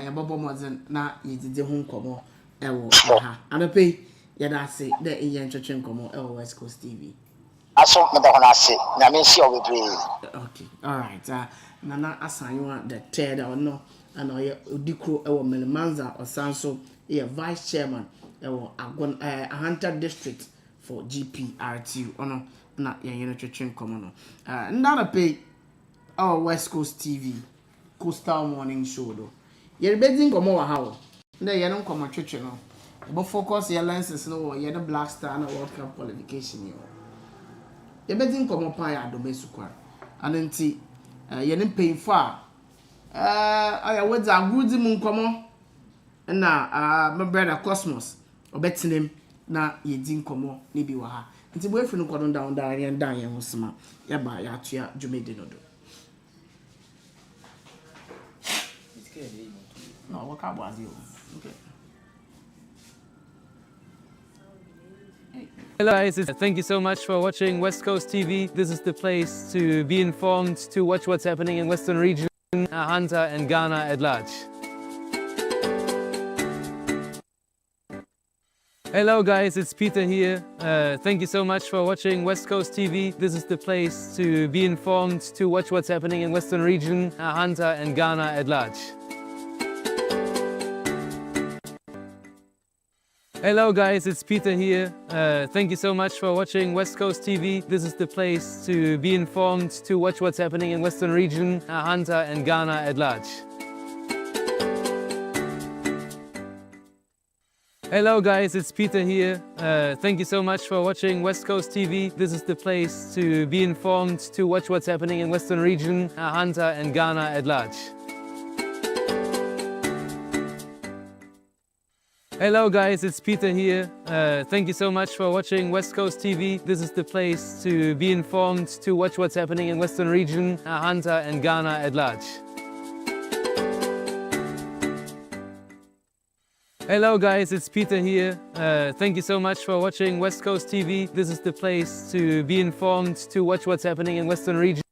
ye bobomodern na ye didi hu nkomo ewo ha anope ye da se de ye ntwetwe nkomo ewo West Coast TV aso me da hona ase na me nsi o bebre. okay. All right, nana asanyo the third or no and ye odikro ewo Melimanza osanso ye vice chairman ewo agon Ahanta district for GPRTU ono na yenye twetwe komo no ndana pay our West Coast TV Coastal Morning Show do ye rebedin komo wa hawo nda ye no komo twetwe no bo focus your lenses no ye the Black Star na World Cup qualification yo ye bedin komo pa ya do mesukwa anenti ye ne payfo aya wodi agudi mu nkomo na my brother Cosmos obetinem na yedi nkomo ni bi wa ha nti bo efiri nkodo down down yan dan yan hosema ya ba ya tua dwumedi no do no what ka boazi o okay. Hello guys, thank you so much for watching West Coast TV. This is the place to be informed, to watch what's happening in Western region, Ahanta and Ghana at large. Hello guys, it's Peter here. Thank you so much for watching West Coast TV. This is the place to be informed, to watch what's happening in Western region, Ahanta and Ghana at large. Hello guys, it's Peter here. Thank you so much for watching West Coast TV. This is the place to be informed, to watch what's happening in Western region, Ahanta and Ghana at large. Hello guys, it's Peter here. Thank you so much for watching West Coast TV. This is the place to be informed, to watch what's happening in Western region, Ahanta and Ghana at large. Hello guys, it's Peter here. Thank you so much for watching West Coast TV. This is the place to be informed, to watch what's happening in Western region, Ahanta and Ghana at large. Hello guys, it's Peter here. Thank you so much for watching West Coast TV. This is the place to be informed, to watch what's happening in Western region.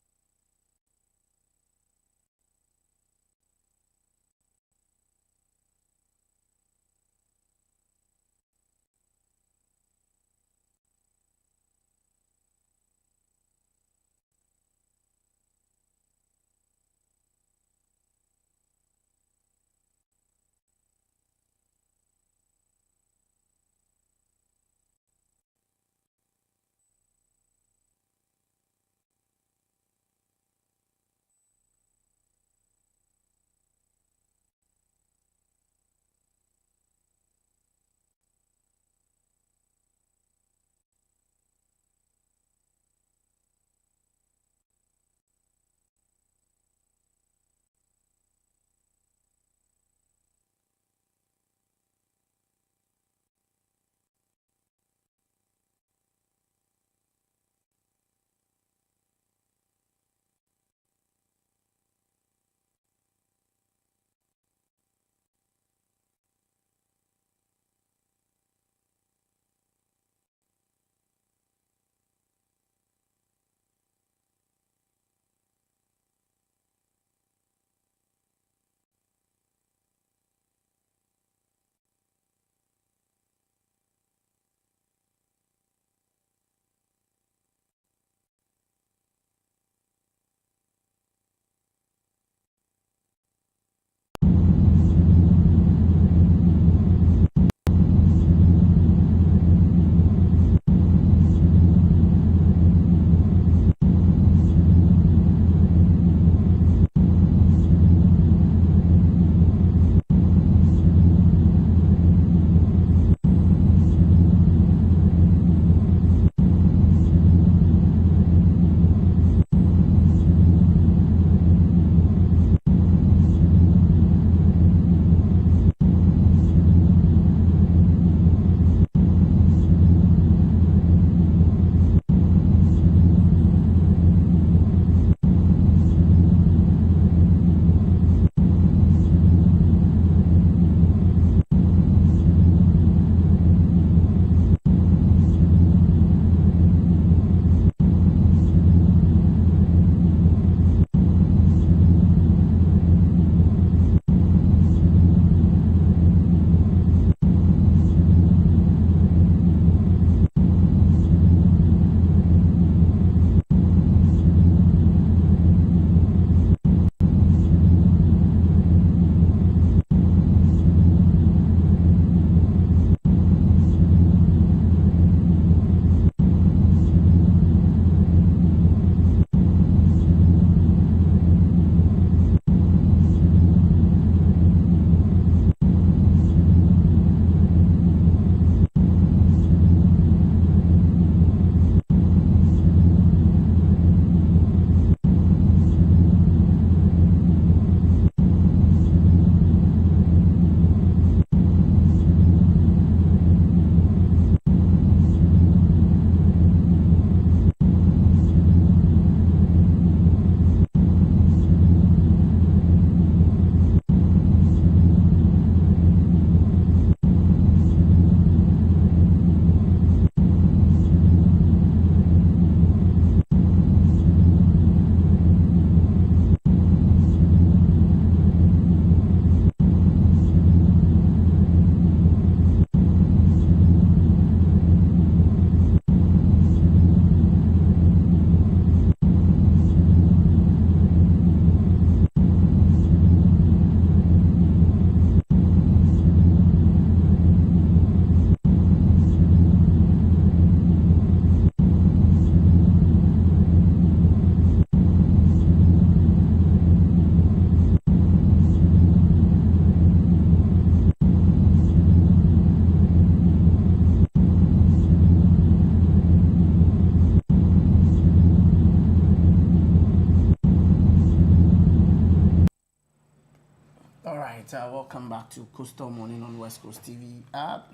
right, welcome back to Coastal Morning on West Coast TV.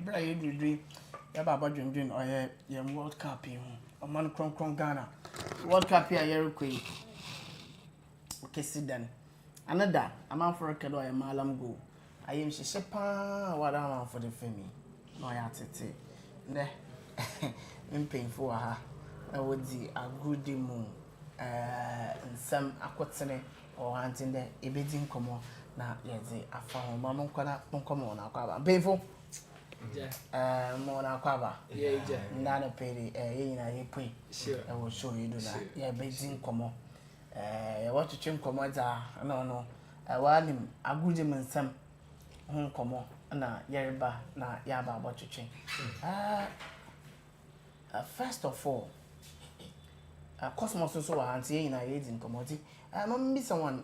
Brian, you Baba Dream or your World Cup here. A man from Ghana. World Cup here, you're okay. Okay, sit down. Another, I'm out for a canoe, I'm Malam go. I am Shepa, what I'm for the family. No, I had to say. I'm painful her. I would see a good moon. And some aquatsene or hunting there, a bidding come on. Now, yes, I found Mamma come on, Aquaba. Painful. More Aquaba. Yeah, Nana Pay, a pay. Sure, I will show you do that. Yeah, bidding come on. What to chim commoda? No. I want him a good man some home come on. Na Yerba, na Yaba, what to change. First of all, Cosmos also are in a aging commodity. Maybe someone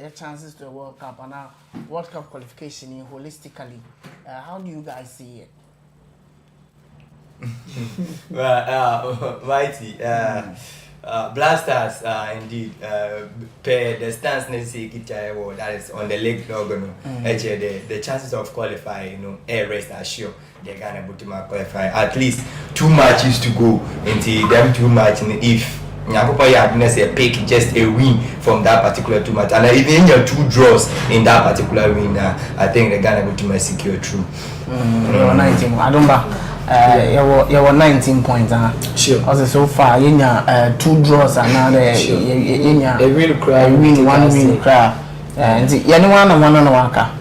your chances to a World Cup and now World Cup qualification holistically. How do you guys see it? Well, Mighty, Blasters indeed per the stance necessary that is on the leg organ. Actually, the chances of qualifying, air rest assure they're gonna able to qualify. At least 2 matches to go into them 2 matches. If Nyakopa Yadness a pick just a win from that particular 2 matches, and even your 2 draws in that particular win, I think they're gonna able to secure true. 19. I don't know. You were 19 points. Sure. Also, so far, you know, 2 draws and now a win cry, one win cry. And you know, one on Waka.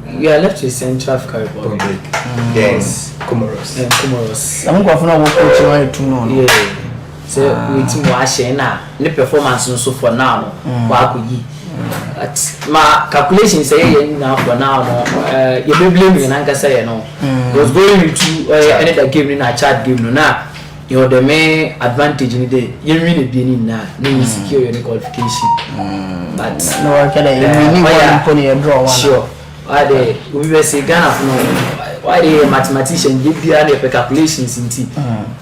You are left with Central Africa Republic. Yes, Comoros. I'm going to work with you. Yeah. So we watching now. The performance so for now. My calculations say now for now. You be blaming and say no. Was going into another game in a chat game now. You're the main advantage in the day. You really be in now. You secure your qualification. But no, I can't draw one. Sure. Why they we were say Ghana why the mathematician give you the calculations in tea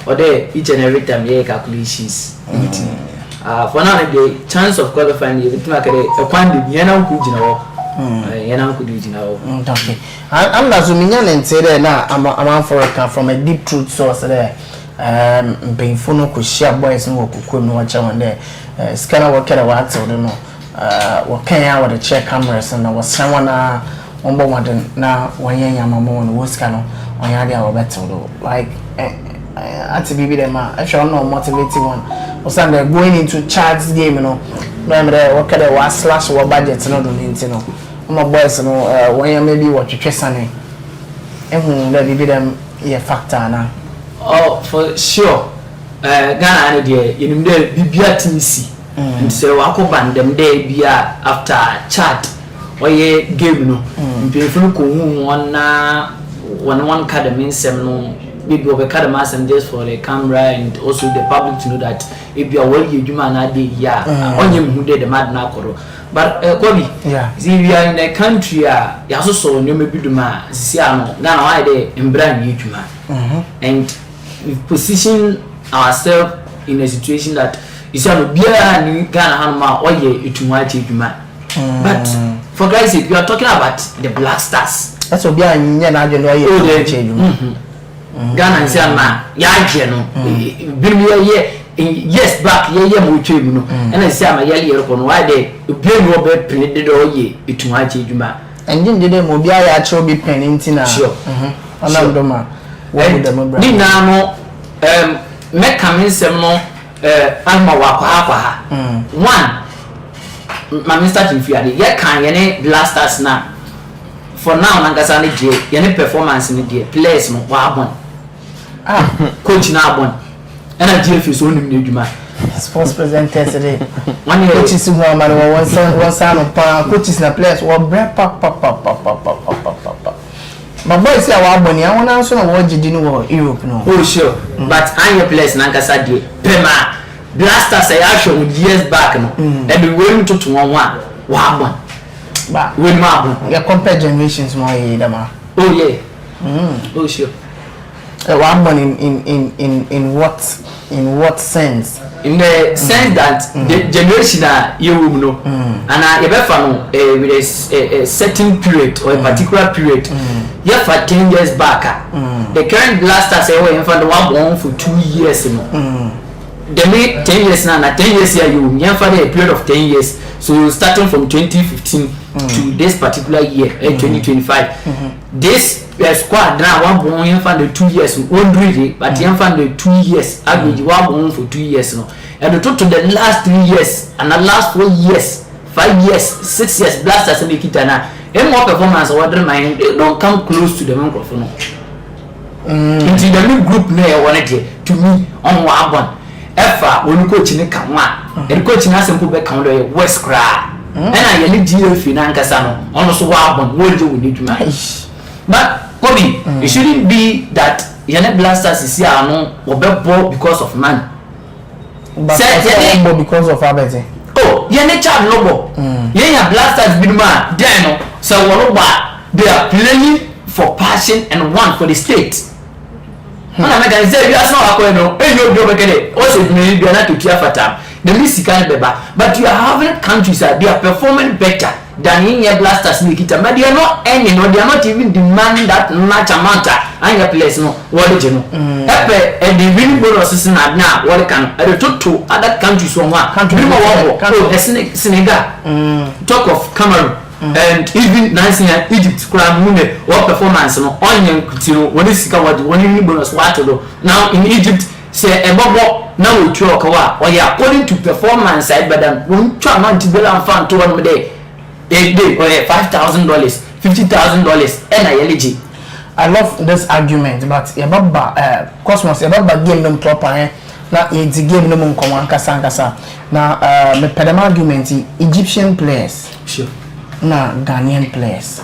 or they each and every time they calculations for now the chance of qualifying the market a quantity yana could okay. I'm assuming and say that now I'm for a from a deep truth source there painful no could share boys no could no watch on there scanner work at a wax or don't know what can I with the check cameras and I was someone Umbo modern now when you are on was cano on your better like at the baby them I shall not motivating one or Sunday going into charts game, you know. Remember what kind of was slash or budget no don't you know. My boys you know when you maybe what you chase on and baby them a factor now. Oh for sure. Ghana idea you know there be TC and so I could ban them there be after chat. Oye game no mpefunu ko hu one card means no maybe over card messengers for the camera and also the public to know that if you are well you man na dey ya onyem hu dey the mad na akoro but Kobi see we are in the country ya so no maybe do ma sisi ano Ghana why dey embran you juma and we position ourselves in a situation that you see no bia ni Ghana hanma oye etunwa che juma but for guys, if you are talking about the Black Stars, that's what we are in Ghana is a man, Yajano, yes, back, no, and I say, I'm a yellow upon why they blame Robert Printed or ye, it might change you, man. And then the will be actually penning Tina. Sure, Doma. Dinamo, make come in some more, Alma Wapa. One. My Mr. Tinfiade, yet can any blasters now. For now, Nangasani J, any performance in the day, players no wabon. Coach Nabon, and a jail is only new man. Sports presenter today. 1 year, coaches who are one son of coaches in a place, what bread pop. My boy say, I want to answer what you didn't know Europe. No, oh, sure, but I'm your place, Nangasadi, Pema. Blasters I actually years back no and we went to 1 wabon but we mabon you compare generations more dama oh yeah oh sure One born in what sense? In the sense that the generation you know, and with a certain period or a particular period, yeah, for 10 years back, the current blasters say we for the one born for 2 years, you know. They made 10 years now, 10 years here you for a period of 10 years. So starting from 2015 to this particular year, 2025, this squad now one born for the 2 years, one really, but you for the 2 years, average one born for 2 years, no. And the total the last 3 years and the last 4 years, 5 years, 6 years, blasters and the kitana. Any more performance or other mind, they don't come close to the microphone. Into the new group now, wanted to me on one. Efa when you coach in the Kama, and coaching us and put back on the West Cra. And I need GF in Ankasano, almost one word you need to manage. But, Bobby, it shouldn't be that Yanet Blasters is here or ball because of man. But because of Abete. Oh, Yanet Child Lobo. Yaya Blasters been man, Dano, so they are playing for passion and one for the state. When I say you are not going to also maybe not to care for time. The missing kind of but you are having countries that they are performing better than in your blasters Nikita, but they are not earning or they are not even demanding that much amount and your place no what did you know? And the winning bonus now what can talk to other countries from one country Senegal talk of Cameroon. And even Nancy and Egypt crime women what performance no onion when this is what one bonus what to do now in Egypt say a bobo now we talk or yeah according to performance side but then when try not to be fan to one day a day or $5,000 $50,000 and I love this argument but about Cosmos about game them proper na it's game no mon come ankasa na me pedam argument Egyptian players sure na Ghanaian players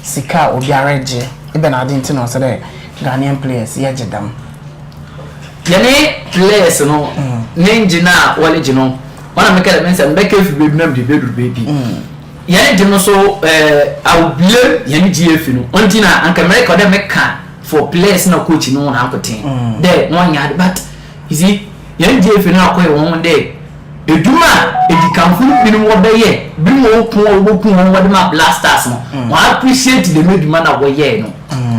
sika obiareje even adinti no say Ghanaian players yegedam yene players no ninja na wale no wana make the mention make if baby na the baby yene de no so I will blame yene GF no ontina anka America dey make for players na coach no na akoten there one yard but you see yene GF no akoy won dey eduma edikanfu binu wo beye binu wo kun wo ma blasters no we appreciate the meduma na wo ye no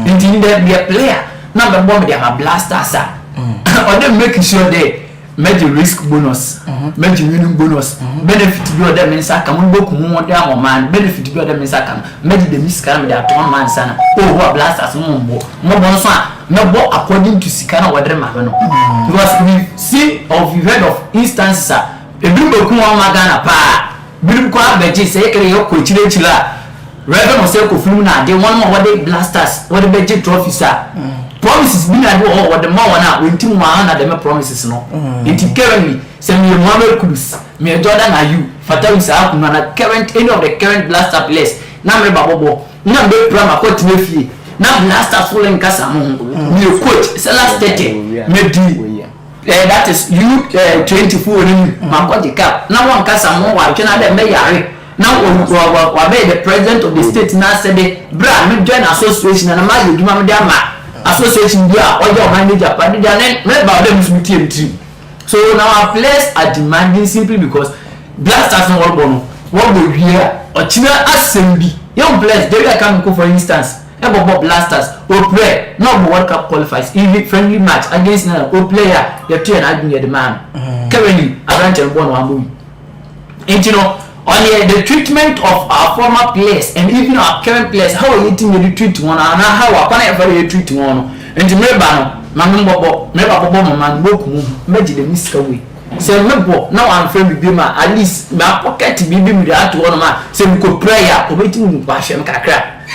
indeed the player na be bomb dey ma blasters or they make sure they make the risk bonus make the winning bonus benefit be other men saka mo boku mo dey am man benefit be other men saka make the miss can dey aton man sana oh what blasters mo bon so me bo according to sikana wadre ma no because we see of you heard of instances ebi boku mo magana pa birim ko abeji say kere yo ko chirechila reverend mo say ko film na dey one more what they blasters what the beji trophy sir promises been at all what the more now when team one na them promises no it currently say me Muhammad Kudus me Jordan are you fatawi sa ku na current any of the current blaster players na me babobo na be prama ko timefie na blaster full in kasa mo me coach say last 30 me di that is you 24 ni ma ko di cap na one kasa mo wa twa na dem be yare now wa be the president of the state na said bra me join association na ma you duma me dey ama association dia or your manager but they are not them to team. So now our players are demanding simply because blasters no work on what we hear or china assembly young players they can go for instance about blasters or play not World Cup qualifies even friendly match against a player you try and argue the man currently around one boy and you know on the treatment of our former players and even our current players, how are you treat one and how are you treat one? And to remember, Mambo, never man, book, magic the miss away. So, now I'm friend with Bima, at least my pocket to be with that one man, so we could prayer, waiting bash and crack.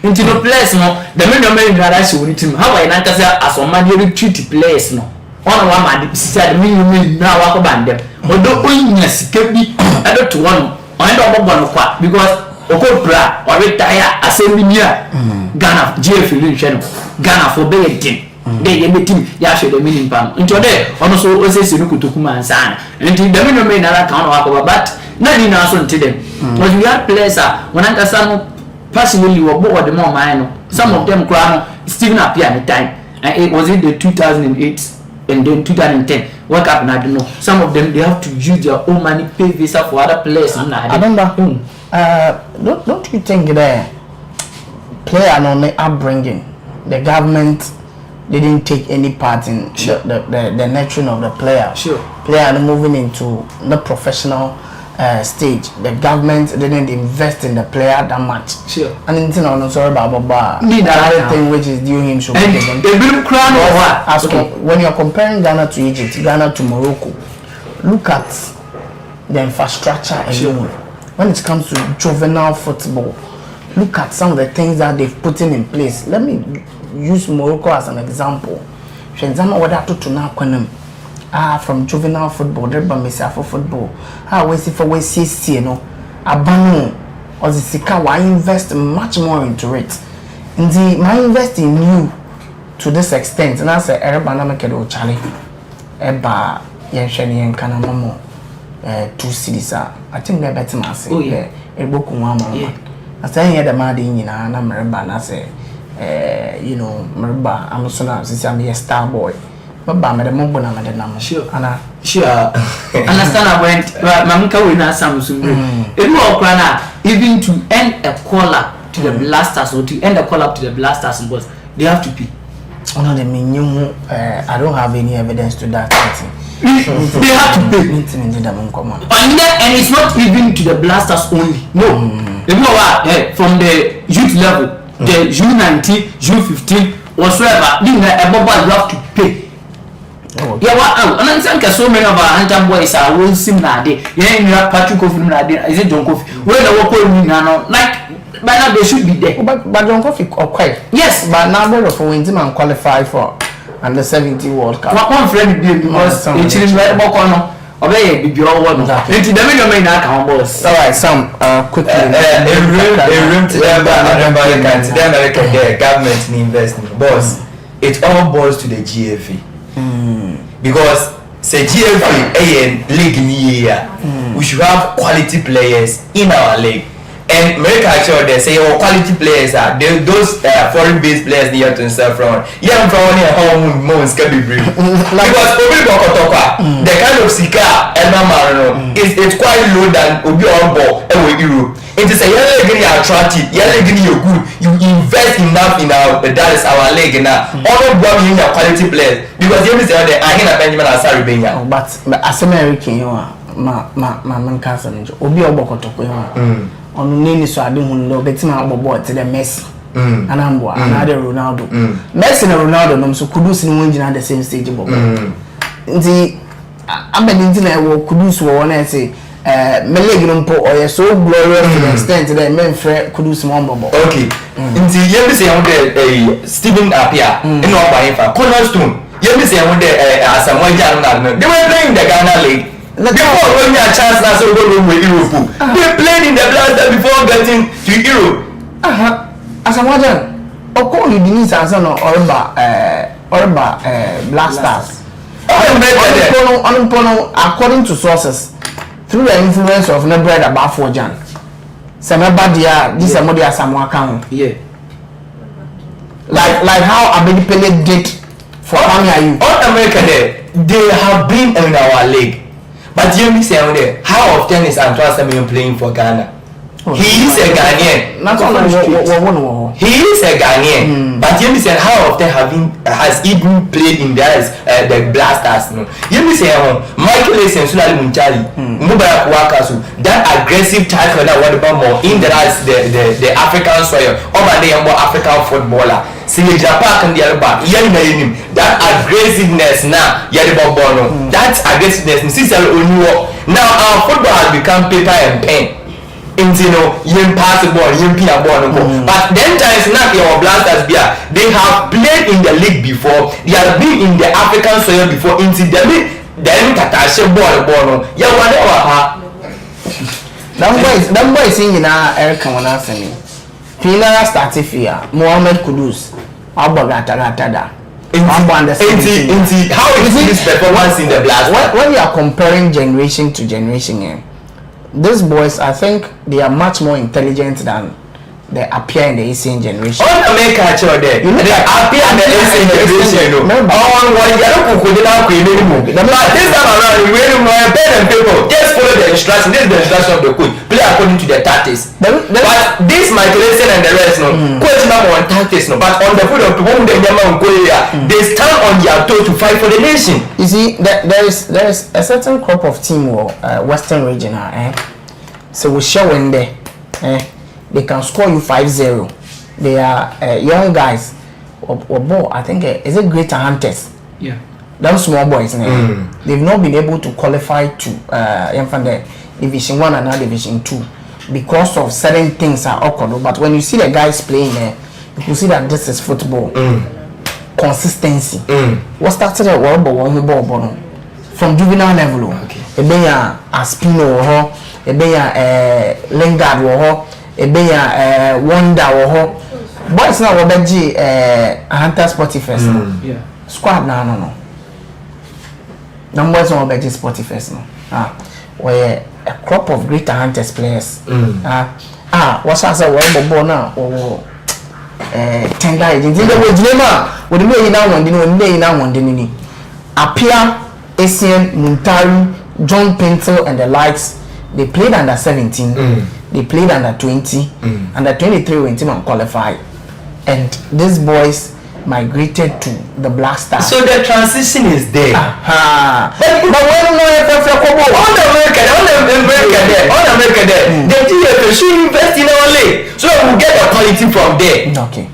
Into the place, no, the men of men that I should with him. How I not as a man, you treat players, no. One man said, me now walk about them. Although yes, can be added to one. I don't want to quite because Okopra or retire as a near Ghana, GF channel, Ghana for Bay team. They end the team, Yasha the meaning palm. Into there, also says you to Kuma and Sana. And the men may not account of but nothing else to them. But we have players when I can personally were bored the more minor. Some of them crown Stephen appear at the time. it was in the 2008 and then 2010 World Cup. And I don't know. Some of them they have to use their own money pay visa for other players. I remember. Don't you think the player on the upbringing, the government didn't take any part in the nurturing of the player? Sure. Player moving into the professional stage, the government didn't invest in the player that much. Sure. And it's not sorry about another thing which is due him should be when you're comparing Ghana to Egypt, Ghana to Morocco, look at the infrastructure alone. When it comes to juvenile football, look at some of the things that they've put in place. Let me use Morocco as an example. From juvenile football, for football. We see for we see no abano or the sika why invest much more into it. Indeed, my invest in you to this extent, and I say everybody make it Charlie. Eba yensheni yenkana mamo 2 cities. I think they're better mass. Oh yeah, eboku mama. I say here the madi nyina na mereba na say mereba I'm so now since I'm a star boy. Sure. Understand I went Mamka will not Samsung. Even to end a call up to the blasters or to end a call up to the blasters was they have to pay. I don't have any evidence to that. They have to pay. And it's not even to the blasters only. No. You know what? From the youth level, the U19, U15, whatsoever, you have to pay. Yeah, what? And I think so many of our handsome boys are will sim na day. Yeah, you have Patrick Coffee na day. Is it John Coffee? Where the work will now? Like by now they should be there. But John Coffee okay. Yes, but now they're for winning and qualify for under 70 World Cup. One friend be because it's in very much on. Obey be your one. Into the middle main account boss. All right, some quickly. A room to the American government investment boss. It all boils to the GFA. Because say GFA league in year, we should have quality players in our league. And America actually they say quality players are those foreign based players they have to sell from. Yeah, from one here home months can be brief. Because the kind of sika it's quite low than Obi on ball and Europe. It is a you're getting attractive, you're getting you good, you invest enough in that is our league now. All of them in quality players because you say I hear Benjamin Asari Benya. But as American you are my man cousin Obi Obokotoko on name so I don't know betima abobo to the Messi anambo another Ronaldo Messi and Ronaldo no so Kudus ni won at the same stage bobo nti abedi na wo Kudus wo na say me leg no po or so glorious to the extent that men frɛ Kudus mo bobo okay nti ye be say on the Stephen Apia in our Bayefa cornerstone ye be say on the Asamoah Gyan they were playing the Ghana league. Before when you had a chance now to go to Europe, they played in the blaster before getting to Europe. As a modern, Oko you didn't answer no Orba blasters. According to sources, through the influence of Nebred about 4 Jan. Samabadia, this is Modia Samoa Kang. Yeah. Like how Abedi Pele did for Amiayu. All America they have been in our league. But you say how often is Antoine Samuel playing for Ghana? He is a Ghanaian. He is a Ghanaian. But you say how often has he been played in the blasters? No. You say Michael Essien Sulali Munchali, Mubarak Wakasu, that aggressive tackle that what about more in the African soil, over there more African footballer. See Japan the other back. That aggressiveness now, that aggressiveness. Now our football has become paper and pen. You pass the ball, you pin a ball. But then times now your blasters they have played in the league before. They have been in the African soil before. Then Tatasha ball. Yeah, whatever. That boy is singing Eric Kamanasani. Pina started here. Mohamed Kudus. Abogata. How is this performance in the blast? When you are comparing generation to generation, these boys, I think they are much more intelligent than they appear in the Asian generation. On the make culture there. They appear in the Asian generation. On one yellow could not create any movie. But this time around, we really more pen and paper. Just follow the instruction. This is the instruction of the coach. Play according to their tactics. But this Michael Essien and the rest, no. Coach number one tactics, no. But on the foot of the woman, they stand on their toe to fight for the nation. You see, there is a certain crop of team or Western region, so we show in there. They can score you 5-0. They are young guys. Or I think is it Greater Hunters? Yeah. Them small boys. They've not been able to qualify to Division 1 and now Division 2 because of certain things are awkward. But when you see the guys playing there, you can see that this is football. Consistency. What started at ball from juvenile level. Okay. Aspino Lingard Wonder boys now Hunter Sporty Fest. Yeah. Squad no. Numbers on Beji Sporty Fest no. Where a crop of Greater Hunters players. What's that say now or tender agents. In the way Dilema, with the way now one appear Essien, Muntari, John Pinto and the likes. They played under 17, they played under 20, under 23 when team qualified. And these boys migrated to the Black Stars. So the transition is there. But when on America there, the DFA should invest in our league. So we'll get the quality from there. Okay.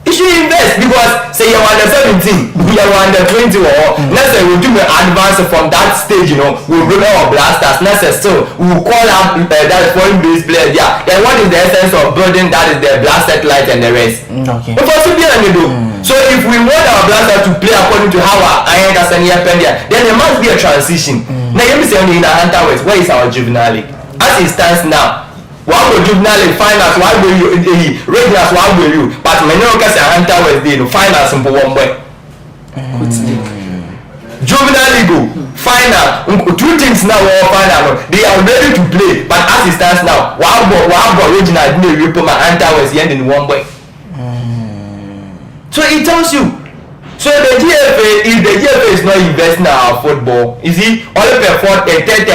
You should invest because say you're under 17, we are under 20 or let's say we'll do an advance from that stage, we'll bring our blasters, let's say still we'll call out that foreign based players, yeah. Then what is the essence of building that is the blast satellite and the rest? Okay. So if we want our blaster to play according to how our iron gas and then there must be a transition. Now let me say in our Hunter West, where is our juvenile league? As it stands now, one will juvenile finals, one will you regulars, one will you. But many of us are Hunter West day, finals in one way. Juvenile league final, two teams now are final. They are ready to play, but as it stands now, one ball regional day we put my Hunter West end in one way. So it tells you. So the GFA, if the GFA is not investing in our football, you see, all the effort, the 10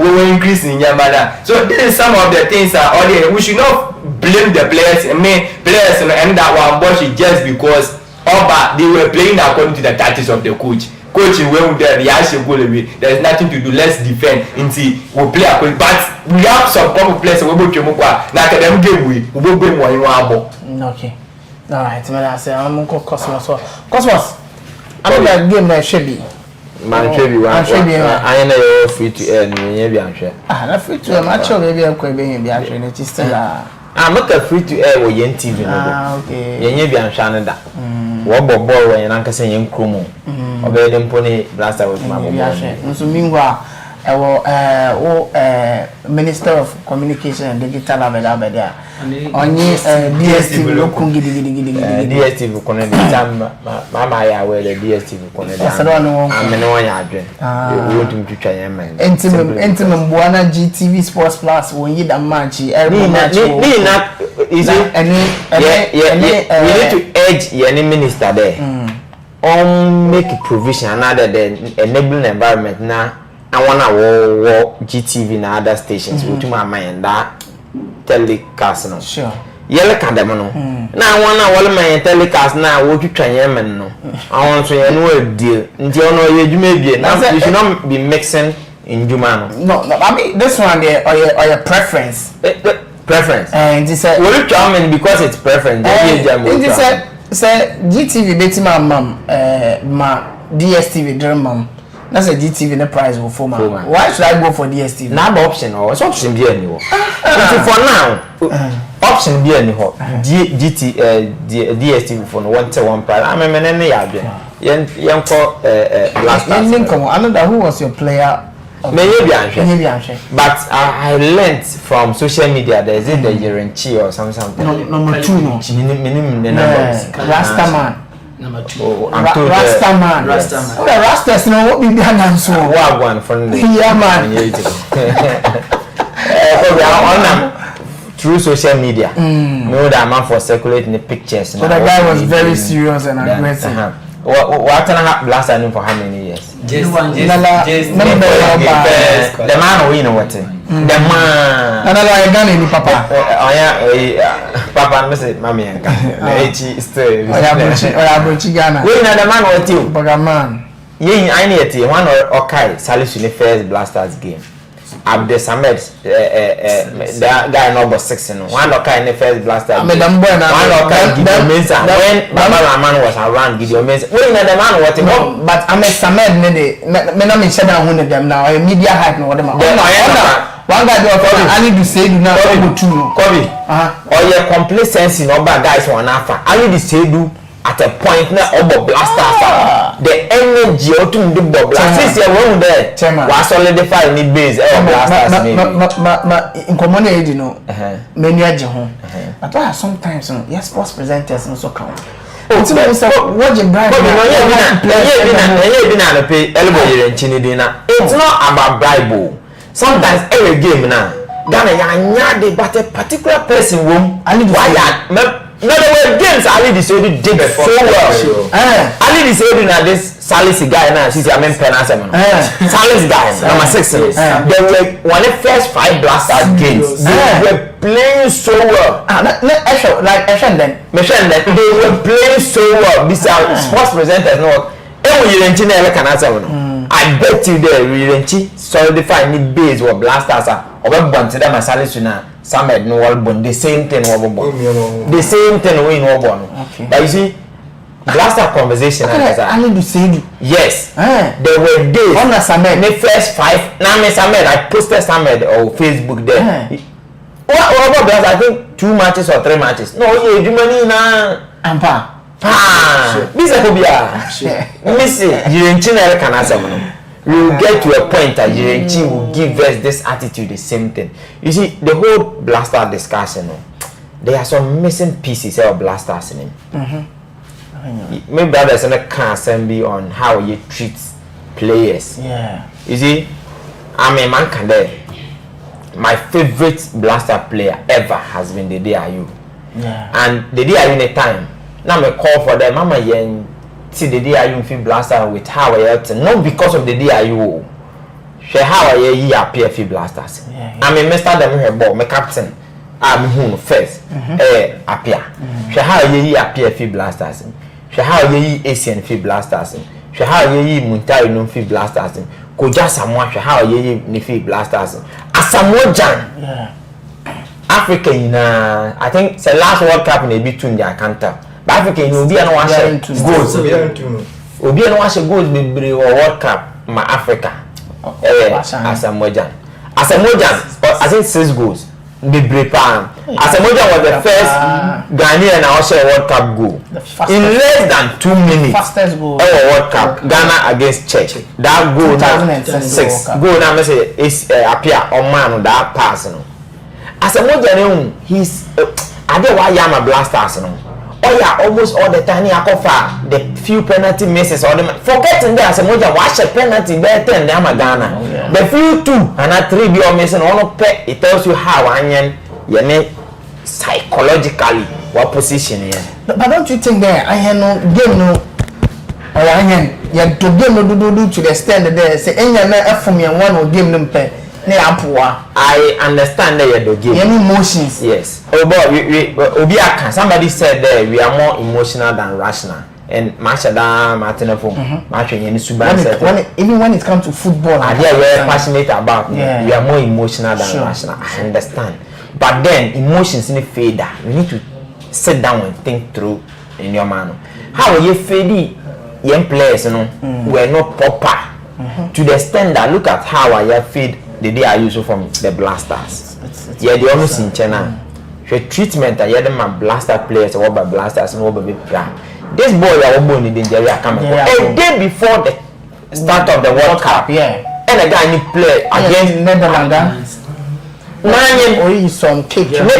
we will increase in Yamada. So this is some of the things that we should not blame the players. Players and that one bullshit just because they were playing according to the tactics of the coach. Coaching when the reaction goal away, there is nothing to do. Let's defend until we play according. But we have some couple players we will do more. Now them game we will bring one in. Okay. Alright, I say I'm going to Cosmos. Cosmos, I know that game that should be. Man, I know free to earn. Not free to earn. Actually, maybe I'm going to be actually. It's still I'm not free to air with Yen TV. Okay. Yen be on Shanada. What ball when Uncle saying Kumo. Obey them pony blaster with my boy. So meanwhile, Minister of Communication and Digital Abeda onye DSTV lokungi DSTV connect mama ya we the DSTV connect amene wanya adwen we wotum twitwa yemen entim mbuana GTV Sports Plus won yi da match every match ni na is it we need to urge any minister there make a provision another the enabling environment na I wanna wo GTV na other stations wotum amayen da telecast no sure yele ka dem no na wanna wole man telecast na wo twitwa yemen no awon so ye no adie nti ono ye dwuma bie na you should not be mixing in juma no I mean this one there or your preference and this will you charming because it's preference say GTV betima ma DSTV drum that's a GTV the price will for man. Why should I go for DSTV? Now option or it's option be anyhow. For now, option be anyhow. DSTV for one price. I mean, any yen for last time. Another who was your player? Maybe but I learned from social media there's the Yerenchi or something. Number 2 no. Rastaman. Number 2. Rastaman. Oh, the Rastas know what we behind so. Wagwan from the yeah man. through social media. Know that man for circulating the pictures. So the guy was very serious and aggressive. What can I have blast him for how many years? Just the man who you know what? The man. Another guy in Papa. Oh yeah, Papa, I say, Mammy, and story. Oh yeah, Ghana. We know the man what you? Bagaman. Yeah, I need it. One or okay, Salisu in the first Blasters game. Abde Samed, that guy number 6 in one okay in the first Blasters. I mean, one okay, Gideon Mensah. When Baba Rahman was around, Gideon Mensah. We know the man what? But I met Samed. Me no me shut down one of them now. Media hype no whatever. One guy do I need to say do now. Kobe. Or your complacency no bad guys one after. I need to say do. At a point now, over blasters, the energy or to the blasters. Since you're wrong there, was solidified in the base. In community, you know, many at home. But why sometimes, yes, sports presenters also count. What you bride? It's not about Bible. Sometimes every game now, Ghana, but a particular person won't. I need why. No, the way games Ali decided did so well. Ali decided that this Salis guy now, she's a main penalty. Salis guy, number 6. They were one of the first 5 Blasters games. They were playing so well. Like they were playing so well. These are sports presenters. No, I bet you there, really solidify the base or Blasters are over bunted them as Salis now. Some had no one, the same thing over the same thing we know one. But you see, Blaster conversation. I need to say yes. There were days on the first 5. Now, Miss Ahmed, I posted Ahmed on Facebook there. What about I think 2 matches or 3 matches? No, you money now. Ampa. This is a Kobia. Missy, you ain't can answer. We will get to a point that Jirenchi will give us this attitude, the same thing. You see, the whole Blaster discussion, there are some missing pieces of Blasters in him. Maybe there's a assembly on how you treat players. Yeah. You see, I'm a man can there. My favorite Blaster player ever has been the DIU. Yeah. And the DIU in a time, now I call for them, Mama Yen. See the DIU feel Blaster with how I not because of the DIU. She how I appear feel Blasters. I mean, Mr. Them here, ball, my captain. I'm who first. Appear. She how I appear feel Blasters. She how I Asian feel Blasters. She how I Muntai no feel Blasters. Koja Samoa, she how I feel Blasters. Asamoah. Africa, I think it's the last World Cup in the between the Akanta. But Africa, you be an wash goals. Obi an wash goals be World Cup, my Africa. Asamoah. I think 6 goals. Be Asamoah was the first Ghanaian also World Cup goal. In less than 2 minutes. Fastest goal. World Cup. Ghana against Czech. That goal 2006. Goal now say is appear on man that pass. Asamoah, he's I don't why I'm a Blasters. Oh yeah, almost all the time the few penalty misses or them forgetting there Asamoah watch a penalty better than them Ghana. The few 2 and 3 be all missing on it tells you how onion you psychologically what position here. But don't you think that I have no game no or onion you to game no do to the extent that they say any man from me one or game them pay. I understand that you're the game. Any emotions? Yes. Oh, but somebody said that we are more emotional than rational. And Mashada, Martinefo, even when it comes to football, we're passionate about. We are more emotional than rational. I understand. But then emotions in the fader. You need to sit down and think through in your mind. How are you feeding young players? We're not proper to the extent that look at how I feed. The day I use from the Blasters. Yeah, they almost in China. The treatment I had my Blaster players or by Blasters and over big plan. This boy I was born in Nigeria coming a day before the start of the World Cup. Yeah. And a guy need play against Netherlands. Man, some kick. Career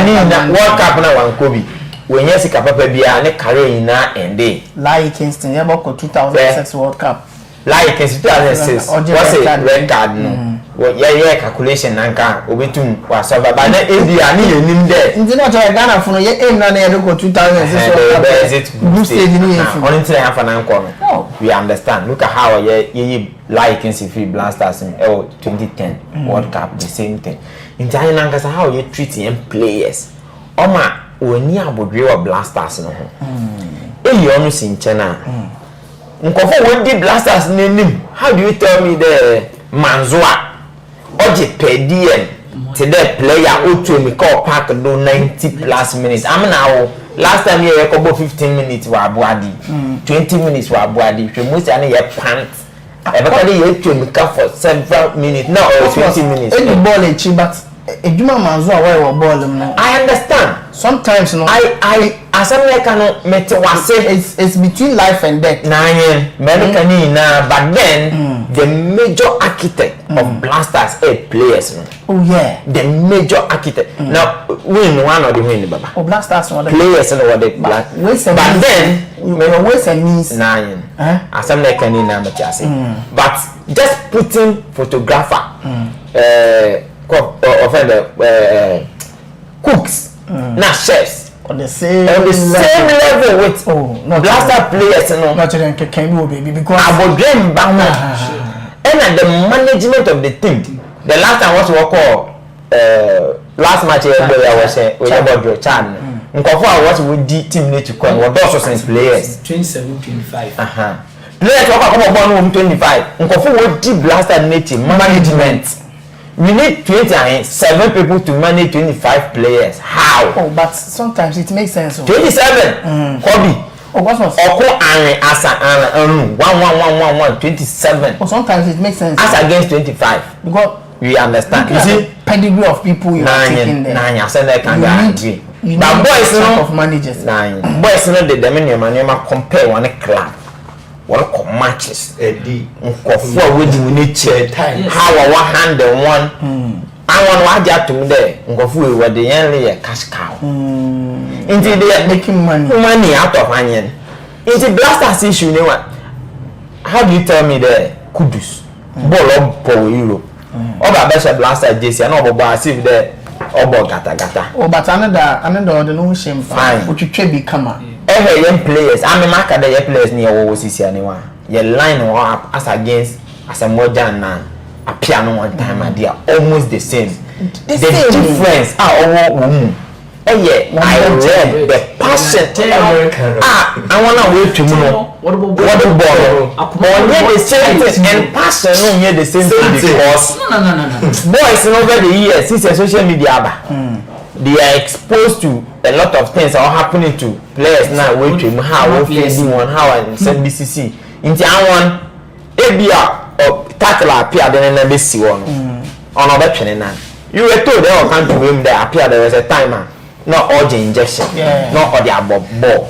in World Cup now one Kobe. When you see Papa be a career in and day. Like Kingston, yeah, 2006 World Cup. Like in 2006. What's it? Red card no. yeah calculation nanka obetum wa solve but na ebia ni yenim there nti na try Ghana for no ye aim na e go 2006 group stage ni yefu on until ya fa nanko no we understand look at how ye like in free blasters in 2010 World Cup the same thing nti anyị nanka sa how you treat young players oma oni abodwe wa blasters no ho eyi onu si nchena nkofo we di blasters nenim how do you tell me the manzoa oje per diem to the player otu me call park do 90 plus minutes am now last time here ko 15 minutes wa abuadi 20 minutes wa abuadi we most ani ye pant everybody ye to me for several minutes now or 20 minutes any ball e chi but ejuma manzoa why wa ball no I understand sometimes no I asamle kanu mete wase it's between life and death nine American na but then the major architect of blasters players no oh yeah the major architect now win one or the win baba oh blasters no players no what they black but then ways and means nine asamle kanu na mete ase but just putting photographer cooks na chefs on the same level with blaster players no not then can you baby because abodrem bama and the management of the team the last time what we call last match here was we about Chan nkofo a what we di team need to come we do so players 27-25 players what come about 25 nkofo we di blaster native management. We need 27 people to manage 25 players. How? Oh, but sometimes it makes sense. 27. Kobe. Oh, what's not? Oko asa 1 27. Oh, sometimes it makes sense. As against 25. Because we understand. You see, pedigree of people you are taking there. Nine. I said I can agree. But boys, no of managers. Nine. Boys, no the man compare one club. What matches nkofo we di nature how I handle one I want to add to me there nkofo we the only cash cow into they are making money out of onion into blasters issue you know how do you tell me there kudus ball up for Europe oba best blaster JC and obo as if there obo gata oh but another the no shame fine what you be come on young players I mean mark the players near what we see anyone your line up as against as a modern man a piano one time and they are almost the same the difference are all oh yeah I read the passion I want to wait to know what about the same thing and passion no near the same thing because no boys over the years since social media they are exposed to a lot of things are happening to players now wait to how we facing one how and send BCC into one ABR tackle appear then na be see one on other training now you were told they all come to him there appear there was a timer not urgent injection not or the ball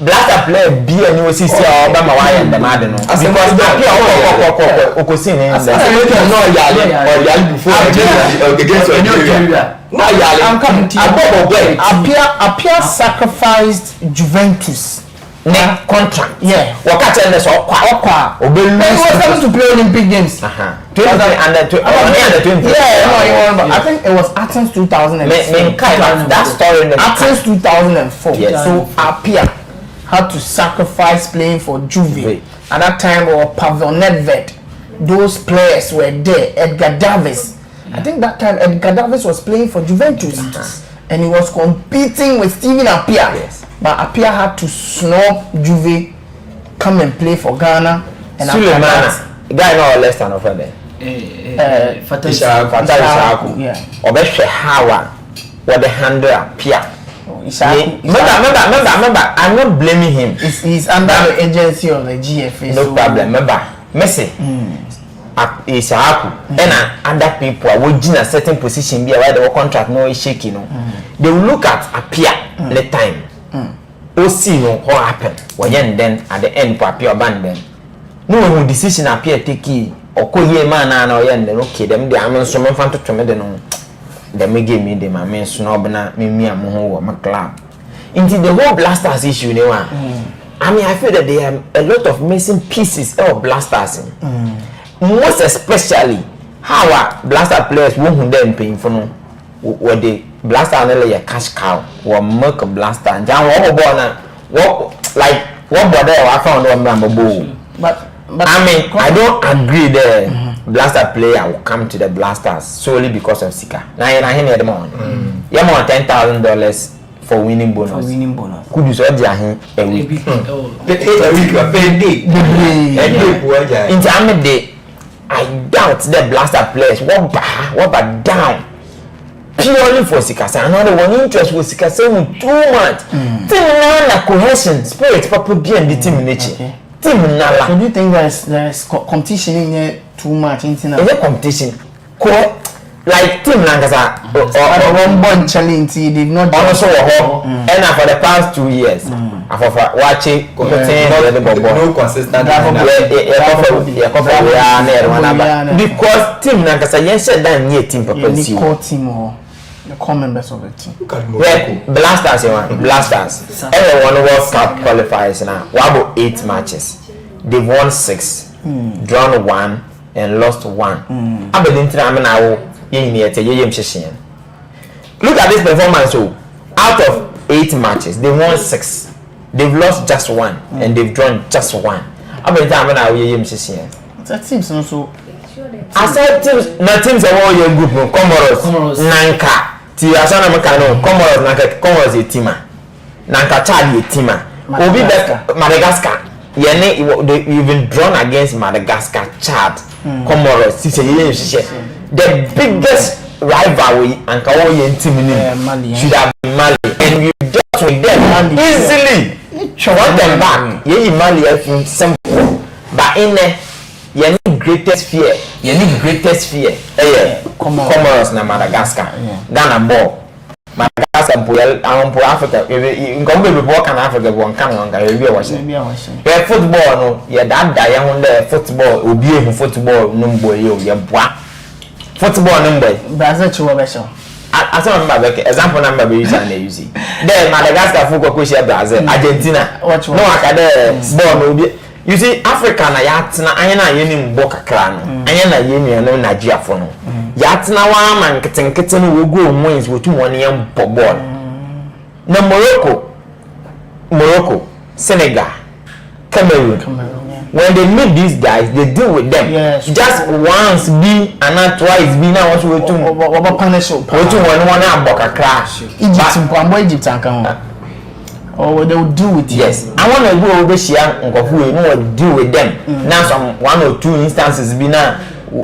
blaster player be and you see Obama why and the mad no because appear okosin in there no yali before I'm coming to you. Appear sacrificed Juventus. Contract. Yeah. Wakati ende so kwa. He was coming to play Olympic Games. 20 under 20. Yeah, no, you remember. I think it was Athens 2004. That story. Athens 2004. Yes. So Appear had to sacrifice playing for Juve. At that time, or Pavel Nedved. Those players were there. Edgar Davids. I think that time Edgar Davids was playing for Juventus and he was competing with Steven Appiah. Yes. But Appiah had to snub Juve, come and play for Ghana. And Sulemana, guy no less than offender. Ishaku. Yeah. Obeshe Hawa, what the handle Appiah. Remember, I'm not blaming him. He's under the agency of the GFA. No problem. Remember, Messi. Ishaku and other people are in a certain position where the contract no is shaking. They will look at Appear the time. Or see what happened when then at the end for Appear abandon. No decision Appear take or call ye man or yen okay them the amen so man to me the me give me the my men snobna me and my club. Into the whole blasters issue they want. I mean I feel that there are a lot of missing pieces of blasters. Most especially how are blaster players who them paying for no what the blaster and a cash cow or milk blaster and down what like what body I found on Bamboo. But I mean, I don't agree the blaster player will come to the blasters solely because of Sika. Now you're not here the morning. You're more $10,000 for winning bonus. Could you say a week? Intermediate. I doubt the blaster players what down purely for Sika. Another one interest with Sika saying too much. Team cohesion, spirit, proper being determination. Team Nala. So do you think there's competition in here too much? Is it competition? Like Team Lankasa or one born challenge, they've not also and for the past 2 years, after watching no consistent because Team Lankasa yes said that near team purpose team or the core members of the team. Blasters. Everyone World Cup qualifiers now. What about 8 matches? They've won 6, drawn 1, and lost 1. I believe look at this performance. So, out of 8 matches, they won 6. They've lost just 1, and they've drawn just 1. I believe that seems also. I said teams, not teams of all your group, Comoros, Nanka. Tiasana Makano, Comoros a teamer. Nanka Chad a teamer. Obi Madagascar. You've been drawn against Madagascar, Chad, Comoros, the biggest rivalry and Kawoye team should have been Mali. And you dealt with them easily. Want them back. Mali from simple. But in there, you need greatest fear. Comoros na Madagascar. Ghana ball. Madagascar for Africa. You come to work in Africa, one can on the football, no, yeah, that young there, football, Ubi football, number you, football number. Brazil, I saw example number we use there, Madagascar football coach Brazil, Argentina. No, I got ball. You see, Africa na yatina ayana yeni mboka krano. Ayana yeni no Nigeria for no. Yatina wa man keten we go wins we 2-1 yam ball. Na Morocco, Senegal, Cameroon. When they meet these guys, they deal with them. Yes. Just once be and not twice be now what we do. What punish you? We 2-1 mboka crash. Egypt and or they will do with it. Yes, I want to go over here and deal with them. Now some 1 or 2 instances be now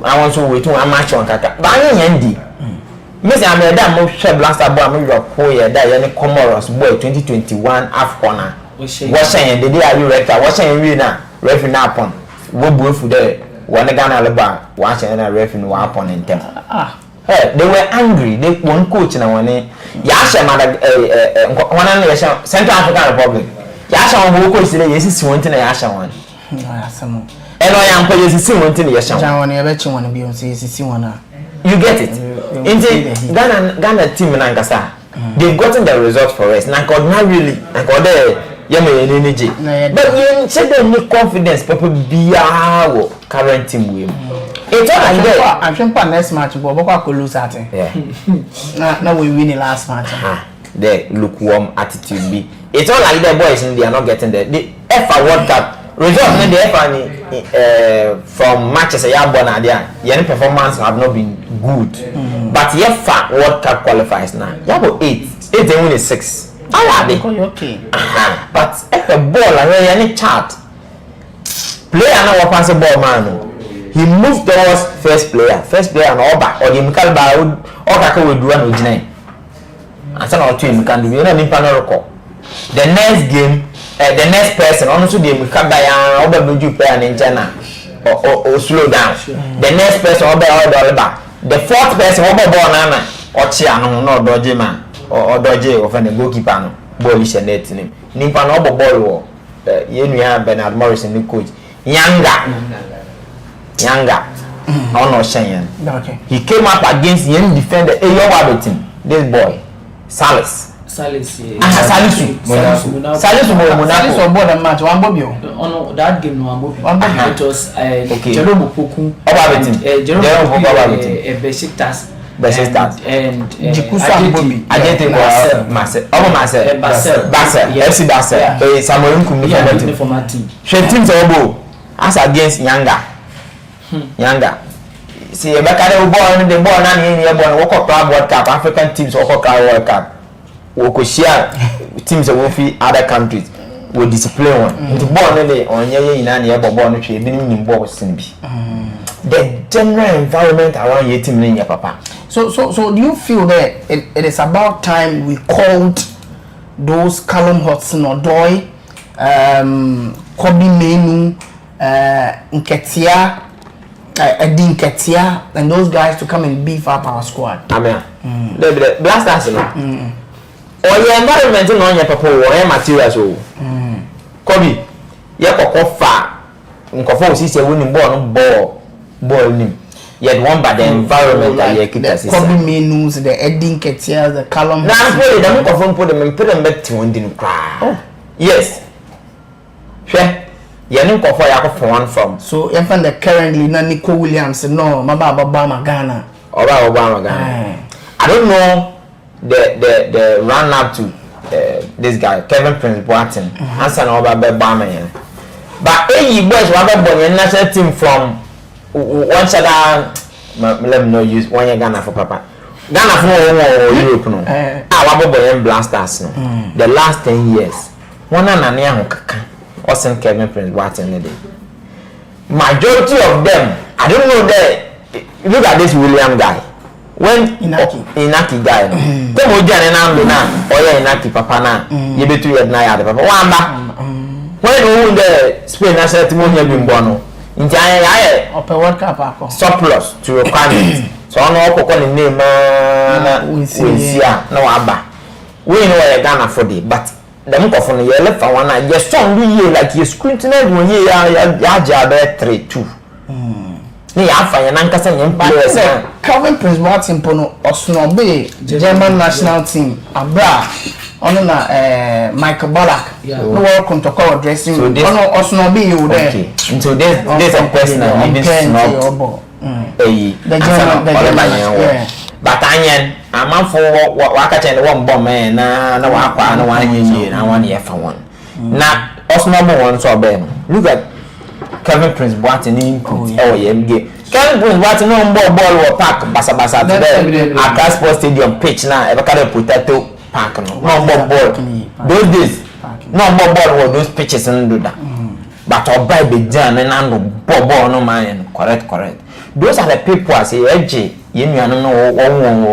I want to wait to a match on Kaka. But I ain't Andy. Miss I'm a damn blaster boy, I'm your poor that Comoros boy 2021 Afcona. What's saying the day are you rector? What's saying we now? Referee now upon what both for the one Ghana Alaba, watching a referee no upon in them. They were angry. They one coach in one Yasha one Central African Republic. Yasha one coach today. Yes, is one thing. Yasha one. And I am playing this one thing. Yasha one. I bet you want to be on. See one. You get it. In Ghana team in Ankasa, they've gotten the result for us. Now, not really. Now, there. Energy. But you said they need confidence. People be our current team with. It's all like that. I'm sure next match, but we could lose at it. Yeah. Now we win the last match. The lukewarm attitude be. It's all like that, boys. They are not getting the FA World Cup result. The FA from matches a year born idea. Your performance have not been good. But FA World Cup qualifies now. You have 8. 8 they win 6. Okay. But a ball like any chart. Player now pass the ball man. He moved towards first player and all back or the Mikal Baud or Kaka will do one with name. And some of you can do you know the next game, the next person also the Mikal Bayan or the player in China or slow down. The next person or the back. The fourth person over ball nana or Chiano no dodgy man or dodgy of any goalkeeper no ball is a net name. Nimpa no ball war. You have Bernard Morrison the coach. Younger, no Cheyenne. Okay. He came up against young defender. Hey, your team. This boy, Salis. Salisu board the match one bobio. On that game no one bobio. It was Jerome Opoku. Jerome Opoku Besiktas. And Jikusa Bobby. Ajete Marcel. Basel. FC Basel. Samuel Nkunmi for my team. She teams obo as against Yanga. See, the ball na the ball woko club World Cup, African teams woko club World Cup. Woko share teams that will fit other countries will discipline one. The ball no dey on ye na na ball no twe bi ni ball sin bi. The general environment around your team in your papa. So do you feel that it is about time we called those Callum Hudson-Odoi, Kobe Menu, Nketiah, Eddie Nketiah, and those guys to come and beef up our squad? Amen. The blasters, no. Or your environment on your papa or your materials. Kobe, your papa far. Nkofo si se winning ball nim. Yet one by the environment that you keep us. The Kobe Menus, the Eddie Nketiah, the Callum. Now put them confirm put them back to one din cry. Oh. Yes. Sure. You know for one from. So if the currently na Nico Williams no Obama Ghana. Obama Ghana. I don't know the run up to this guy Kevin Prince Boateng. Answer no Obama. But any boys were born national team from one shada let me know use one year Ghana for papa. Ghana for Europe no. Our boy blasters no. The last 10 years. One na kaka. Wasn't Kevin Prince Boateng day. Majority of them, I don't know that. Look at this William guy. When Inaki guy, come on, Jan and I'm now. Oh yeah, Inaki papa na. You be 2 years now, papa. Wamba. When who the Spain national team here been born? In China, Upper World Cup surplus to requirements. So I know what the name we see no Abba. We know Ghana for the but. The microphone you left for one night. Your song you like you scrutinized when you are 3-2. Ni afa ya nankasa nyem players. Calvin Prince Boateng pono Osnobe German national team abra ono na Michael Ballack no work on to call dressing room ono Osnobe you there. So there's a person that even snob the German but anyen amanfo waka chen one bomb man na wakwa na wan yin na wan ye fa one na Osnobe one so be look at Kevin Prince Boateng in game. Kevin Prince Boateng no ball or park basa today at Sports Stadium pitch na e be carry potato park no ball those days no ball or those pitches no do that but obai be jan na no ball no man correct those are the people as say yenuanu no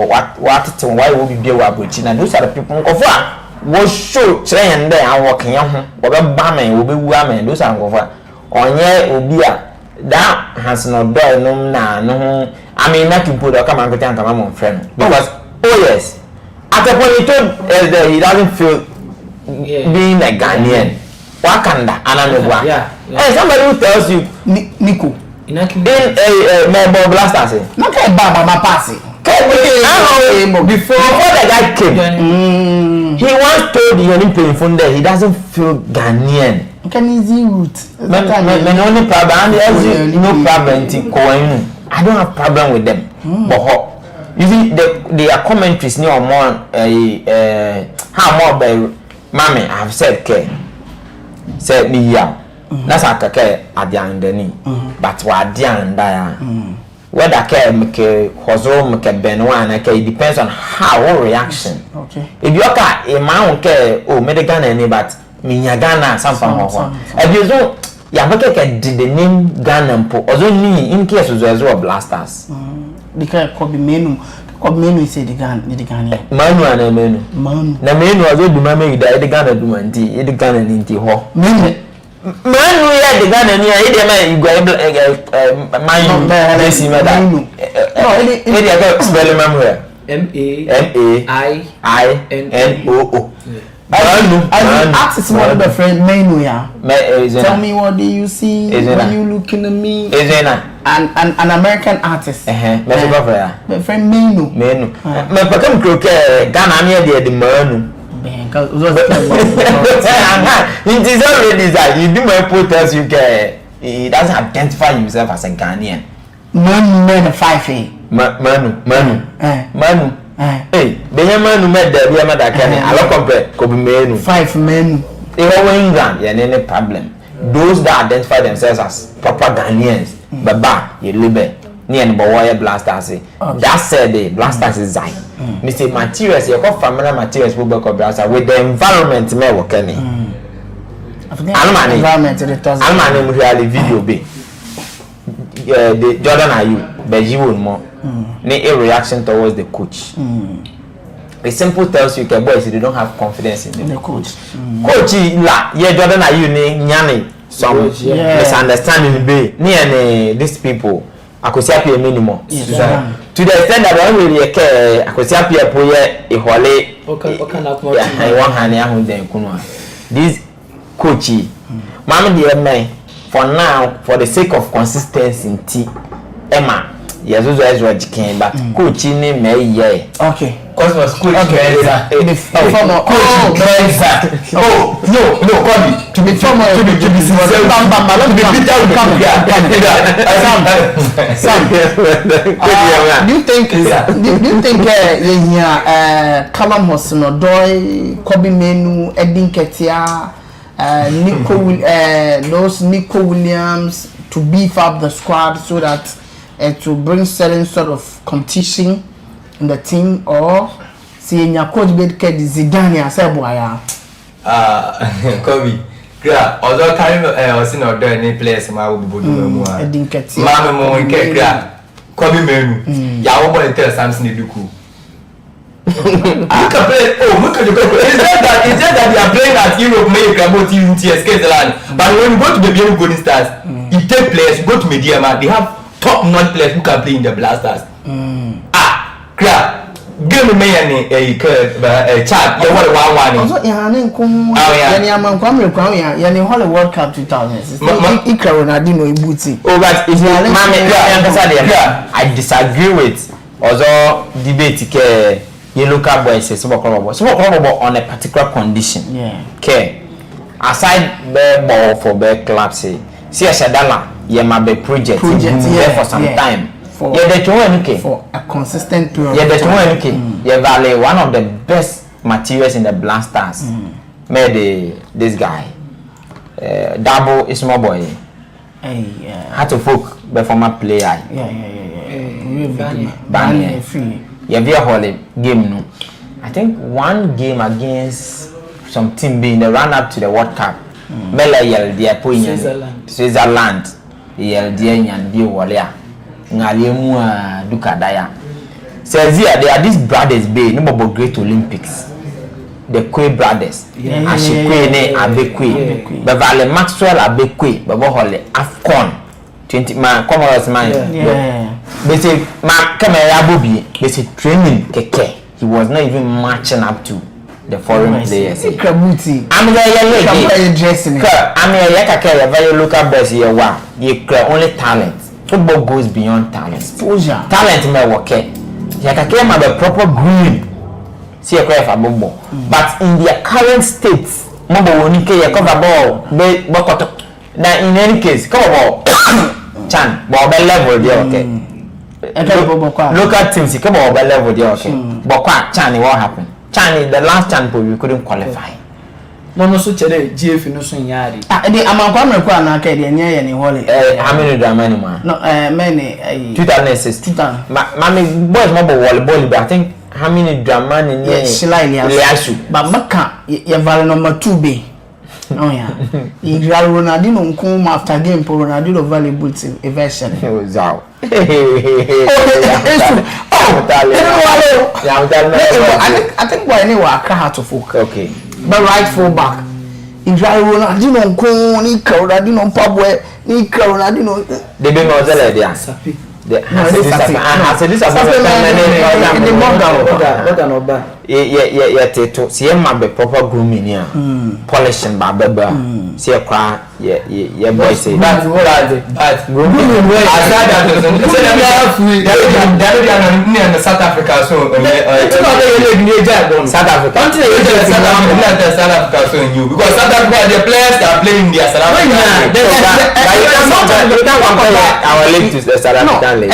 what why will be wa abrochi na those are the people nkofo a wo show kire dey awon kan ho wo be ba men wo be wu amen those are nkofo onye obi a that has no door no na no I mean not to put come and pretend come my friend because yes at the point he told he doesn't feel being a Ghanaian wakanda anamegwa hey somebody who tells you Nico in my blasters no ke baba pass before the guy came he once told the Olympian phone there he doesn't feel Ghanaian. Can easy route. Men only problem no problem to coin. I don't have problem with them. But you see their commentaries near more how more by mommy I have said me yeah. That's a care at the end but what the end whether care make hozo make benwan it depends on how reaction. Okay. If you car a man care medical any but minya Ghana sampa ho ebizo ya bakeke did the name Ghana mpo ozo ni in case ozo blasters because Kobe Menu say the Ghana manu na menu ozo du mama ida the Ghana du manti the Ghana ni nti ho manu ya the Ghana ni ide ma igwa manu desi meda no ide ga spell mamu MAINO ask one of friend Menu ya. Tell me what do you see when you looking at me? An American artist. My friend Menu. Me become croquet Ghana near the Manu. It is already that you do my protest, you can. He doesn't identify himself as a Ghanaian. Man, 5A. Manu. Hey, Benjamin met the Biamada Kane. I don't compare. Could be menu. 5 men. They are in England. Yeah, any problem. Those that identify themselves as proper Ghanaians, Baba, you live near the Boya Blasters. That said, the Blasters is Zai. Mr. Materials, you got familiar materials with the environment. Me working. Environment. I'm really video be. The Jordan are you, but you will more. A reaction towards the coach. The simple tells you, boys, they don't have confidence in the coach. Coach, yeah, Jordan are you, nyani, some misunderstanding be near these people. I could see a minimum. To the extent that I really care, I could see a hole. I want Hania then Kunwa. This coachy, Mamma dear man, for now, for the sake of consistency, Emma. Yes, also as came back. Coaching me, yeah. Okay. Cause was coach. Okay. Former coach. Oh no, Kobe. To be former. To be Sam. Do you think Callum Hudson-Odoi, Kobe Menu, Edin Ketia, Nico Williams to beef up the squad so that to bring certain sort of competition in the team, or see your coach Bedke Zidane as a boy? Kobe. Gra, although Karim was not doing any players, my will be doing I didn't get it. Mamma, Kobe Menu, Yawo and tell Samson Duku. Look at play. Oh, look at the people. It's just that they are playing at Europe, make about team TSK land. But when you go to the BM Golden Stars, you take players, you go to Mediama, they have top-notch players who can play in the Blasters. Crap. Give me a chat. You want 1-1. Also, Hollywood World Cup 2000. Ronaldinho Ibuti. Oh, but it's I disagree with also debate you look at boys say small on a particular condition. Yeah. Okay. Aside the ball for the club say see a Shadala be project yeah, for some time. For a consistent period. Yeah, Valley, one of the best materials in the Blasters. Made this guy. Double is small boy. Had to folk the former player. Banny. Yeah, we are game no. I think one game against some team being the run up to the World Cup. Mela yel dia point Switzerland. Yel dia nyan bi wolia. Ngaliemu dukadaya. Says here they are these brothers be no more great Olympics. The Kwe brothers. Ashikwe ne Abekwe. Bevale Maxwell Abekwe. Bebo hole Afcon 20 man Comoros man. They say ma camera bobi. They say training keke. He was not even matching up to the foreign players. I'm dressing. I'm a very local best here. Wow, you only talent. Football goes beyond talent. Exposure. Talent may work. You can have a proper green. See a cry for Bobo. But in their current state, Mobo will cover ball. Now, in any case, cover ball. Chan, ball level, okay. Local teams, come over level, okay. But Chan, what happened? Chan, the last chance we couldn't qualify. No, so chale GF no so nyari. The amakwame kwa na ka de nya ye ne hole. How many drama ni ma? No, many 2006. Mami boys mo volleyball, but I think how many drama ni ye Shilaiasu. But maka ye vale number 2 be. Oh yeah. Igral Ronaldinho nkum after game for Ronaldinho volleyball team version. Zao. I think why anyway I can't to folk. Okay. But right full back. Igral Ronaldinho nkum ni Ronaldinho pabwe ni Ronaldinho. They be no zele dia. teto see ma be proper grooming ya polishing ba beba see kwa ye boy say But what are they? But Grooming way. aside that in South Africa so South Africa South Africa so new because South Africa the players are playing their South African our league to the South African league.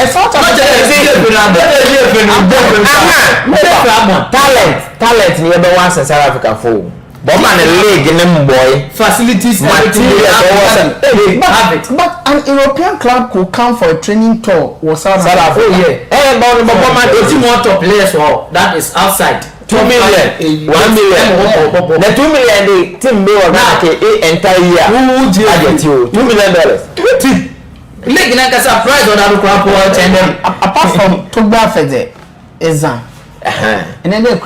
Talent ni ebe wan South Africa for. But man the league in boy Facilities, But an European club could come for a training tour was South Africa. Oh yeah. but man The team want to play so that is outside. 2 million, 1 million. The 2 million the team be entire year. $2 million. League na kasa prize on that crap Apart from Togba Fede, Ezan. And then they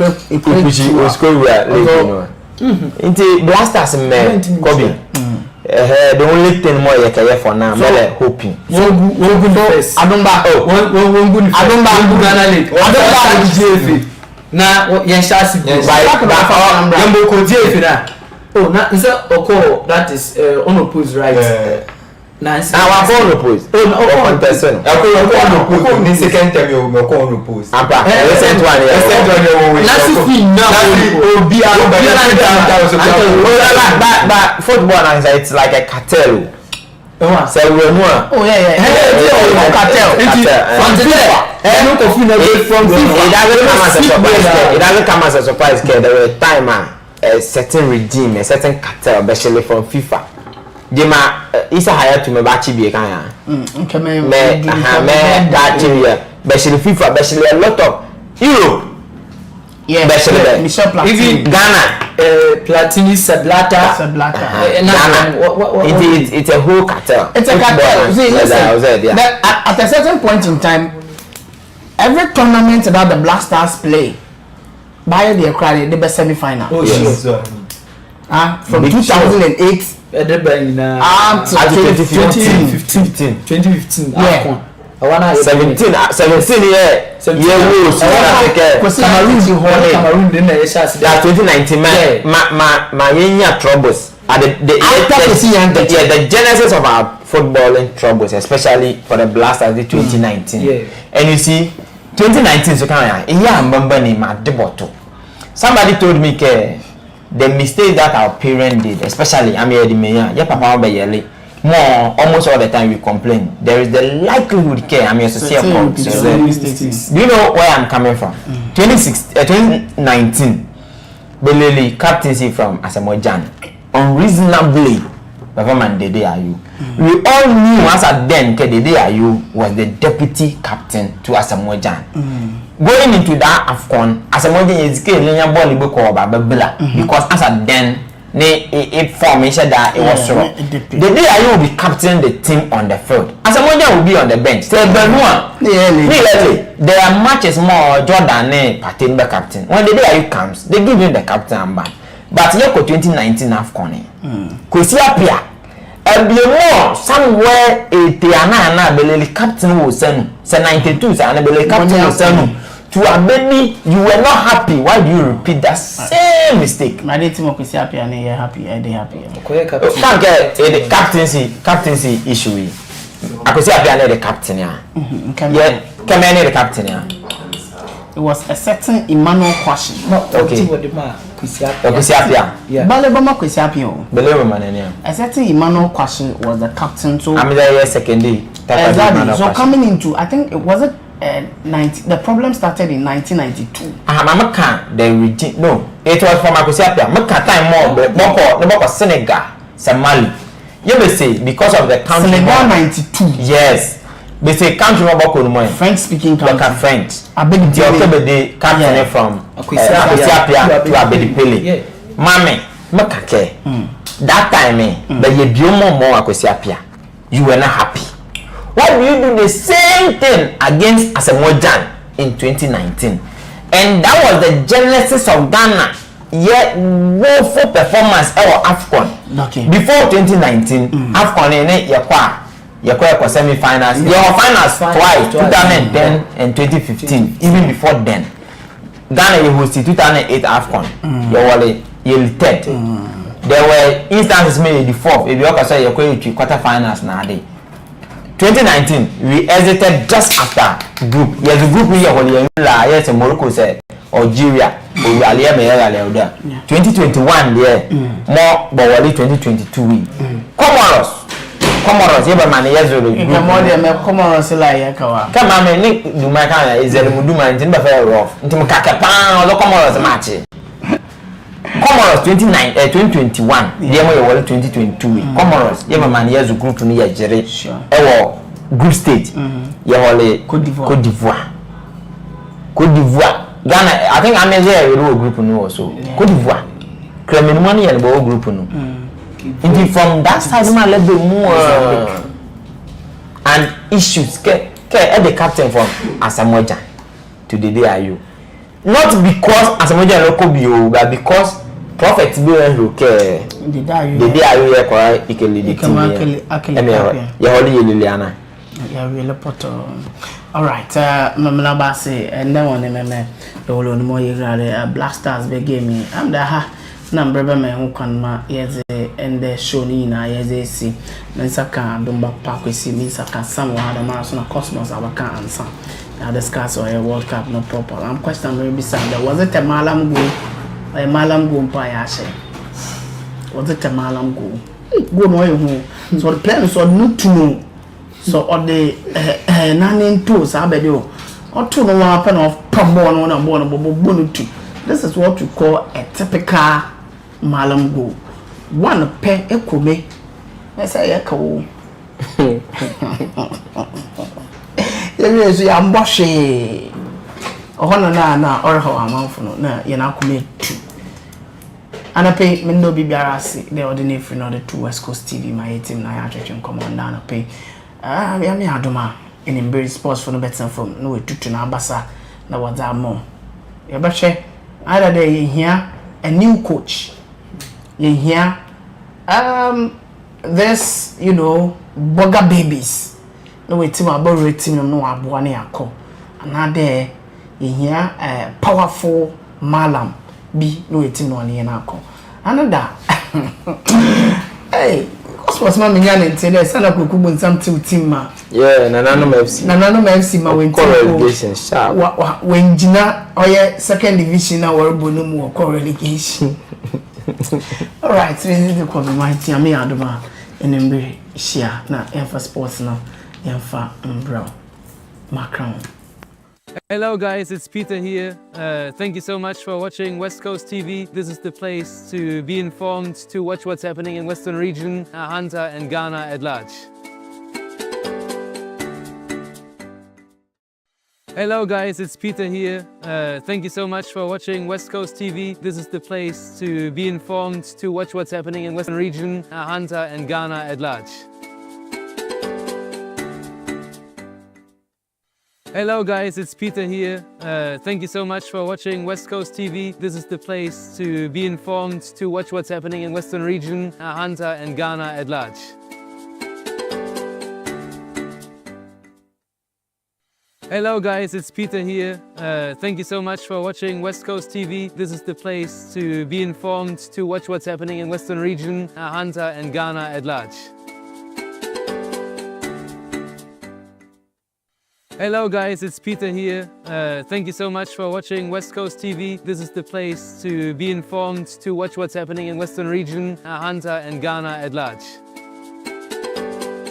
Inti Blasters me Kobe. The only thing more you can for now, me hoping. One good face. Adumba. One good. Adumba Ghana League. Adumba GFA. Na yen shasi. Yambo ko GFA na. Oh, na is Oko that is unopposed right. Nice. Our phone opposed. Oh, person. the second time you go on repose. Apa. Recent one. Last week now. But football it's like a cartel. So we know. Oh yeah. Cartel. From It doesn't come as a surprise. There were time a certain regime, a certain cartel, especially from FIFA. Jema isa hire to me bachi bi kan ya me that area especially FIFA especially a lot of Europe especially Michel Platini even Ghana Platini Sablata it's a whole cartel. It's a cartel. See, listen, at a certain point in time every tournament that the Black Stars play by the cry the best semi-final. Oh sure. From 2008 to 2015. Yeah. 17 year Cameroon then they share that 2019 my troubles are the genesis of our footballing troubles, especially for the Blasters the 2019. And you see 2019 so can somebody told me the mistake that our parents did, especially papa more almost all the time we complain. There is the likelihood do you know where I'm coming from? 2019 Belele captaincy from Asamoah unreasonably government Dede Ayew. We all knew as at then Dede Ayew was the deputy captain to Asamoah going into that AFCON, Asamoah is killing ball because as at then it formation that it was wrong. The day I will be captaining the team on the field, Asamoah will be on the bench. Say there are matches more Jordan Patin captain. When the day I comes, they give him the captain armband. But you go 2019 AFCON. Kwesi Apia and be more somewhere Tiana Belele captain will send 92 and Belele captain will send to a baby. You were not happy. Why do you repeat that same mistake? My team of Kwesi Apia and they happy. They happy. Can't get the captaincy issue. Kwesi Apia and the captain yeah. Come in the captain yeah. It was a certain Emmanuel Kwashi. Okay. Kwesi Apia. Yeah. Balebama Kwesi Apia. A certain Emmanuel Kwashi was the captain. So I'm there second day. Exactly. So coming into, I think it was 90. The problem started in 1992. The regime. No, it was from Kwesi Apia. Maka time more. Senegal, Somali. You may say because of the country. Senegal 92. Yes. They say country more French speaking country. Like French. The captain from Kwesi Apia to Abedi Pele. Mame, makake. That time, but you do more Kwesi Apia. You were not happy. Why do you do the same thing against Asamoah in 2019? And that was the genesis of Ghana. Yet, woeful performance or AFCON. Okay. Before 2019, AFCON in semi-finals. Your finals twice, 2010 and 2015. Even before then, Ghana you hosted 2008 AFCON. You were you third. There were instances made the fourth. If you also say you're going to quarterfinals now, 2019 we exited just after group. Yes, the group we are yes, Morocco said Algeria. We are there. 2021 there more, but only 2022 Comoros, you man years old. You can more than Comoros like Kawa. Come on, Nick, do my kind is a Muduma in Timber Fair off. Into Makapan or the Comoros match. Comoros 2021, the way 2022. Comoros, you man years of group near Jerry. Sure. Group stage. You Cote d'Ivoire. Ghana, I think I'm there with a group no also. Cote d'Ivoire. Claiming money and a group no. Indeed, from that side, man, let them more and issues. Get the captain from Asamoah to the day are you. Not because Asamoah local bio, but because Prophet Bill okay. The day are you here? Ikeli you're holding Liliana. Yeah, really poto. All right, Mamma Bassi, and no one in the whole of the more Black Stars big game. I'm the number of men who can ma yes and the show Nina yes they see Mensaka don't back park we see Mensaka someone had a marathon of Cosmos our can answer. Now discuss or a World Cup no proper. I'm questioning very beside there was it a Malam go Payashe? Was it a Malam go? Go no home. So the plans are not to know. So on the nine toes abedo or two no one pen of pumbo on a bonnet. This is what we call a typical Malam go. One pen echo me. I say echo. There is a ambushy. Oh, na or how I'm out for no, Yanakumi too. And I pay me no be barasi, the ordinary for the two West Coast TV, my team, I attraction come on down. I pay. We are me Adoma in Embrace Sports for no better from no to na Abasa, na what's our mom. You better either day you hear a new coach. You hear this, you know, bugger babies. No way team about rating no abuane ako. Another you hear a powerful malam be no way team no one ako. Another hey, what's my man and tell us sana kukubu some team ma. Yeah, Nanano FC ma when relegation sharp. When Jina oye second division na were bonum or relegation. All right, so this is the call my team me adoma enembe share na Enfa Sports now. Enfa Umbro Macron. Hello guys, it's Peter here. Thank you so much for watching West Coast TV. This is the place to be informed, to watch what's happening in Western region, Hunter and Ghana at large. Hello guys, it's Peter here. Thank you so much for watching West Coast TV. This is the place to be informed, to watch what's happening in Western region, Hunter and Ghana at large. Hello guys, it's Peter here. Thank you so much for watching West Coast TV. This is the place to be informed, to watch what's happening in Western region, Hunter and Ghana at large. Hello guys, it's Peter here. Thank you so much for watching West Coast TV. This is the place to be informed, to watch what's happening in Western region, Hunter and Ghana at large. Hello guys, it's Peter here. Thank you so much for watching West Coast TV. This is the place to be informed, to watch what's happening in Western region, Hunter and Ghana at large.